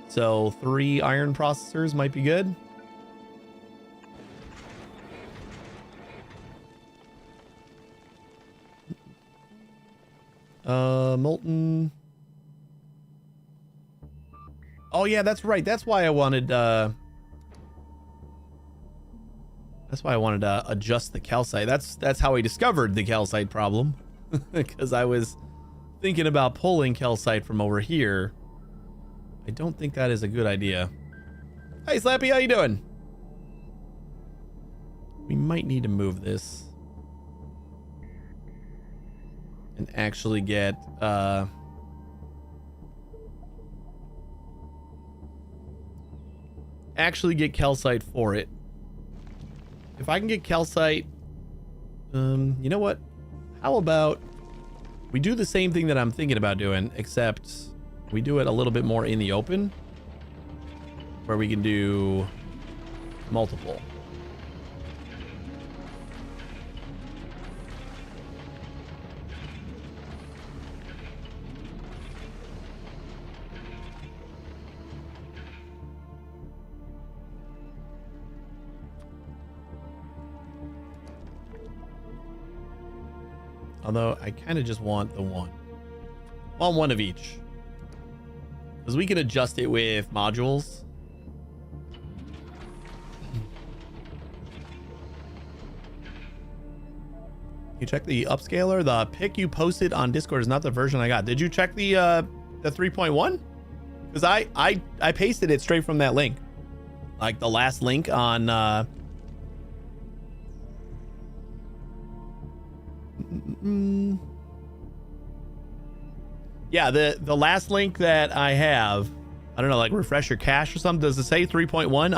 So 3 iron processors might be good. Molten. Oh yeah, that's right. That's why I wanted to adjust the calcite. That's how I discovered the calcite problem. Because I was thinking about pulling calcite from over here. I don't think that is a good idea. Hey Slappy, how you doing? We might need to move this and actually get calcite for it. If I can get calcite, you know what? How about we do the same thing that I'm thinking about doing, except we do it a little bit more in the open, where we can do multiple. Although I kind of just want the one. Well, one of each. Because we can adjust it with modules. You check the upscaler? The pic you posted on Discord is not the version I got. Did you check the 3.1? Because I pasted it straight from that link. Like the last link on yeah, the last link that I have, I don't know, like refresh your cache or something. Does it say 3.1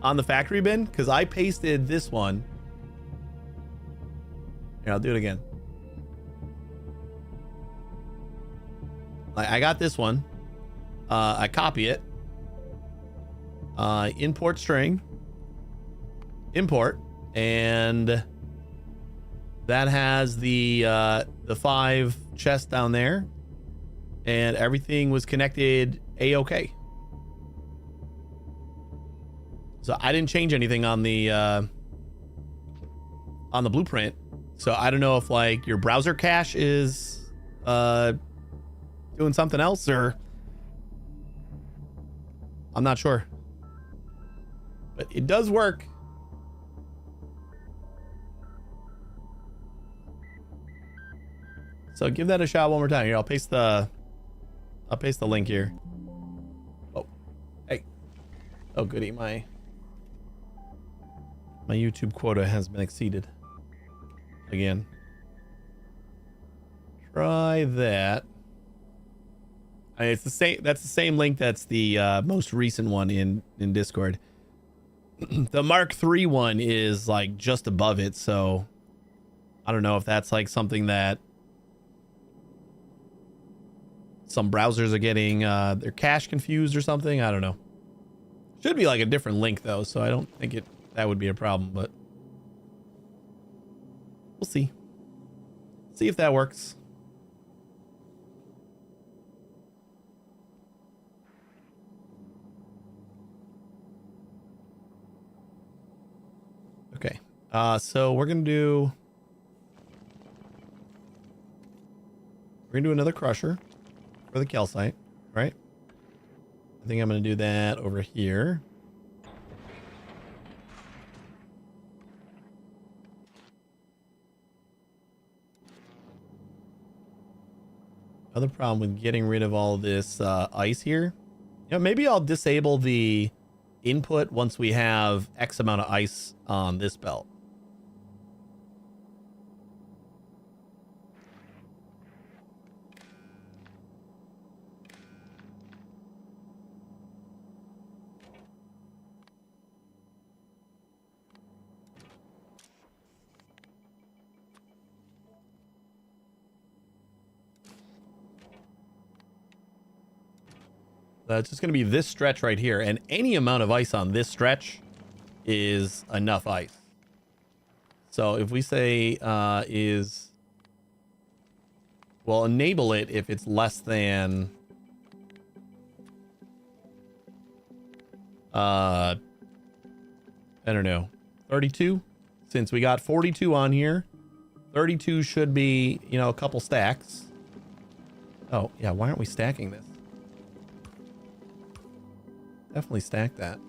on the factory bin? Because I pasted this one. Here, I'll do it again. I got this one. I copy it. Import string. Import. And that has the 5 chests down there. And everything was connected A-OK. So I didn't change anything on the blueprint. So I don't know if like your browser cache is doing something else, or I'm not sure. But it does work. So give that a shot one more time. Here, I'll paste the link here. Oh, hey. Oh, goody. My YouTube quota has been exceeded. Again. Try that. It's the same. That's the same link. That's the most recent one in Discord. The Mark III one is like just above it, so I don't know if that's like something that some browsers are getting their cache confused or something. I don't know. Should be like a different link though, so I don't think that would be a problem, but we'll see. See if that works. Okay. So we're gonna do another crusher for the calcite, right? I think I'm gonna do that over here. Other problem with getting rid of all this ice here. You know, maybe I'll disable the input once we have X amount of ice on this belt. It's just going to be this stretch right here, and any amount of ice on this stretch is enough ice. So if we say will enable it if it's less than I don't know, 32. Since we got 42 on here, 32 should be, you know, a couple stacks. Oh yeah, why aren't we stacking this? Definitely stack that.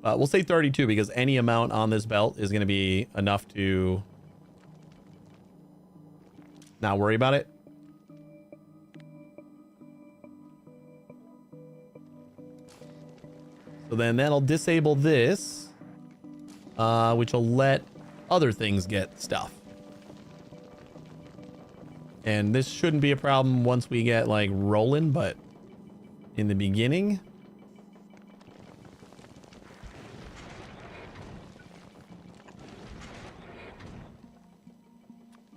We'll say 32 because any amount on this belt is going to be enough to not worry about it. So then that'll disable this, which will let other things get stuff. And this shouldn't be a problem once we get like rolling, but in the beginning.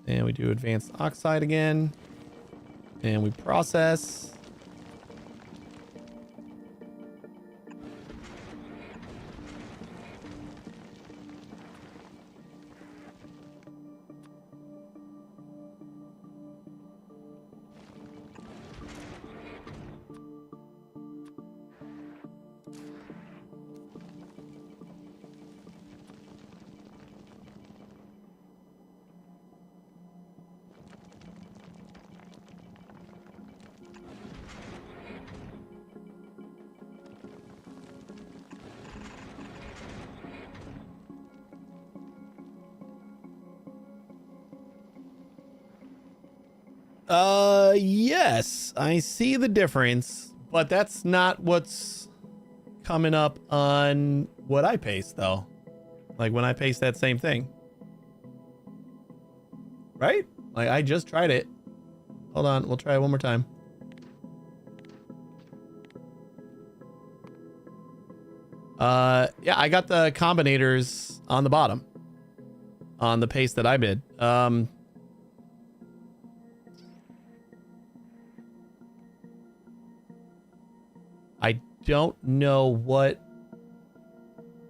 And we do advanced oxide again. And we process. Yes, I see the difference, but that's not what's coming up on what I paste though. Like when I paste that same thing. Right? Like I just tried it. Hold on, we'll try it one more time. Yeah, I got the combinators on the bottom on the paste that I did. I don't know what,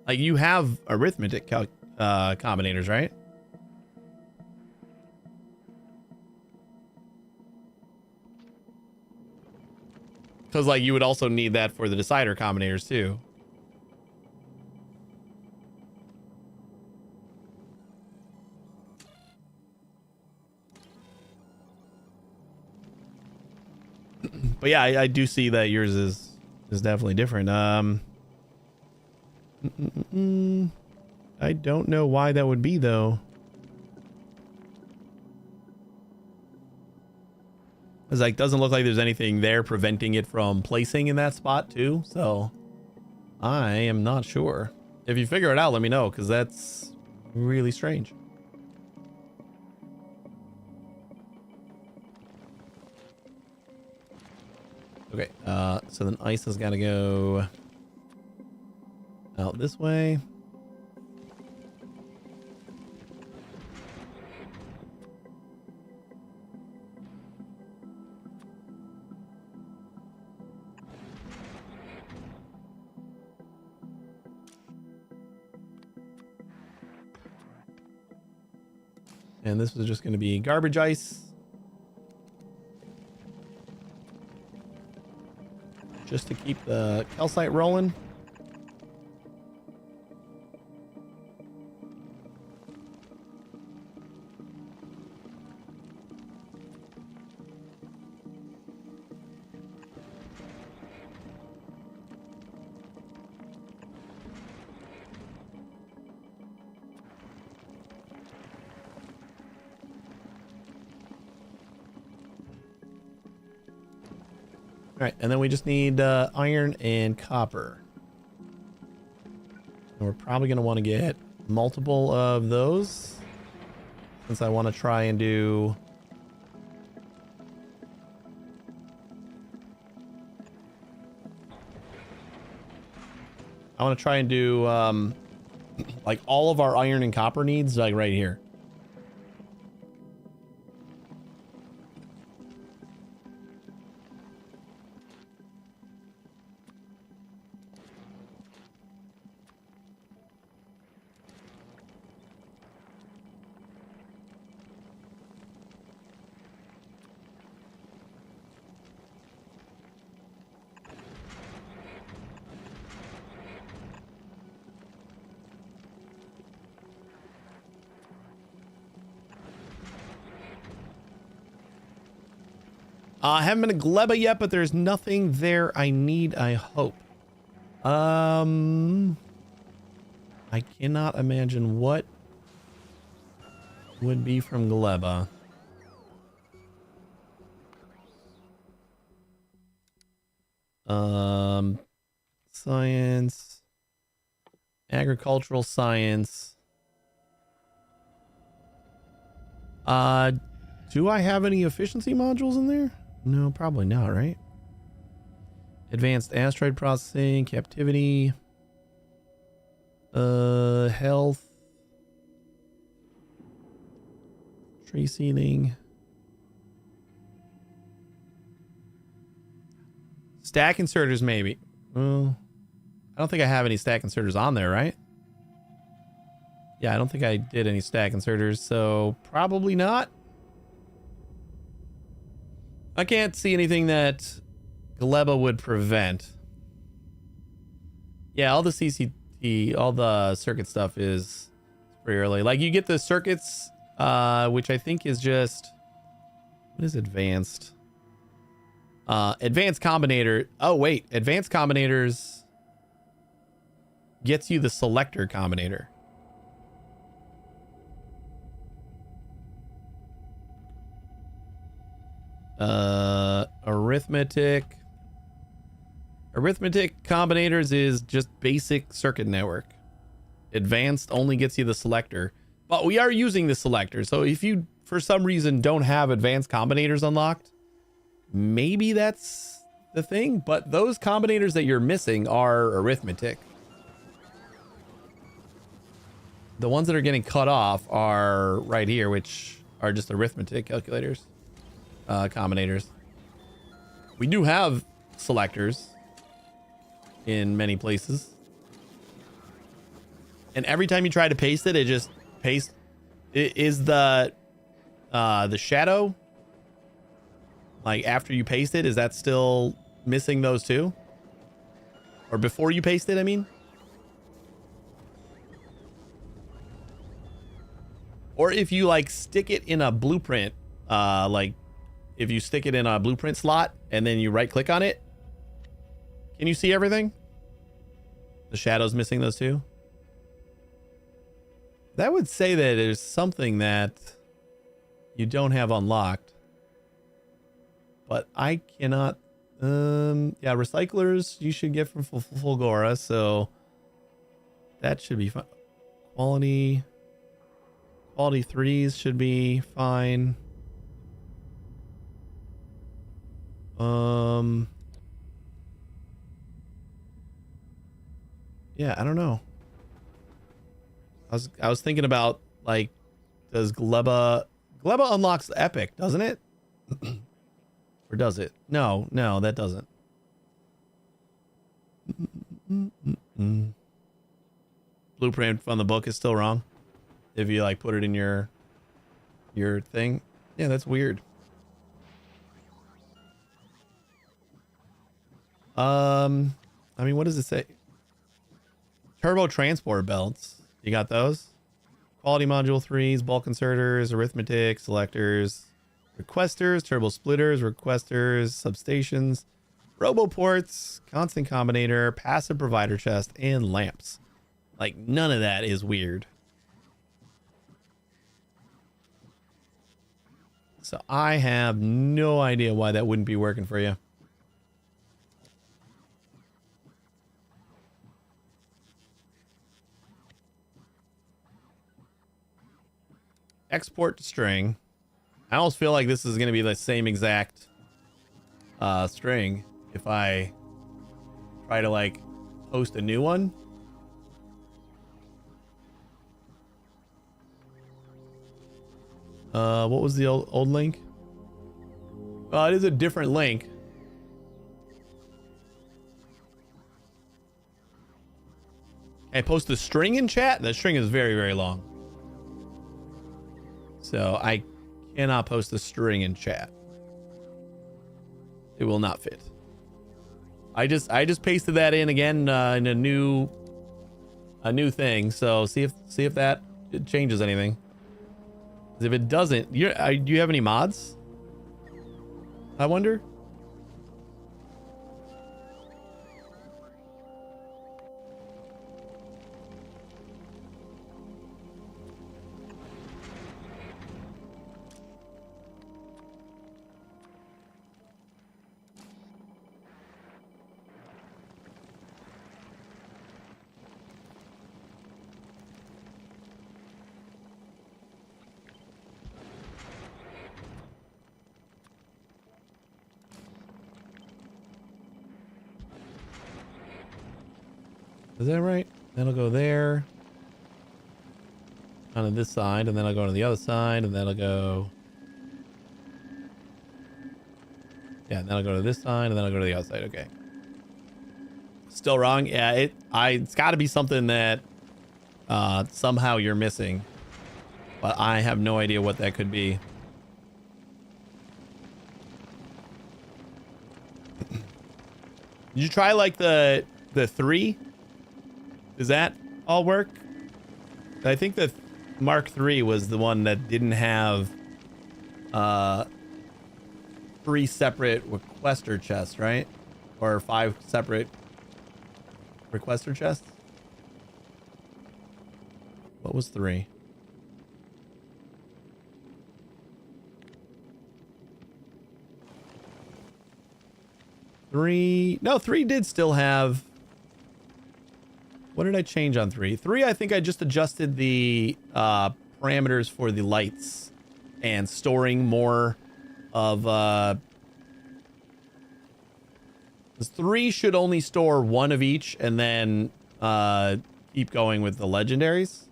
like you have arithmetic combinators, right? Because like you would also need that for the decider combinators too. But yeah, I do see that yours is definitely different. I don't know why that would be though. It's like doesn't look like there's anything there preventing it from placing in that spot too. So I am not sure. If you figure it out, let me know because that's really strange. Okay, so then ice has got to go out this way. And this was just going to be garbage ice. Just to keep the calcite rolling. All right, and then we just need iron and copper. And we're probably going to want to get multiple of those since I want to try and do like all of our iron and copper needs like right here. I haven't been to Gleba yet, but there's nothing there I need, I hope. I cannot imagine what would be from Gleba. Science, agricultural science. Do I have any efficiency modules in there? No, probably not, right? Advanced asteroid processing, captivity, health, tree seeding, stack inserters, maybe. Well, I don't think I have any stack inserters on there, right? Yeah, I don't think I did any stack inserters, so probably not. I can't see anything that Gleba would prevent. Yeah, all the CCT, all the circuit stuff is pretty early. Like, you get the circuits, which I think is just... What is advanced? Advanced combinator. Oh, wait. Advanced combinators gets you the selector combinator. Arithmetic combinators is just basic circuit network. Advanced only gets you the selector, but we are using the selector. So if you, for some reason, don't have advanced combinators unlocked, maybe that's the thing. But those combinators that you're missing are arithmetic. The ones that are getting cut off are right here, which are just arithmetic calculators. Combinators. We do have selectors in many places, and every time you try to paste it, it just pastes. Is the shadow, like, after you paste it, is that still missing those two, or before you paste it, I mean? Or if you like stick it in a blueprint, like if you stick it in a blueprint slot and then you right click on it, can you see everything? The shadow's missing those two. That would say that there's something that you don't have unlocked, but I cannot. Yeah, recyclers you should get from Fulgora, so that should be fine. Quality 3s should be fine. Yeah, I don't know. I was thinking about, like, does Gleba unlocks Epic, doesn't it? Or does it? No, that doesn't. Blueprint from the book is still wrong. If you like put it in your thing. Yeah, that's weird. I mean, what does it say? Turbo transport belts. You got those? Quality module 3s, bulk inserters, arithmetic, selectors, requesters, turbo splitters, requesters, substations, roboports, constant combinator, passive provider chest, and lamps. Like, none of that is weird. So I have no idea why that wouldn't be working for you. Export to string. I almost feel like this is going to be the same exact string if I try to, like, post a new one. What was the old link? It is a different link. I post the string in chat. The string is very, very long. So I cannot post the string in chat. It will not fit. I just pasted that in again in a new thing. So see if that changes anything. If it doesn't, do you have any mods? I wonder. Is that right? Then I'll go there. On this side, and then I'll go to the other side, and then I'll go. Yeah, and then I'll go to this side, and then I'll go to the other side. Okay. Still wrong? Yeah, it's got to be something that somehow you're missing. But I have no idea what that could be. Did you try like the 3? Does that all work? I think the Mark III was the one that didn't have 3 separate requester chests, right? Or 5 separate requester chests? What was 3? No, 3 did still have. What did I change on 3? 3, I think I just adjusted the parameters for the lights and storing more of 3 should only store 1 of each and then keep going with the legendaries.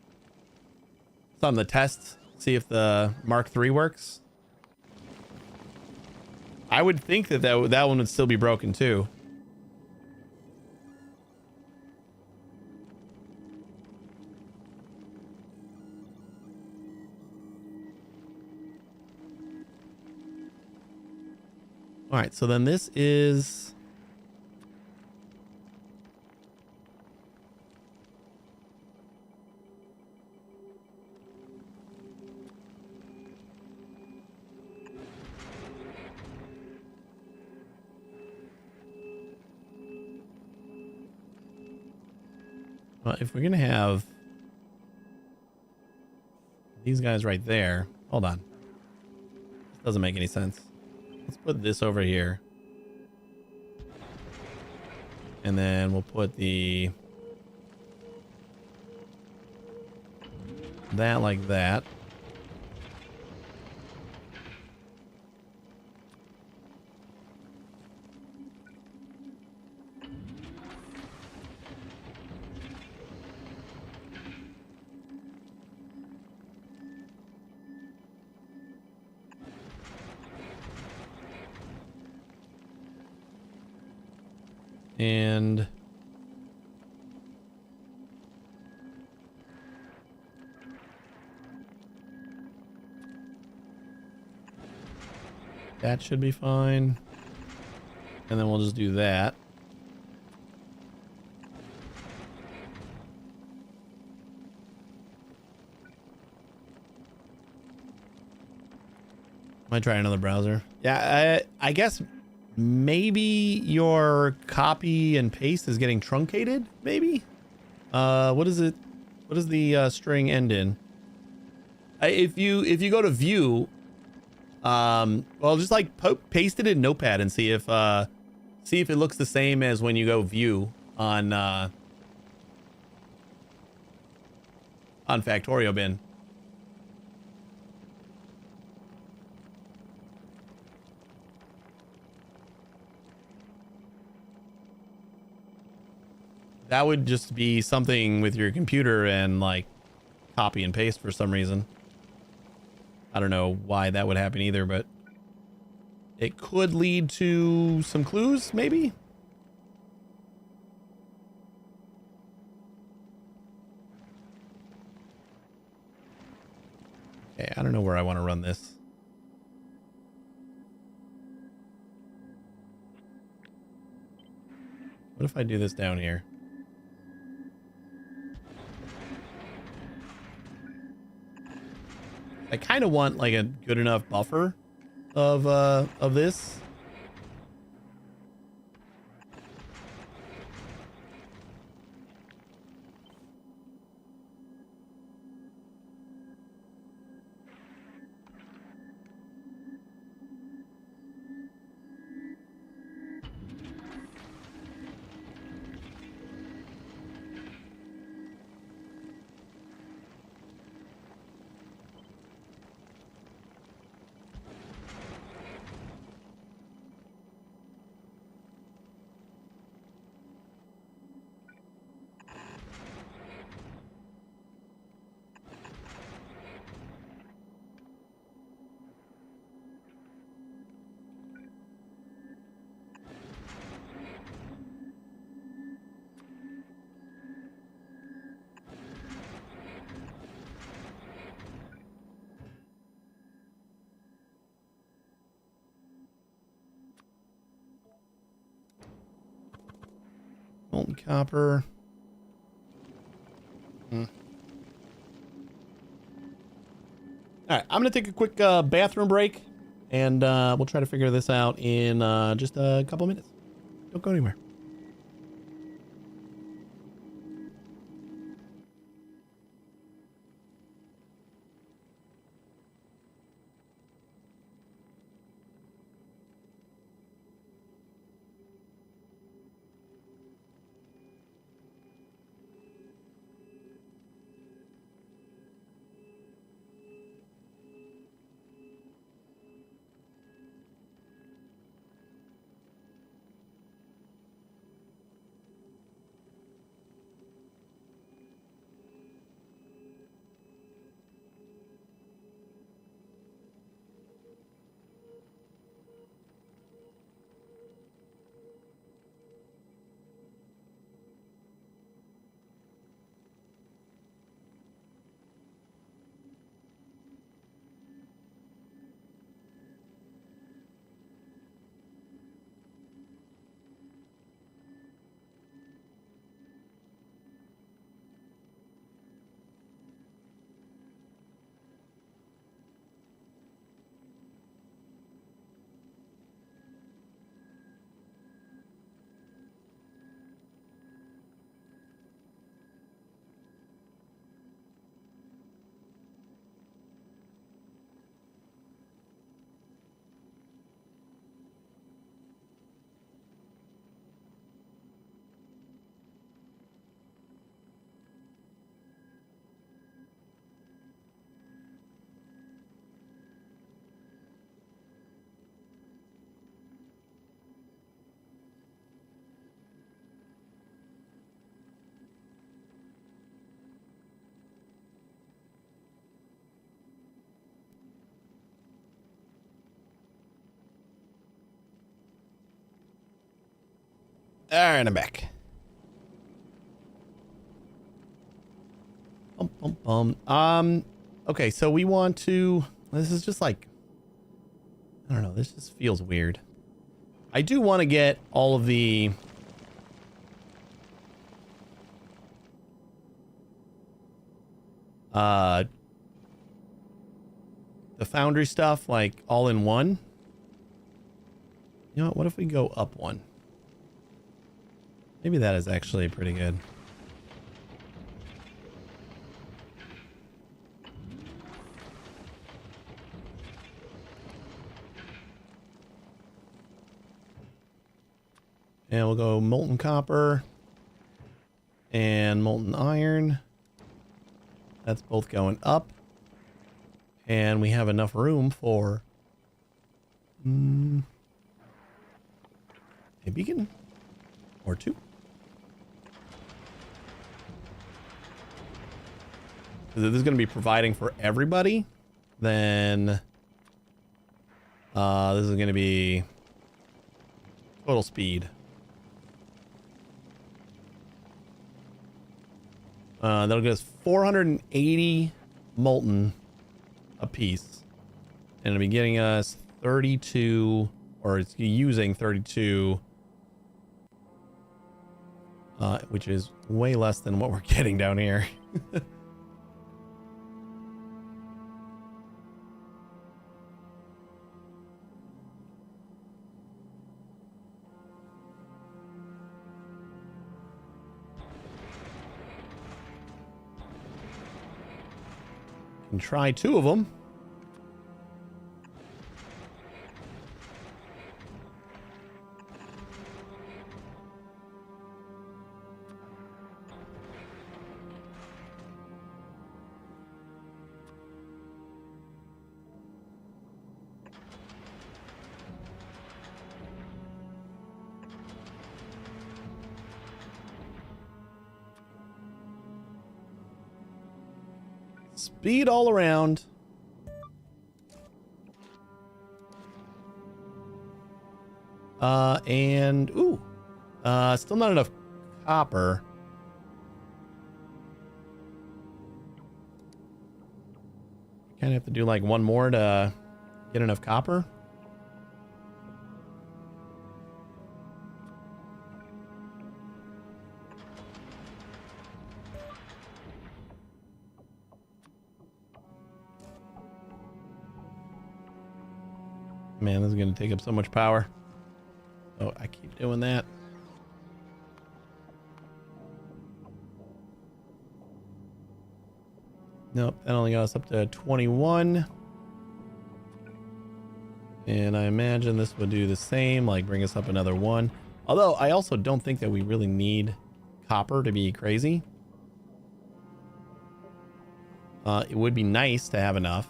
It's on the test. See if the Mark III works. I would think that that one would still be broken too. All right, so then this is. Well, if we're going to have these guys right there. Hold on. This doesn't make any sense. Let's put this over here. And then we'll put that like that. And that should be fine. And then we'll just do that. Might try another browser. Yeah, I guess maybe your copy and paste is getting truncated, maybe? What is it? What does the string end in? If you go to view, well, just like paste it in Notepad and see if it looks the same as when you go view on Factorio bin. That would just be something with your computer and like copy and paste for some reason. I don't know why that would happen either, but it could lead to some clues, maybe. Okay, I don't know where I want to run this. What if I do this down here? I kind of want like a good enough buffer of this molten copper. All right, I'm going to take a quick bathroom break, and we'll try to figure this out in just a couple minutes. Don't go anywhere. All right, I'm back. Okay, so we want to... This is just like... I don't know, this just feels weird. I do want to get all of the... the foundry stuff, like, all in one. You know what if we go up one? Maybe that is actually pretty good. And we'll go molten copper and molten iron. That's both going up. And we have enough room for a beacon or two. If this is going to be providing for everybody, then this is going to be total speed. That'll get us 480 molten a piece, and it'll be getting us 32, or it's using 32, which is way less than what we're getting down here. Can try two of them. Speed all around. And ooh, still not enough copper. Kind of have to do like one more to get enough copper. Man, this is going to take up so much power. Oh, I keep doing that. Nope, that only got us up to 21. And I imagine this would do the same, like bring us up another 1. Although I also don't think that we really need copper to be crazy. It would be nice to have enough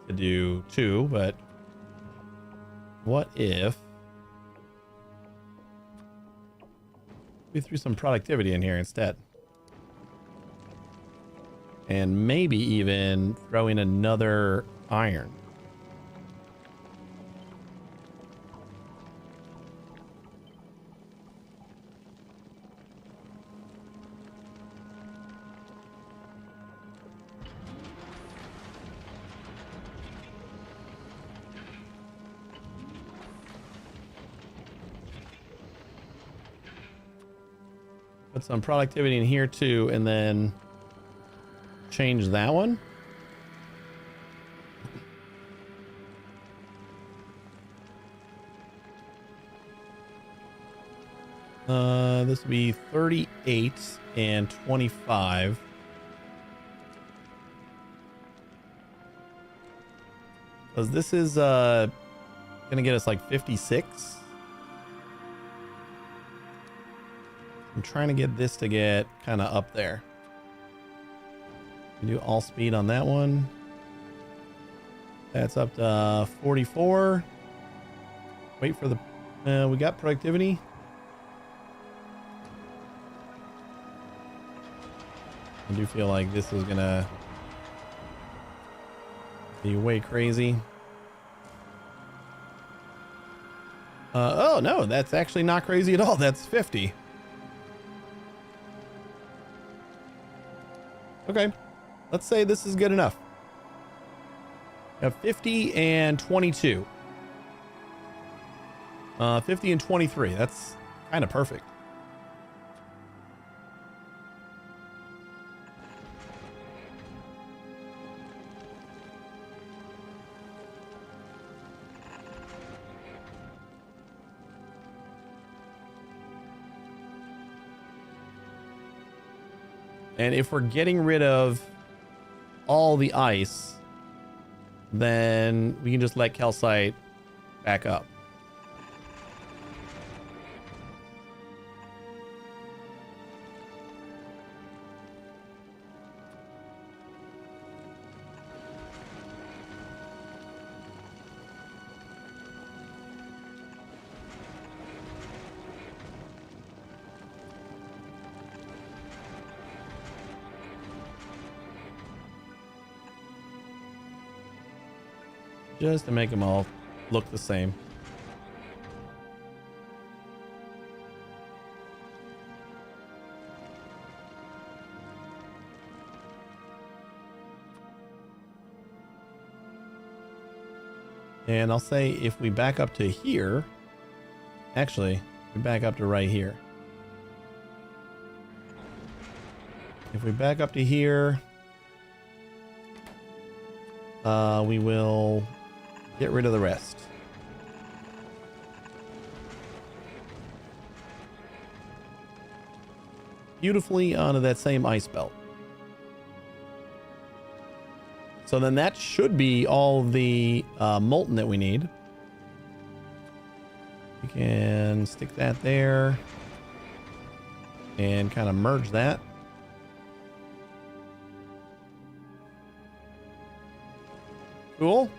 to do 2, but what if we threw some productivity in here instead? And maybe even throw in another iron. Put some productivity in here too, and then change that one. This would be 38 and 25. Because this is gonna get us like 56. I'm trying to get this to get kind of up there. We do all speed on that one. That's up to 44. Wait for the... we got productivity. I do feel like this is gonna be way crazy. Oh no, that's actually not crazy at all. That's 50. Okay, let's say this is good enough. We have 50 and 22. 50 and 23. That's kind of perfect. And if we're getting rid of all the ice, then we can just let calcite back up. Just to make them all look the same. And I'll say if we back up to here, actually, we back up to right here. If we back up to here, we will get rid of the rest. Beautifully onto that same ice belt. So then that should be all the molten that we need. We can stick that there and kind of merge that. Cool.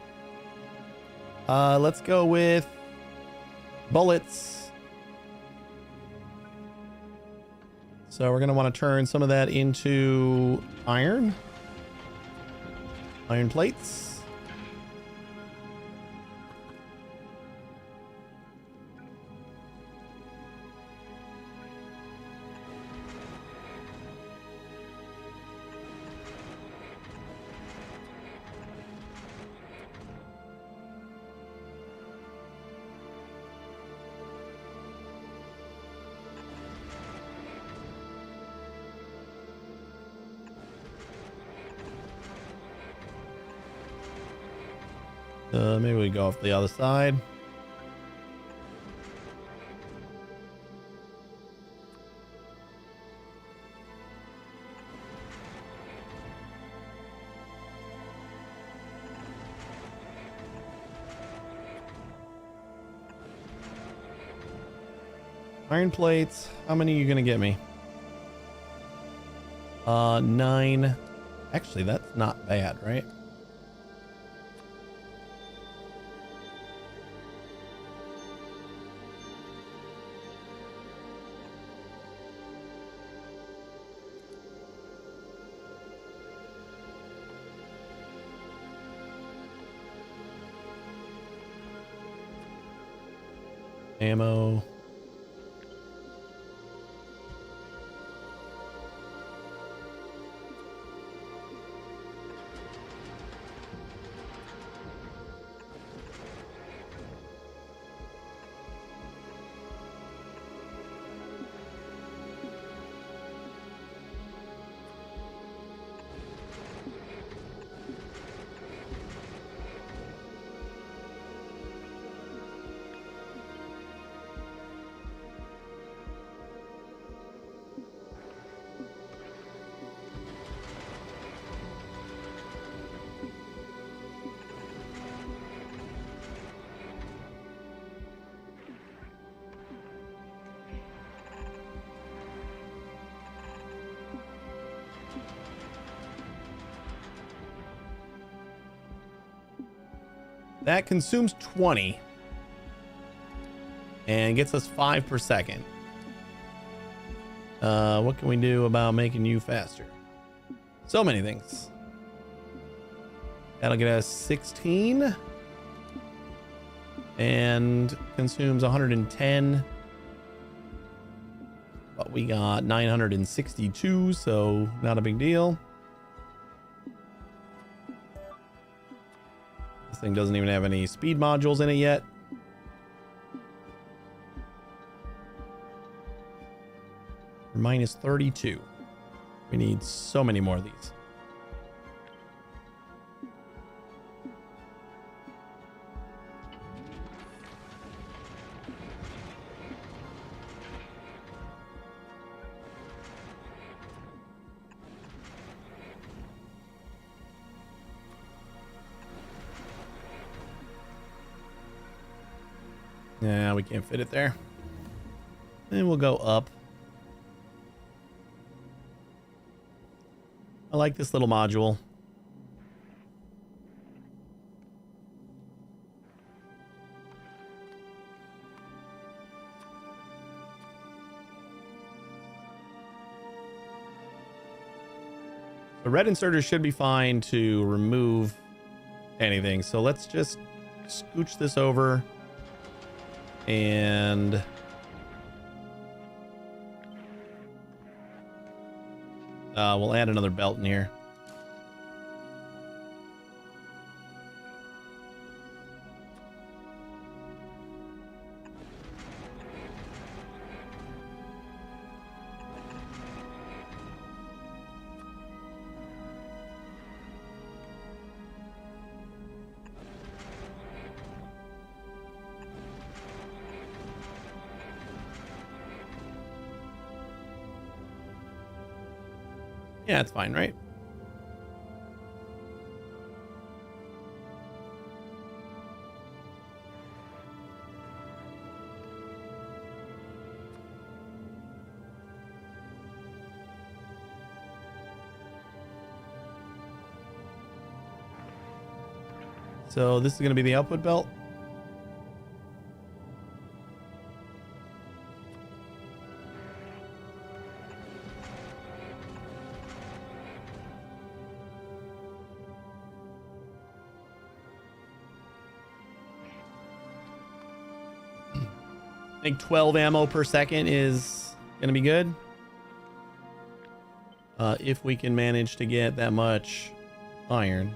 Let's go with bullets. So we're going to want to turn some of that into iron. Iron plates. Maybe we go off the other side. Iron plates. How many are you gonna get me? 9. Actually, that's not bad, right? Ammo. That consumes 20 and gets us 5 per second. What can we do about making you faster? So many things. That'll get us 16 and consumes 110. But we got 962, so not a big deal. This thing doesn't even have any speed modules in it yet. We're minus 32. We need so many more of these. Yeah, we can't fit it there. And we'll go up. I like this little module. The red inserters should be fine to remove anything. So let's just scooch this over. And we'll add another belt in here. Yeah, it's fine, right? So this is going to be the output belt. I think 12 ammo per second is going to be good. If we can manage to get that much iron.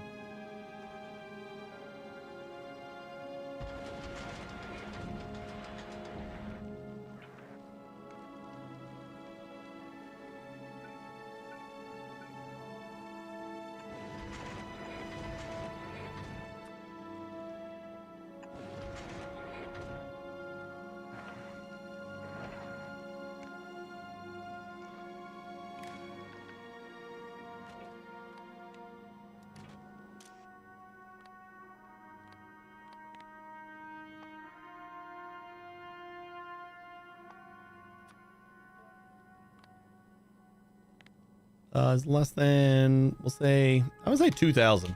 Is less than, we'll say, I would say 2,000.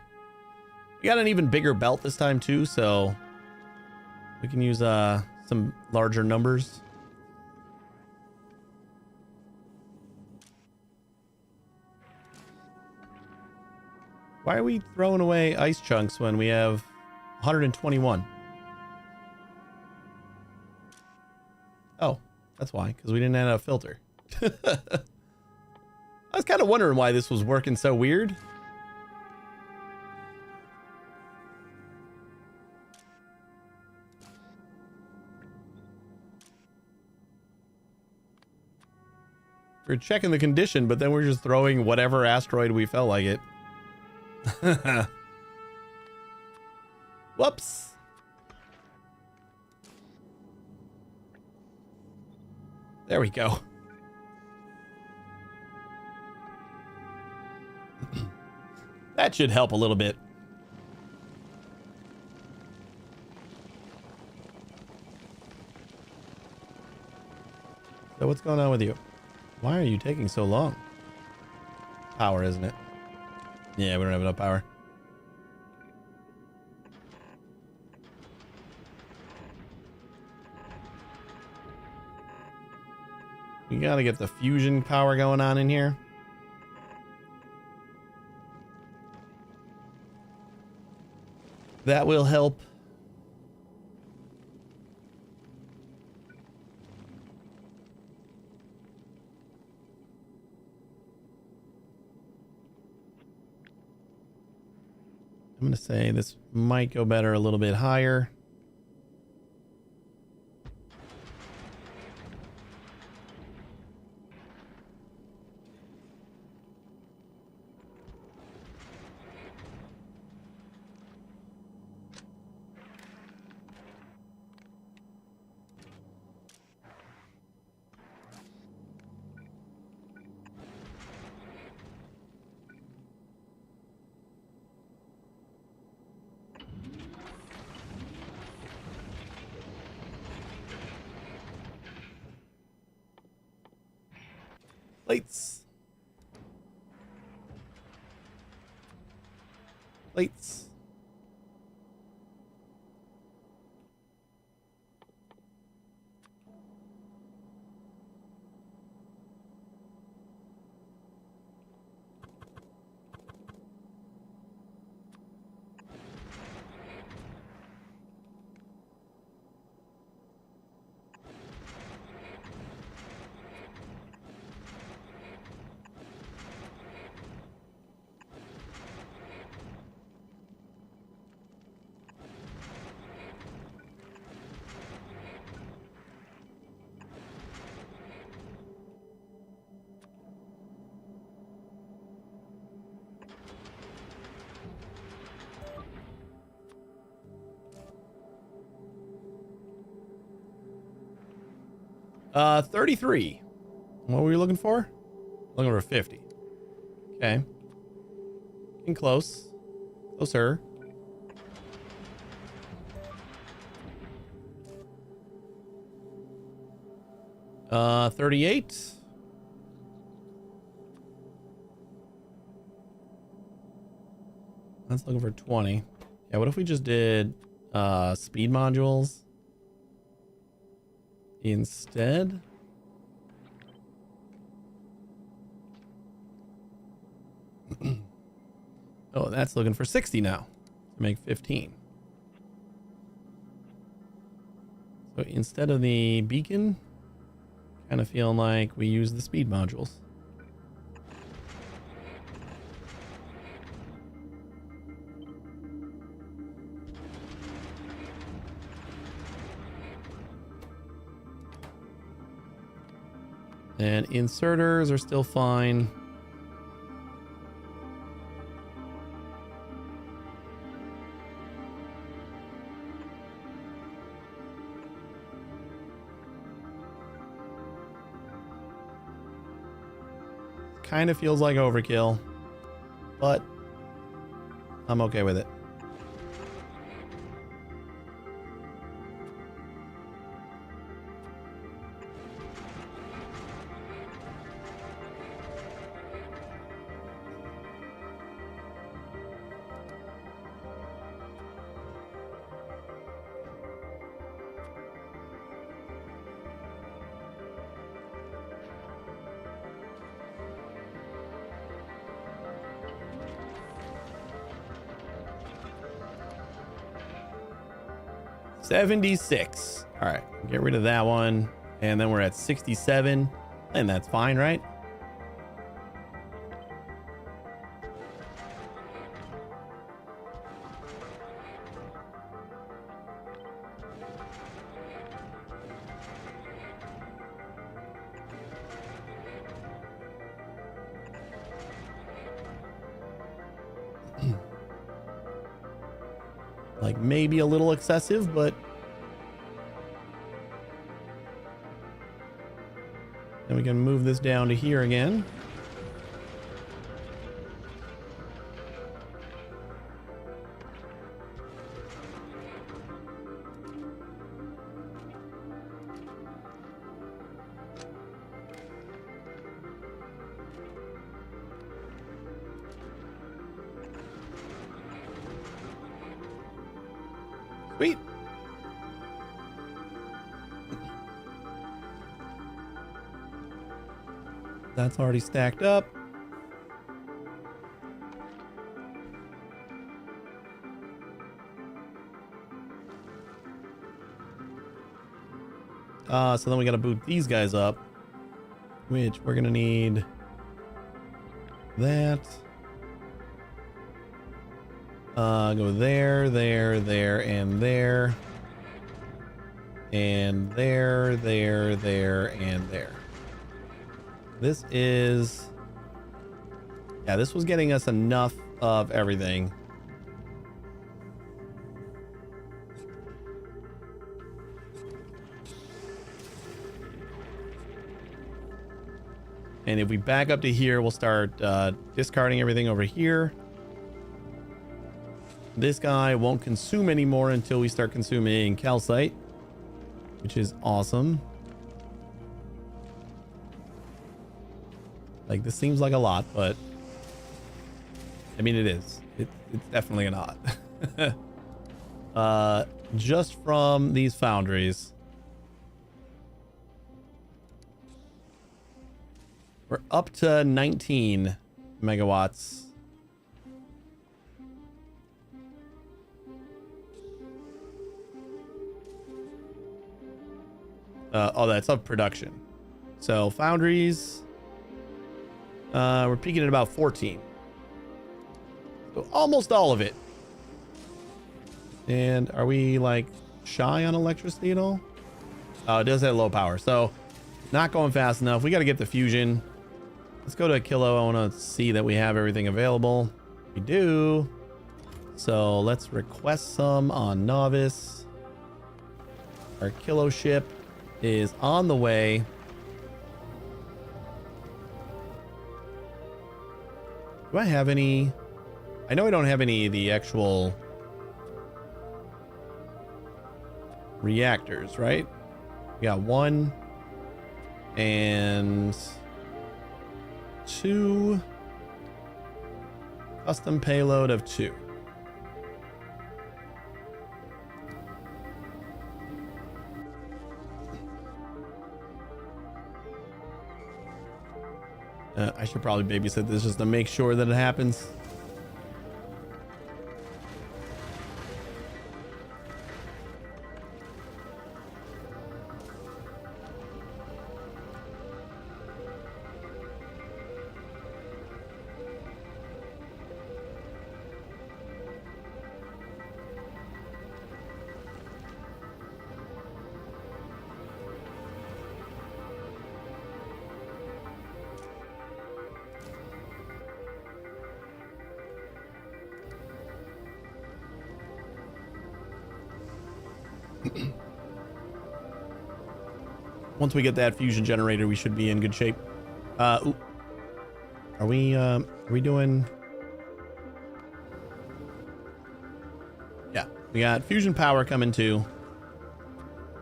We got an even bigger belt this time too, so we can use some larger numbers. Why are we throwing away ice chunks when we have 121? Oh, that's why, because we didn't have a filter. I was kind of wondering why this was working so weird. We're checking the condition, but then we're just throwing whatever asteroid we felt like it. Whoops. There we go. That should help a little bit. So what's going on with you? Why are you taking so long? Power, isn't it? Yeah, we don't have enough power. We gotta get the fusion power going on in here. That will help. I'm going to say this might go better a little bit higher. Plates. Plates. Uh, 33. What were we looking for? Looking for 50. Okay. Getting close. Closer. Uh, 38. That's looking for 20. Yeah, what if we just did speed modules instead? Oh, that's looking for 60 now to make 15. So instead of the beacon, kind of feeling like we use the speed modules. And inserters are still fine. Kind of feels like overkill, but I'm okay with it. 76. All right, get rid of that one. And then we're at 67. And that's fine, right? Like maybe a little excessive, but then we can move this down to here again. Sweet. That's already stacked up. So then we got to boot these guys up, which we're going to need that. Go there, there, there, and there. And there, there, there, and there. This is... Yeah, this was getting us enough of everything. And if we back up to here, we'll start discarding everything over here. This guy won't consume anymore until we start consuming calcite, which is awesome. Like, this seems like a lot, but I mean, it is. It's definitely a lot. Just from these foundries, we're up to 19 megawatts. Oh, that's of production. So foundries, we're peaking at about 14. So almost all of it. And are we like shy on electricity at all? Oh, it does have low power. So not going fast enough. We got to get the fusion. Let's go to a kilo. I want to see that we have everything available. We do. So let's request some on Novice. Our kilo ship is on the way. Do I have any? I know I don't have any of the actual reactors, right? We got 1 and 2. Custom payload of 2. I should probably babysit this just to make sure that it happens. Once we get that fusion generator, we should be in good shape. Ooh. Are we doing? Yeah, we got fusion power coming too.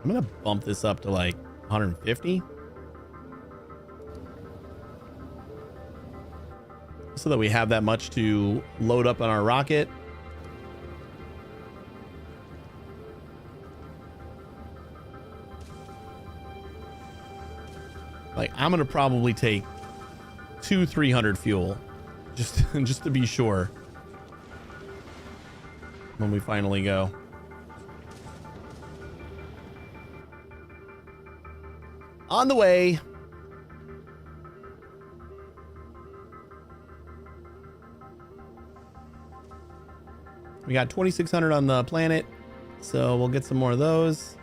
I'm gonna bump this up to like 150. So that we have that much to load up on our rocket. Like, I'm gonna probably take 300 fuel just to be sure when we finally go. On the way. We got 2,600 on the planet, so we'll get some more of those.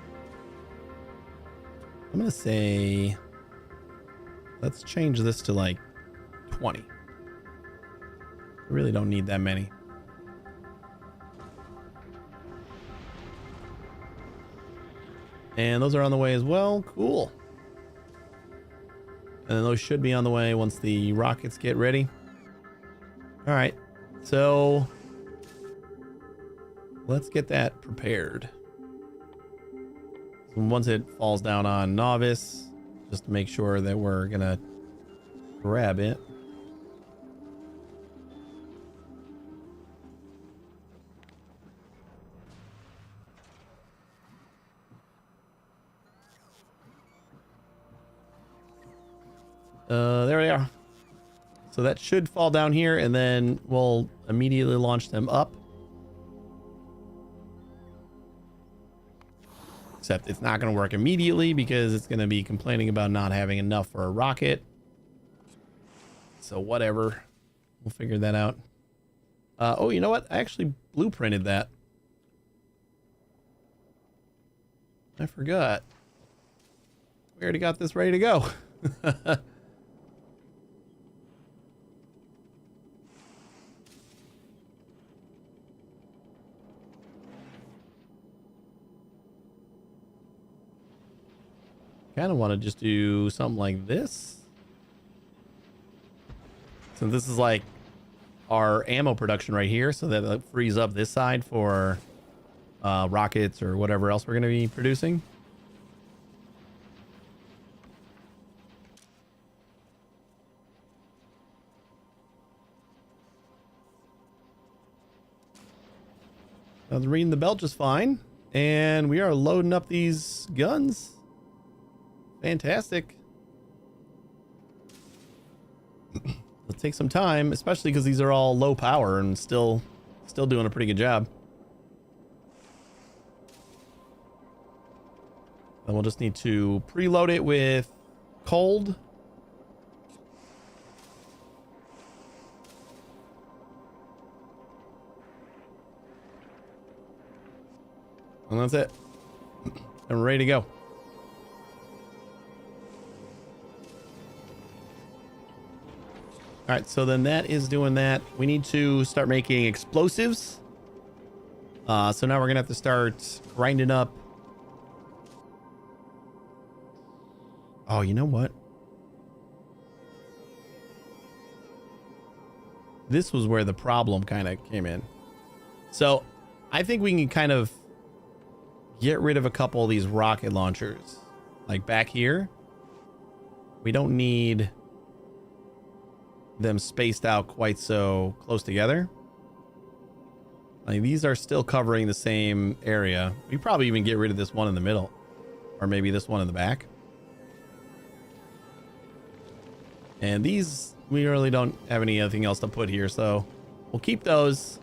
I'm gonna say, let's change this to like 20. We really don't need that many. And those are on the way as well. Cool. And then those should be on the way once the rockets get ready. All right, so let's get that prepared. And once it falls down on novice, just to make sure that we're gonna grab it. There we are. So that should fall down here, and then we'll immediately launch them up. Except it's not going to work immediately because it's going to be complaining about not having enough for a rocket. So whatever. We'll figure that out. Oh, you know what? I actually blueprinted that. I forgot. We already got this ready to go. Kind of want to just do something like this. So this is like our ammo production right here, so that it frees up this side for rockets or whatever else we're going to be producing. I was reading the belt just fine, and we are loading up these guns. Fantastic. It'll take some time, especially because these are all low power and still doing a pretty good job. Then we'll just need to preload it with cold. And that's it. And we're ready to go. All right, so then that is doing that. We need to start making explosives. So now we're gonna have to start grinding up. Oh, you know what? This was where the problem kind of came in. So I think we can kind of get rid of a couple of these rocket launchers. Like back here. We don't need them spaced out quite so close together. Like these are still covering the same area. We probably even get rid of this one in the middle, or maybe this one in the back. And these, we really don't have anything else to put here, so we'll keep those.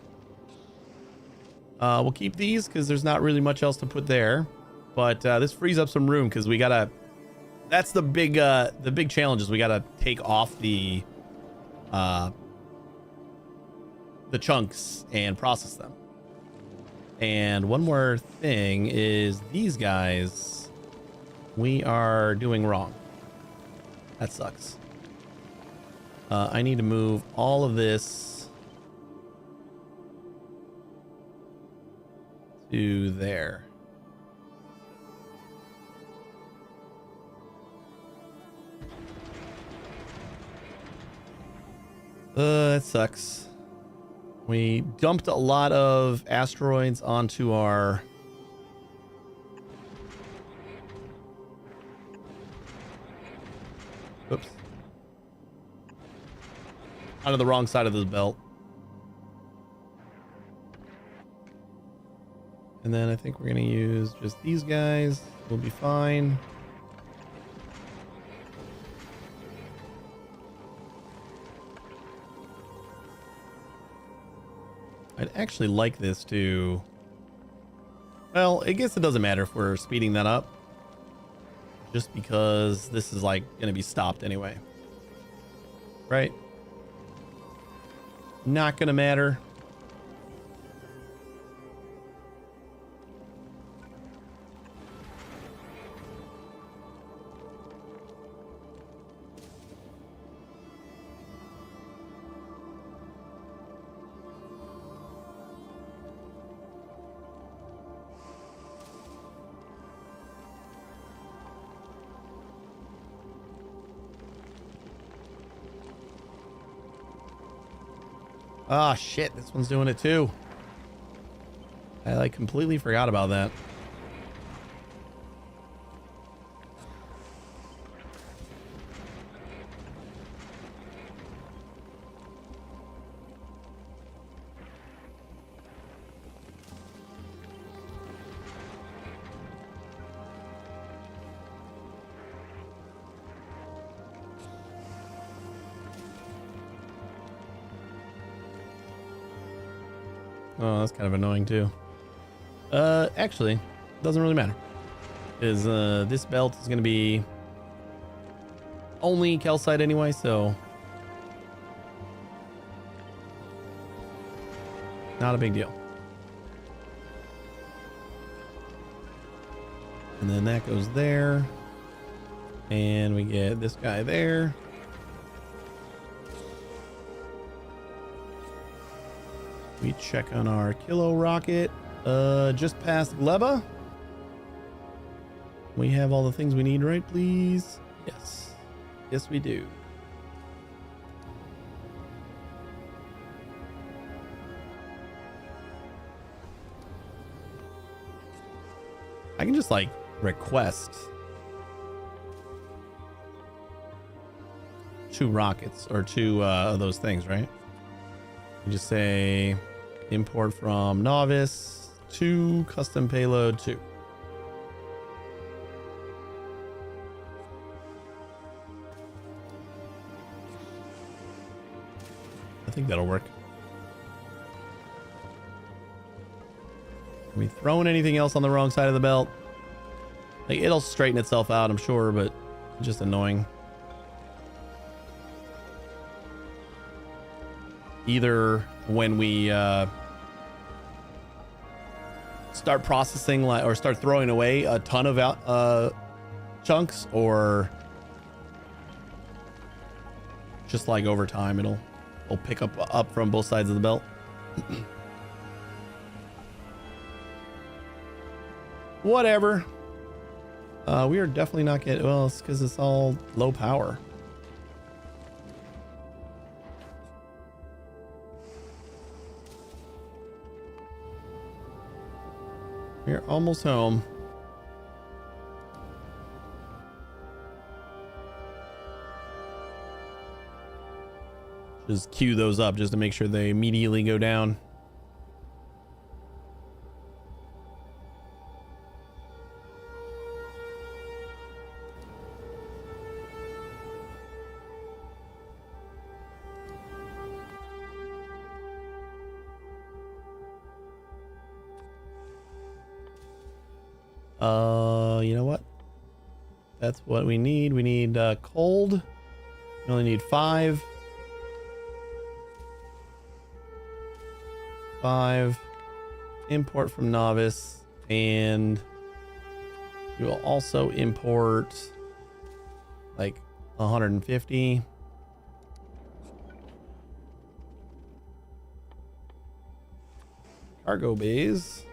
We'll keep these because there's not really much else to put there, but this frees up some room because we gotta. That's the big challenge is we gotta take off the chunks and process them. And one more thing is these guys we are doing wrong. That sucks. I need to move all of this to there. That sucks. We dumped a lot of asteroids onto our... Oops. Out of the wrong side of this belt. And then I think we're going to use just these guys. We'll be fine. I'd actually like this to... Well, I guess it doesn't matter if we're speeding that up. just because this is like going to be stopped anyway. Right? Not going to matter. Ah, shit. This one's doing it too. I like completely forgot about that. Oh, that's kind of annoying too. Actually, doesn't really matter. Because this belt is going to be only calcite anyway, so not a big deal. And then that goes there. And we get this guy there. We check on our kilo rocket. Just past Gleba. We have all the things we need, right, please? Yes. Yes, we do. I can just like request 2 rockets or 2 of those things, right? You just say import from novice 2, custom payload 2. I think that'll work. Are we throwing anything else on the wrong side of the belt? Like, it'll straighten itself out, I'm sure, but just annoying. Either when we start processing or start throwing away a ton of chunks, or just like over time it'll pick up from both sides of the belt. Whatever. We are definitely not getting, well, it's because it's all low power. We're almost home. Just queue those up just to make sure they immediately go down. You know what? That's what we need. We need cold. We only need 5. 5. Import from novice, and we will also import like 150. Cargo bays.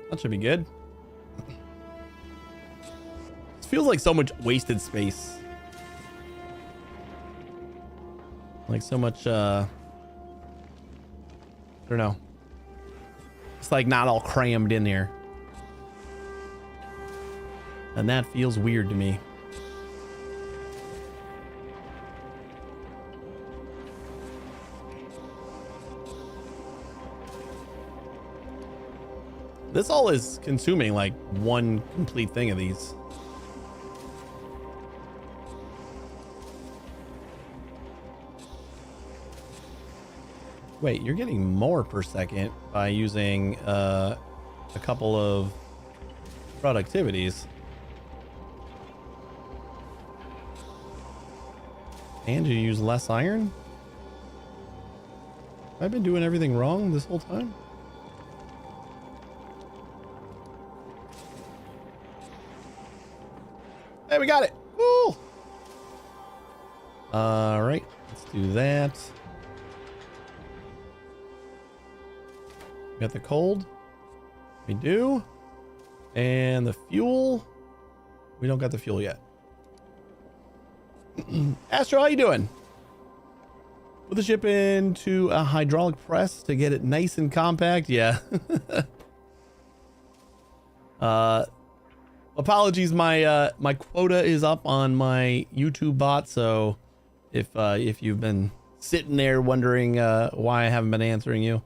That should be good. This feels like so much wasted space. Like so much, I don't know. It's like not all crammed in there. And that feels weird to me. This all is consuming like one complete thing of these. Wait, you're getting more per second by using a couple of productivities. And you use less iron? Have I been doing everything wrong this whole time? Hey, we got it. Woo! All right, let's do that. We got the cold. We do. And the fuel. We don't got the fuel yet. Astro, how you doing? Put the ship into a hydraulic press to get it nice and compact. Yeah. Apologies, my my quota is up on my YouTube bot, so if you've been sitting there wondering why I haven't been answering you,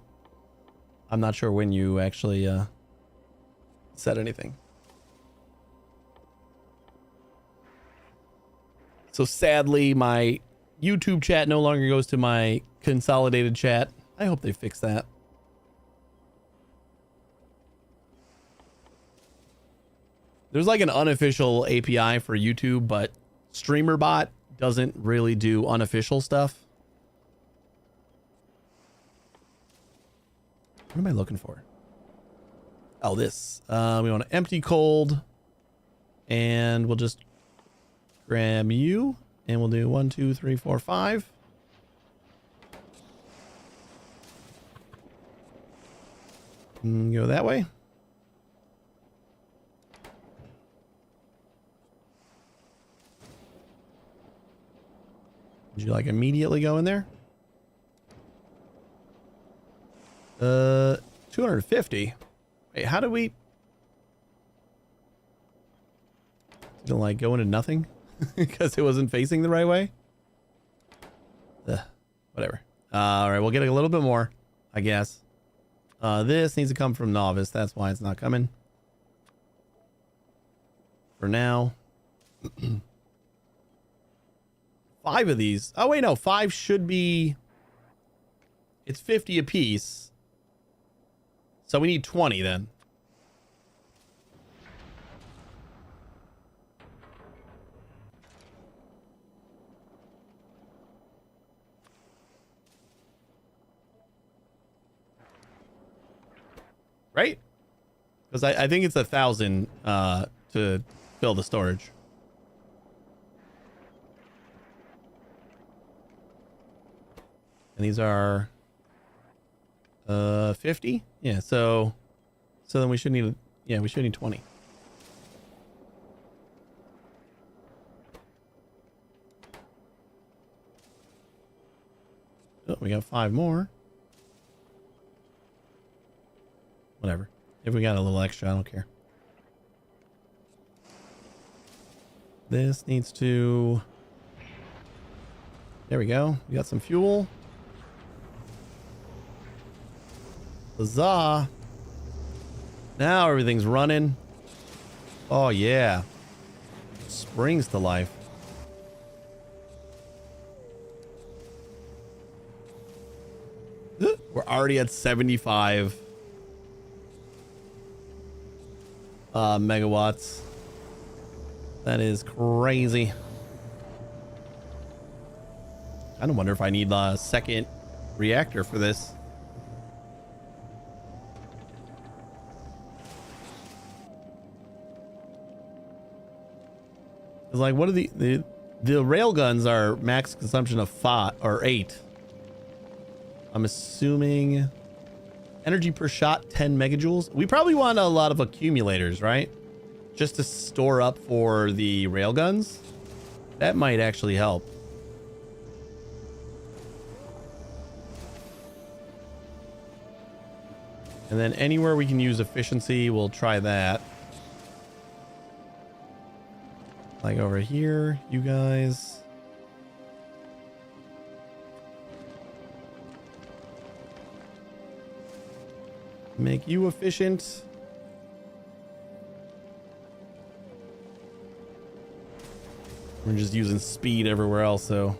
I'm not sure when you actually said anything. So sadly, my YouTube chat no longer goes to my consolidated chat. I hope they fix that. There's like an unofficial API for YouTube, but StreamerBot doesn't really do unofficial stuff. What am I looking for? Oh, this. We want to empty cold. And we'll just grab you. And we'll do 1, 2, 3, 4, 5. And go that way. Would you like immediately go in there? 250. Wait, how do we? Did it like go into nothing because it wasn't facing the right way? Whatever. All right, we'll get a little bit more, I guess. This needs to come from novice. That's why it's not coming. For now. 5 of these. Oh, wait, no. 5 should be... It's 50 a piece. So we need 20 then. Right? Because I think it's 1,000 to fill the storage. And these are 50. Yeah, so then we should need, yeah, we should need 20. Oh, we got 5 more. Whatever. If we got a little extra, I don't care. This needs to... There we go. We got some fuel. Huzzah. Now everything's running. Oh, yeah. Springs to life. We're already at 75 megawatts. That is crazy. I don't wonder if I need a second reactor for this. It's like, what are the rail guns are max consumption of 5 or 8. I'm assuming energy per shot 10 megajoules. We probably want a lot of accumulators, right? Just to store up for the rail guns. That might actually help. And then anywhere we can use efficiency, we'll try that. Like over here, you guys. Make you efficient. We're just using speed everywhere else, so.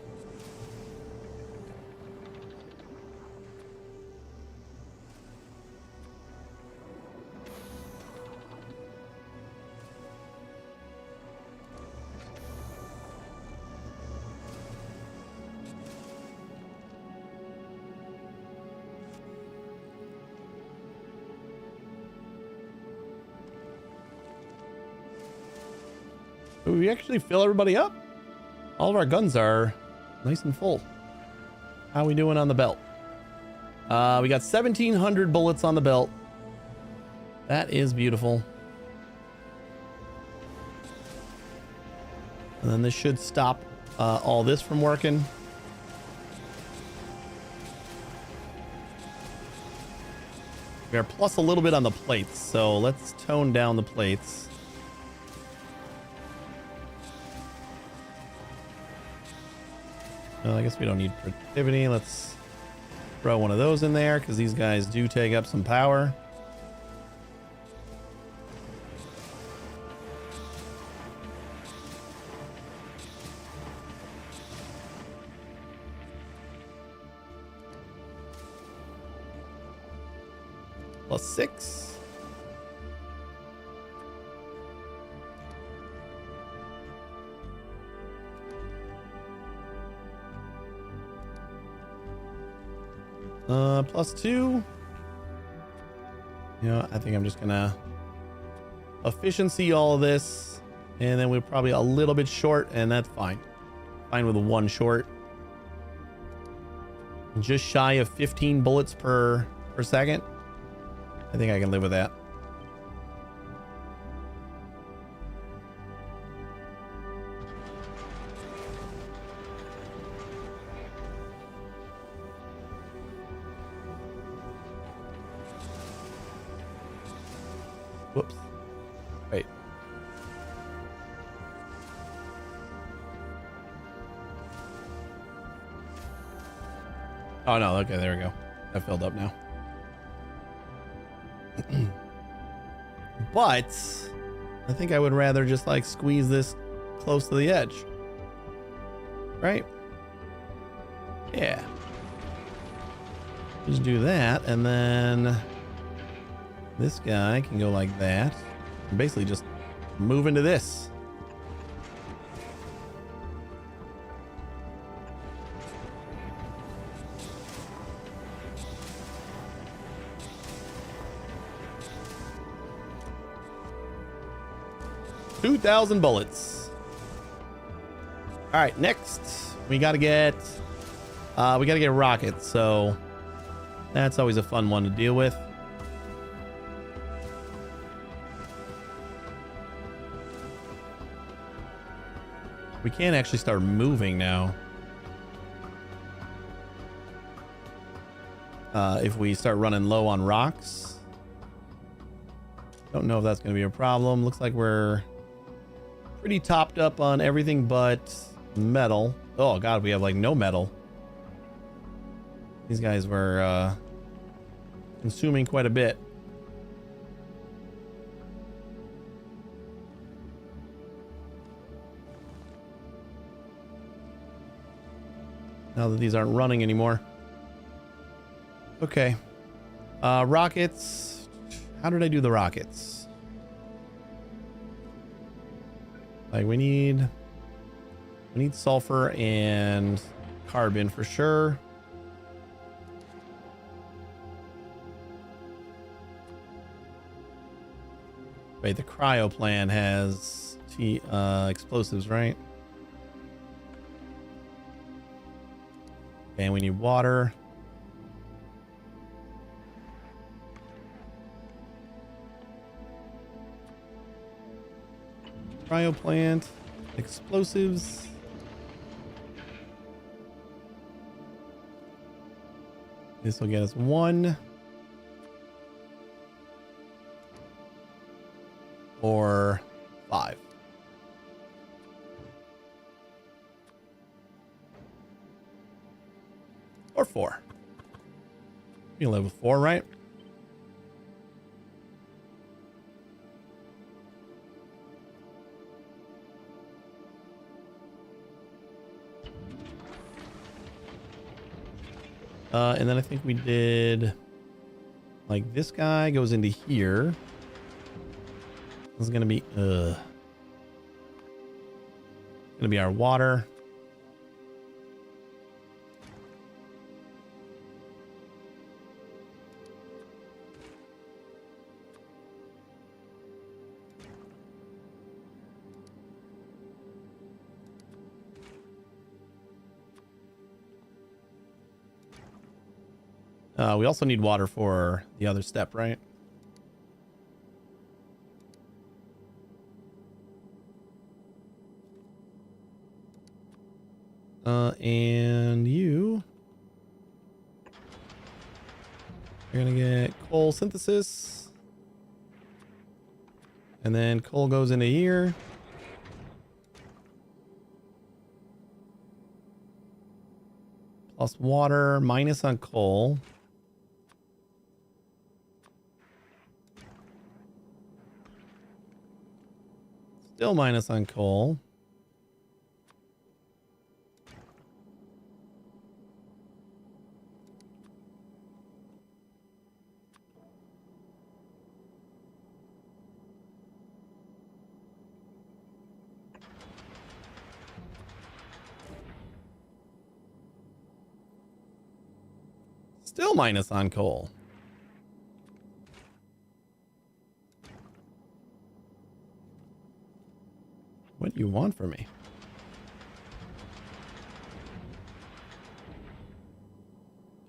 Did we actually fill everybody up? All of our guns are nice and full. How are we doing on the belt? We got 1,700 bullets on the belt. That is beautiful. And then this should stop all this from working. We are plus a little bit on the plates, so let's tone down the plates. I guess we don't need productivity. Let's throw one of those in there because these guys do take up some power. Plus 6. Plus 2. You know, I think I'm just gonna efficiency all of this, and then we're probably a little bit short, and that's fine. Fine with a 1 short. Just shy of 15 bullets per second. I think I can live with that. Whoops. Wait. Oh no, okay, there we go. That filled up now. But I think I would rather just like squeeze this close to the edge. Right? Yeah. Just do that, and then this guy can go like that. And basically just move into this. $2,000 bullets. All right, next we gotta get rockets. So that's always a fun one to deal with. We can actually start moving now. If we start running low on rocks. Don't know if that's going to be a problem. Looks like we're pretty topped up on everything but metal. Oh god, we have like no metal. These guys were consuming quite a bit. Now that these aren't running anymore. Okay. Rockets. How did I do the rockets? Like we need sulfur and carbon for sure. Wait, the cryo plan has explosives, right? And we need water. Cryo plant, explosives. This will get us 1 or 5. Or 4. You can live with 4, right? And then I think we did like this guy goes into here. This is gonna be gonna be our water. We also need water for the other step, right? And you're gonna get coal synthesis. And then coal goes into here. Plus water, minus on coal. Still minus on coal. Still minus on coal. What do you want from me?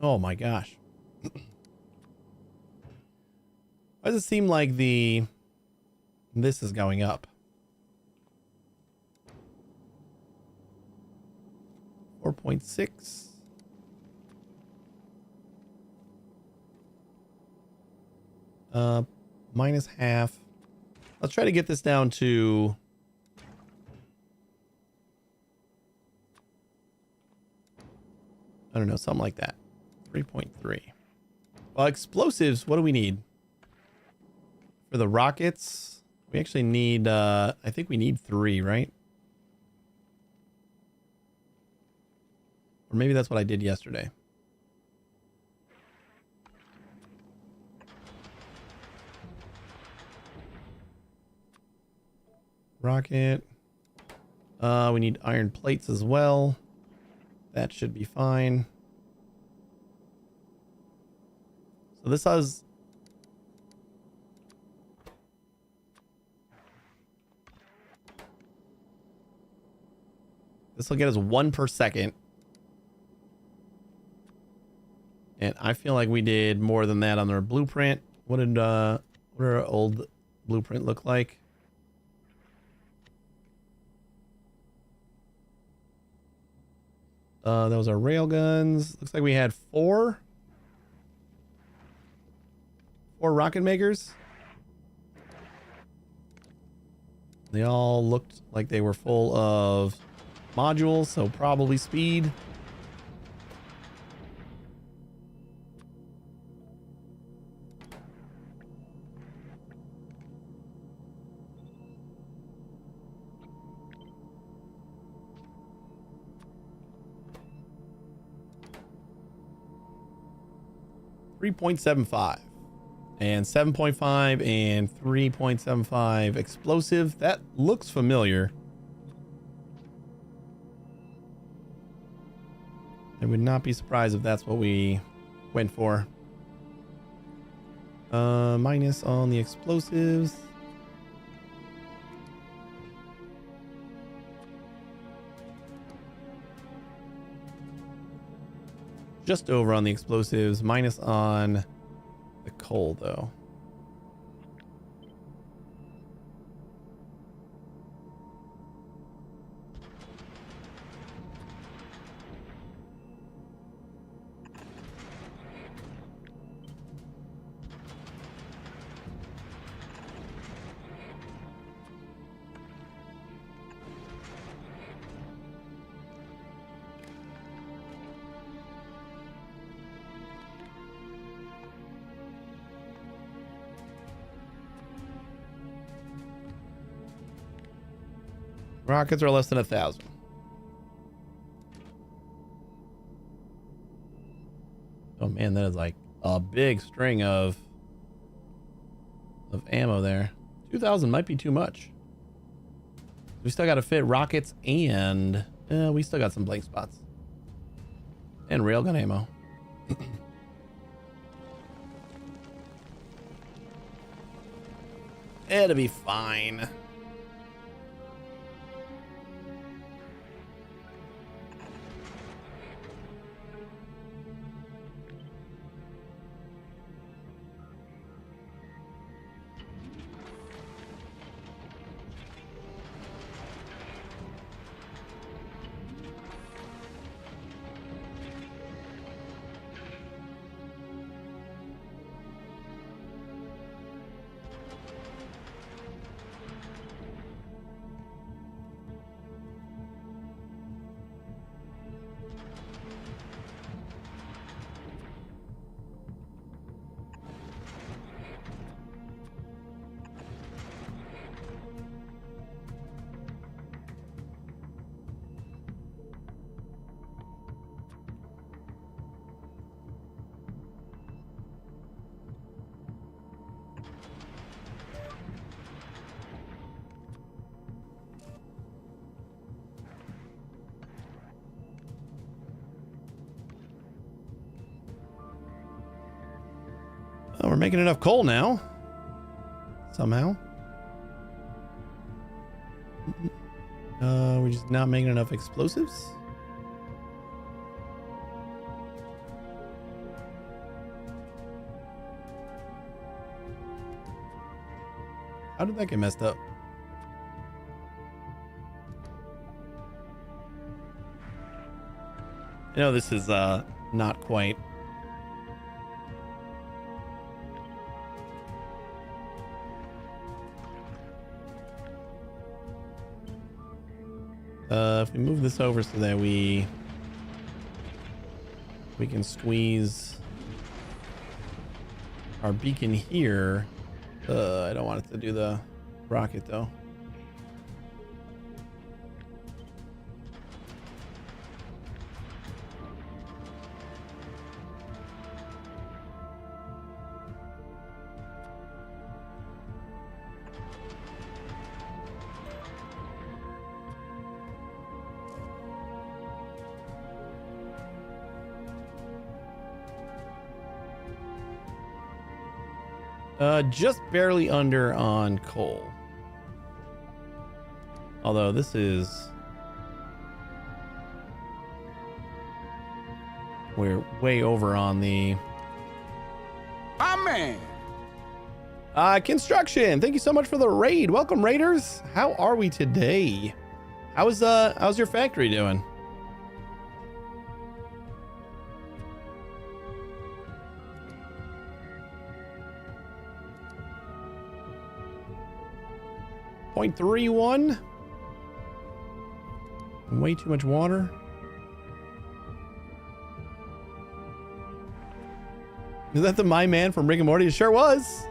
Oh my gosh. Why does it seem like this is going up? 4.6. Minus half. Let's try to get this down to I don't know, something like that. 3.3. Well, explosives, what do we need? For the rockets, we actually need, I think we need 3, right? Or maybe that's what I did yesterday. Rocket. We need iron plates as well. That should be fine. So this has... This will get us 1 per second. And I feel like we did more than that on our blueprint. What did our old blueprint look like? That was our rail guns. Looks like we had 4 rocket makers. They all looked like they were full of modules, so probably speed. .75 and 7.5 and 3.75 explosive. That looks familiar. I would not be surprised if that's what we went for. Minus on the explosives. Just over on the explosives, minus on the coal, though. Rockets are less than 1,000. Oh man, that is like a big string of ammo there. 2,000 might be too much. We still got to fit rockets and we still got some blank spots. And railgun ammo. It'll be fine. Oh, we're making enough coal now. Somehow. We're just not making enough explosives. How did that get messed up? I know this is not quite. If we move this over so that we can squeeze our beacon here. I don't want it to do the rocket though. Just barely under on coal. Although this is... We're way over on the... My man. Construction, thank you so much for the raid. Welcome, raiders. How are we today? How's your factory doing? .31. Way too much water. Is that the My Man from Rick and Morty? It sure was.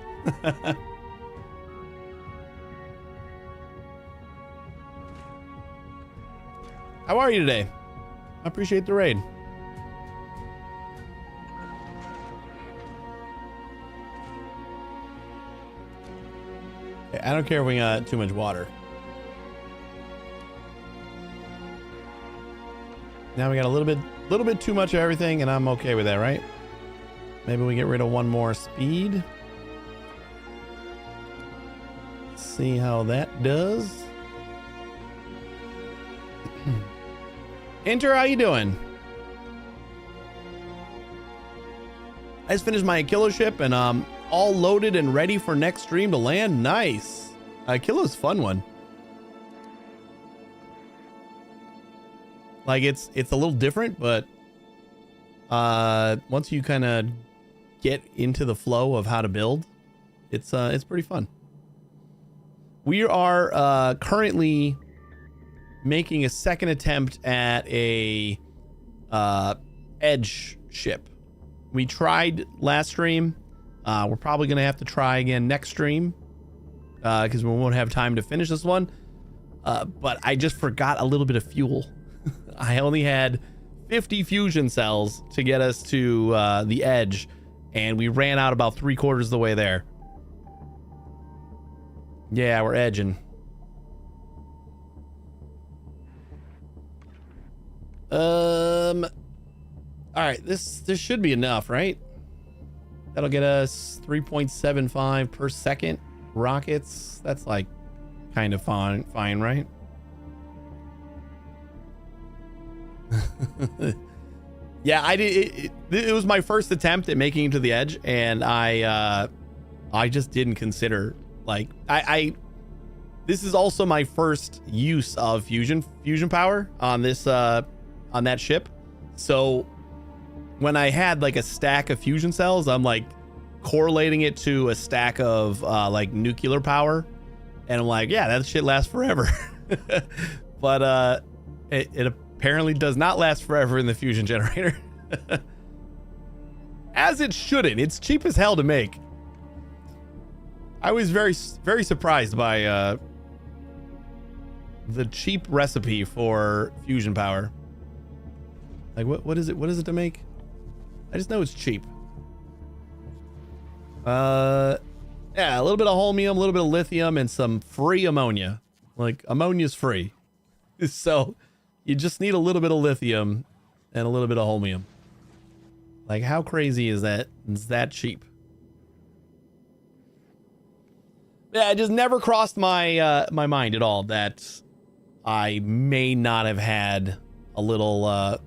How are you today? I appreciate the raid. I don't care if we got too much water. Now we got a little bit too much of everything, and I'm okay with that, right? Maybe we get rid of one more speed. See how that does. Enter, how you doing? I just finished my Kilo ship and all loaded and ready for next stream to land. Nice. Kilo's a fun one. Like it's a little different, but once you kind of get into the flow of how to build, it's pretty fun. We are currently making a second attempt at a edge ship. We tried last stream. We're probably gonna have to try again next stream because we won't have time to finish this one. But I just forgot a little bit of fuel. I only had 50 fusion cells to get us to the edge, and we ran out about 3/4 of the way there. Yeah, we're edging. All right, this should be enough, right? That'll get us 3.75 per second rockets. That's like kind of fine, right? Yeah, I did. It was my first attempt at making it to the edge, and I just didn't consider, like, this is also my first use of fusion power on this on that ship. So when I had like a stack of fusion cells, I'm like correlating it to a stack of like nuclear power, and I'm like, yeah, that shit lasts forever. But it apparently does not last forever in the fusion generator. As it shouldn't. It's cheap as hell to make. I was very surprised by the cheap recipe for fusion power. Like, what is it to make? I just know it's cheap. Yeah, a little bit of holmium, a little bit of lithium, and some free ammonia. Like, ammonia's free. So you just need a little bit of lithium and a little bit of holmium. Like, how crazy is that? It's that cheap. Yeah, it just never crossed my my mind at all that I may not have had a little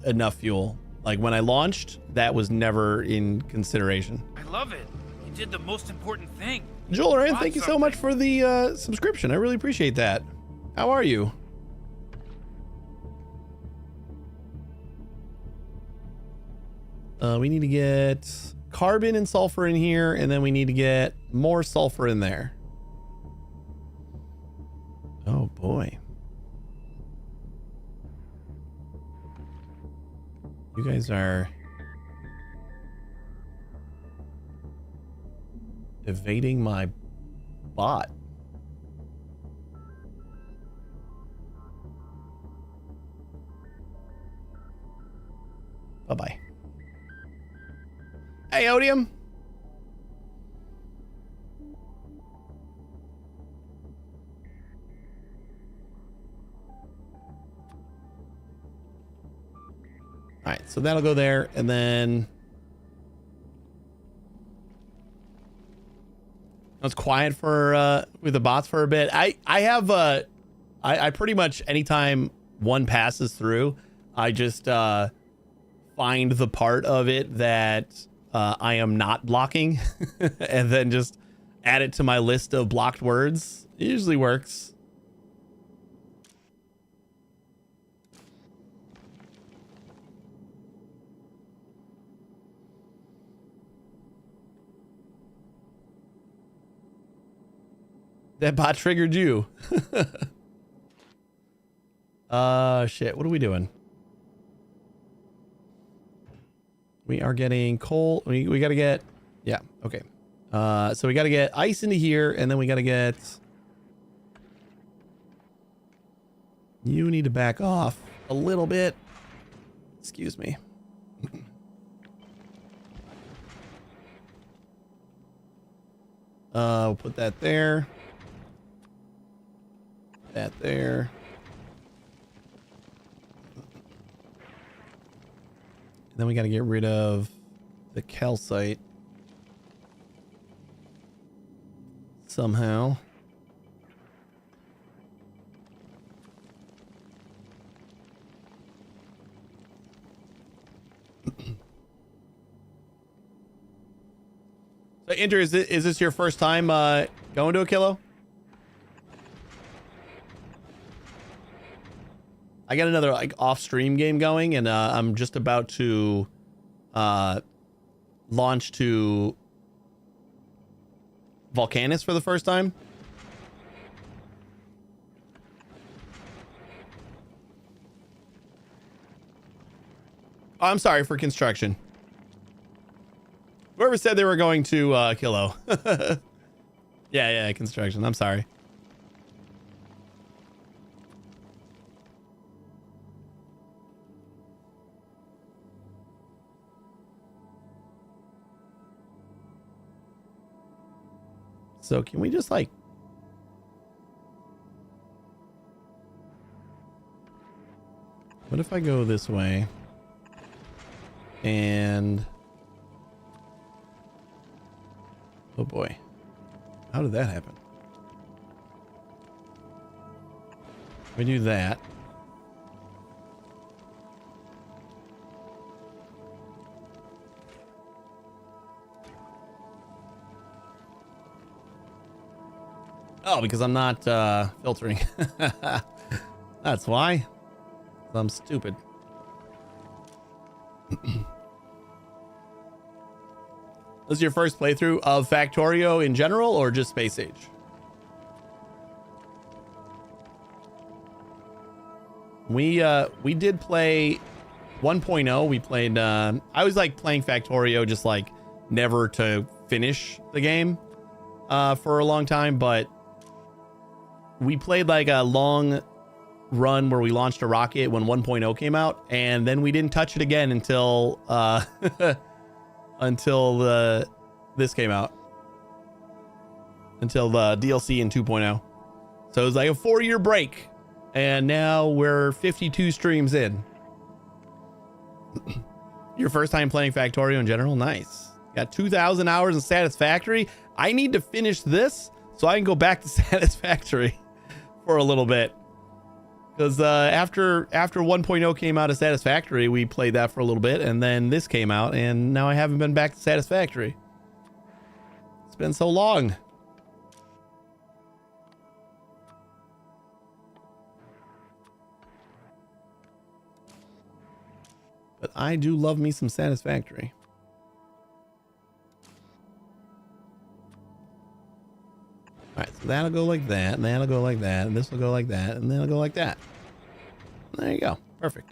enough fuel. Like, when I launched, that was never in consideration. I love it. You did the most important thing. Joel Rand, thank you so much for the subscription. I really appreciate that. How are you? We need to get carbon and sulfur in here, and then we need to get more sulfur in there. Oh boy. You guys are evading my bot. Bye-bye. Hey, Odium. All right, so that'll go there, and then it's quiet for with the bots for a bit. I have I pretty much anytime one passes through, I just find the part of it that I am not blocking and then just add it to my list of blocked words. It usually works. That bot triggered you. Shit. What are we doing? We are getting coal. We got to get, yeah. Okay. So we got to get ice into here, and then we got to get, you need to back off a little bit. Excuse me. We'll put that there. That there. And then we got to get rid of the calcite somehow. So, Inter, is this your first time going to a kilo? I got another like off-stream game going, and I'm just about to launch to Volcanus for the first time. Oh, I'm sorry, for construction. Whoever said they were going to Kilo. Yeah, construction. I'm sorry. So can we just like... What if I go this way? And... Oh boy. How did that happen? We do that. Oh, because I'm not filtering. That's why. I'm stupid. This is your first playthrough of Factorio in general or just Space Age? We did play 1.0. We played I always like playing Factorio just like never to finish the game for a long time, but we played like a long run where we launched a rocket when 1.0 came out, and then we didn't touch it again until until this came out, until the DLC in 2.0. So it was like a 4-year break, and now we're 52 streams in. Your first time playing Factorio in general? Nice. Got 2,000 hours in Satisfactory. I need to finish this so I can go back to Satisfactory for a little bit. Because after 1.0 came out of Satisfactory, we played that for a little bit, and then this came out, and now I haven't been back to Satisfactory. It's been so long. But I do love me some Satisfactory. All right, so that'll go like that, and that'll go like that, and this will go like that, and then it'll go like that. There you go. Perfect.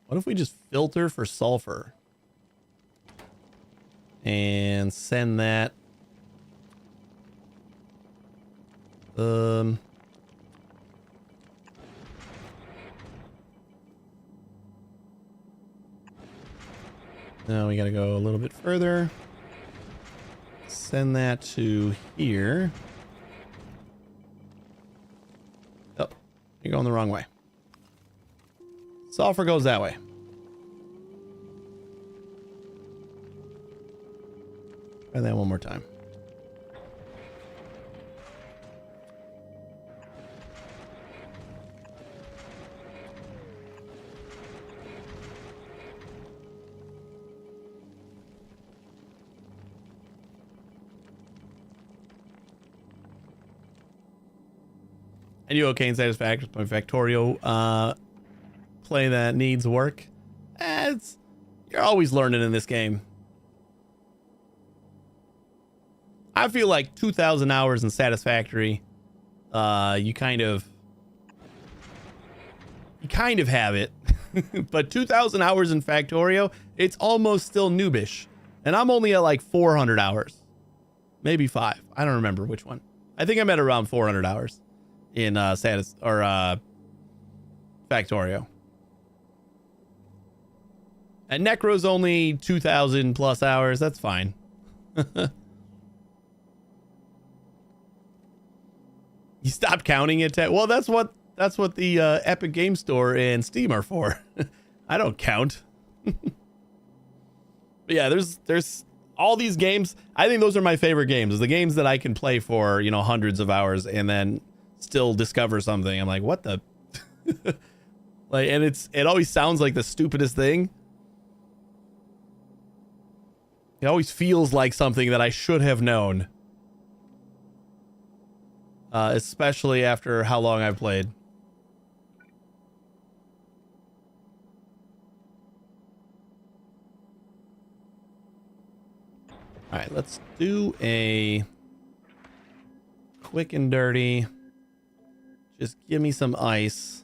What if we just filter for sulfur? And send that. Now we gotta go a little bit further. Send that to here. Oh, you're going the wrong way. Sulfur goes that way. Try that one more time. And you okay in Satisfactory by Factorio play that needs work? You're always learning in this game. I feel like 2,000 hours in Satisfactory, you kind of have it. But 2,000 hours in Factorio, it's almost still noobish. And I'm only at like 400 hours. Maybe 5. I don't remember which one. I think I'm at around 400 hours in Factorio. And Necro's only 2,000 plus hours. That's fine. You stopped counting it. Well, that's what the Epic Game Store and Steam are for. I don't count. But yeah, there's all these games. I think those are my favorite games. Is the games that I can play for, hundreds of hours and then still discover something. I'm like, what the like, and it always sounds like the stupidest thing. It always feels like something that I should have known. Especially after how long I've played. All right, let's do a quick and dirty. Just give me some ice.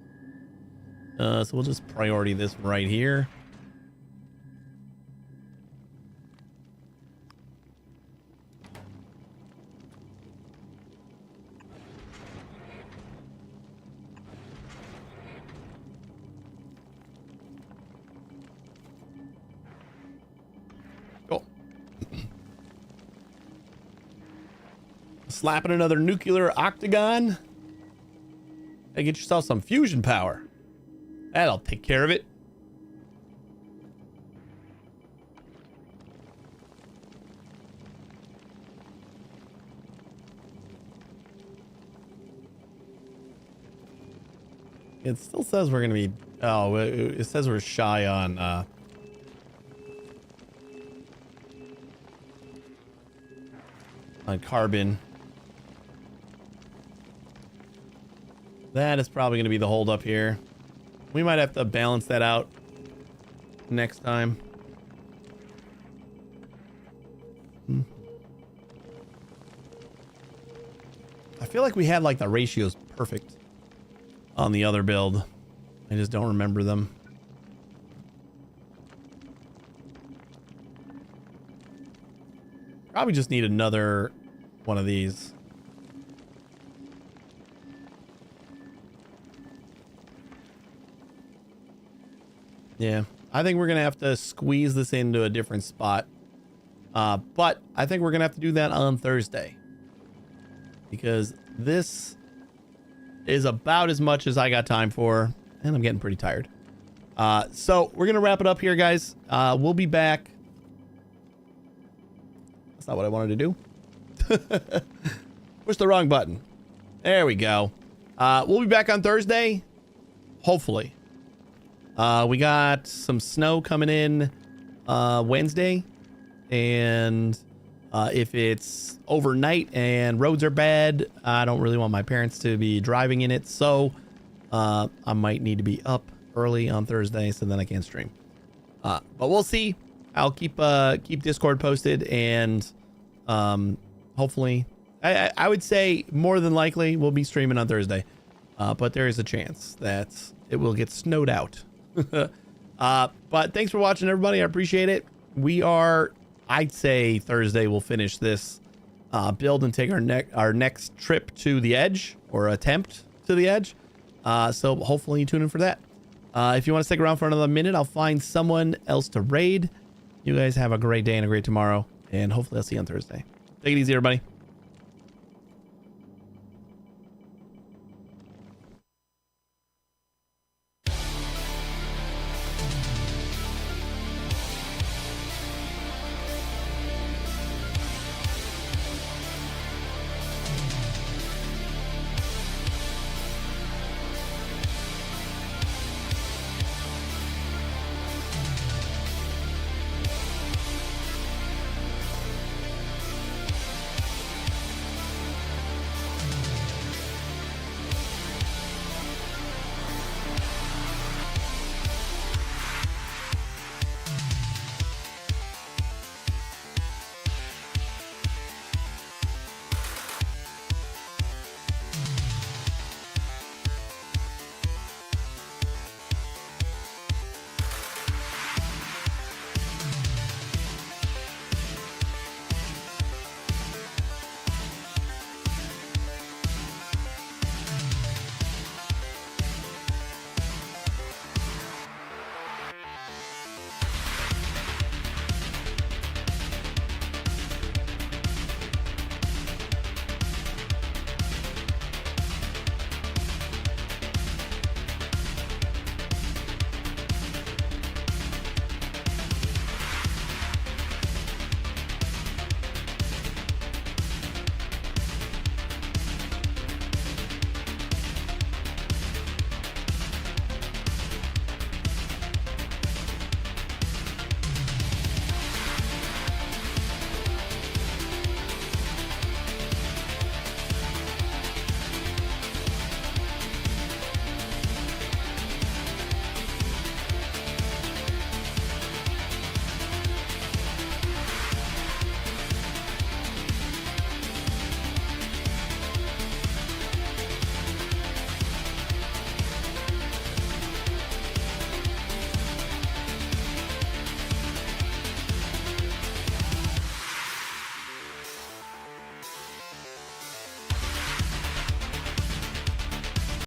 So we'll just priority this right here. Cool. Slapping another nuclear octagon. Hey, get yourself some fusion power. That'll take care of it. It still says we're going to be... Oh, it says we're shy on... on carbon. That is probably going to be the hold up here. We might have to balance that out next time. I feel like we had like the ratios perfect on the other build. I just don't remember them. Probably just need another one of these. Yeah, I think we're going to have to squeeze this into a different spot. But I think we're going to have to do that on Thursday. Because this is about as much as I got time for. And I'm getting pretty tired. So we're going to wrap it up here, guys. We'll be back. That's not what I wanted to do. Push the wrong button. There we go. We'll be back on Thursday. Hopefully. We got some snow coming in Wednesday, and if it's overnight and roads are bad, I don't really want my parents to be driving in it, so I might need to be up early on Thursday so then I can stream. But we'll see. I'll keep Discord posted, and hopefully I would say more than likely we'll be streaming on Thursday, but there is a chance that it will get snowed out. But thanks for watching, everybody. I appreciate it. I'd say Thursday we'll finish this build and take our next trip to the edge, or attempt to the edge. So hopefully you tune in for that. If you want to stick around for another minute, I'll find someone else to raid. You guys have a great day and a great tomorrow, and hopefully I'll see you on Thursday. Take it easy, everybody.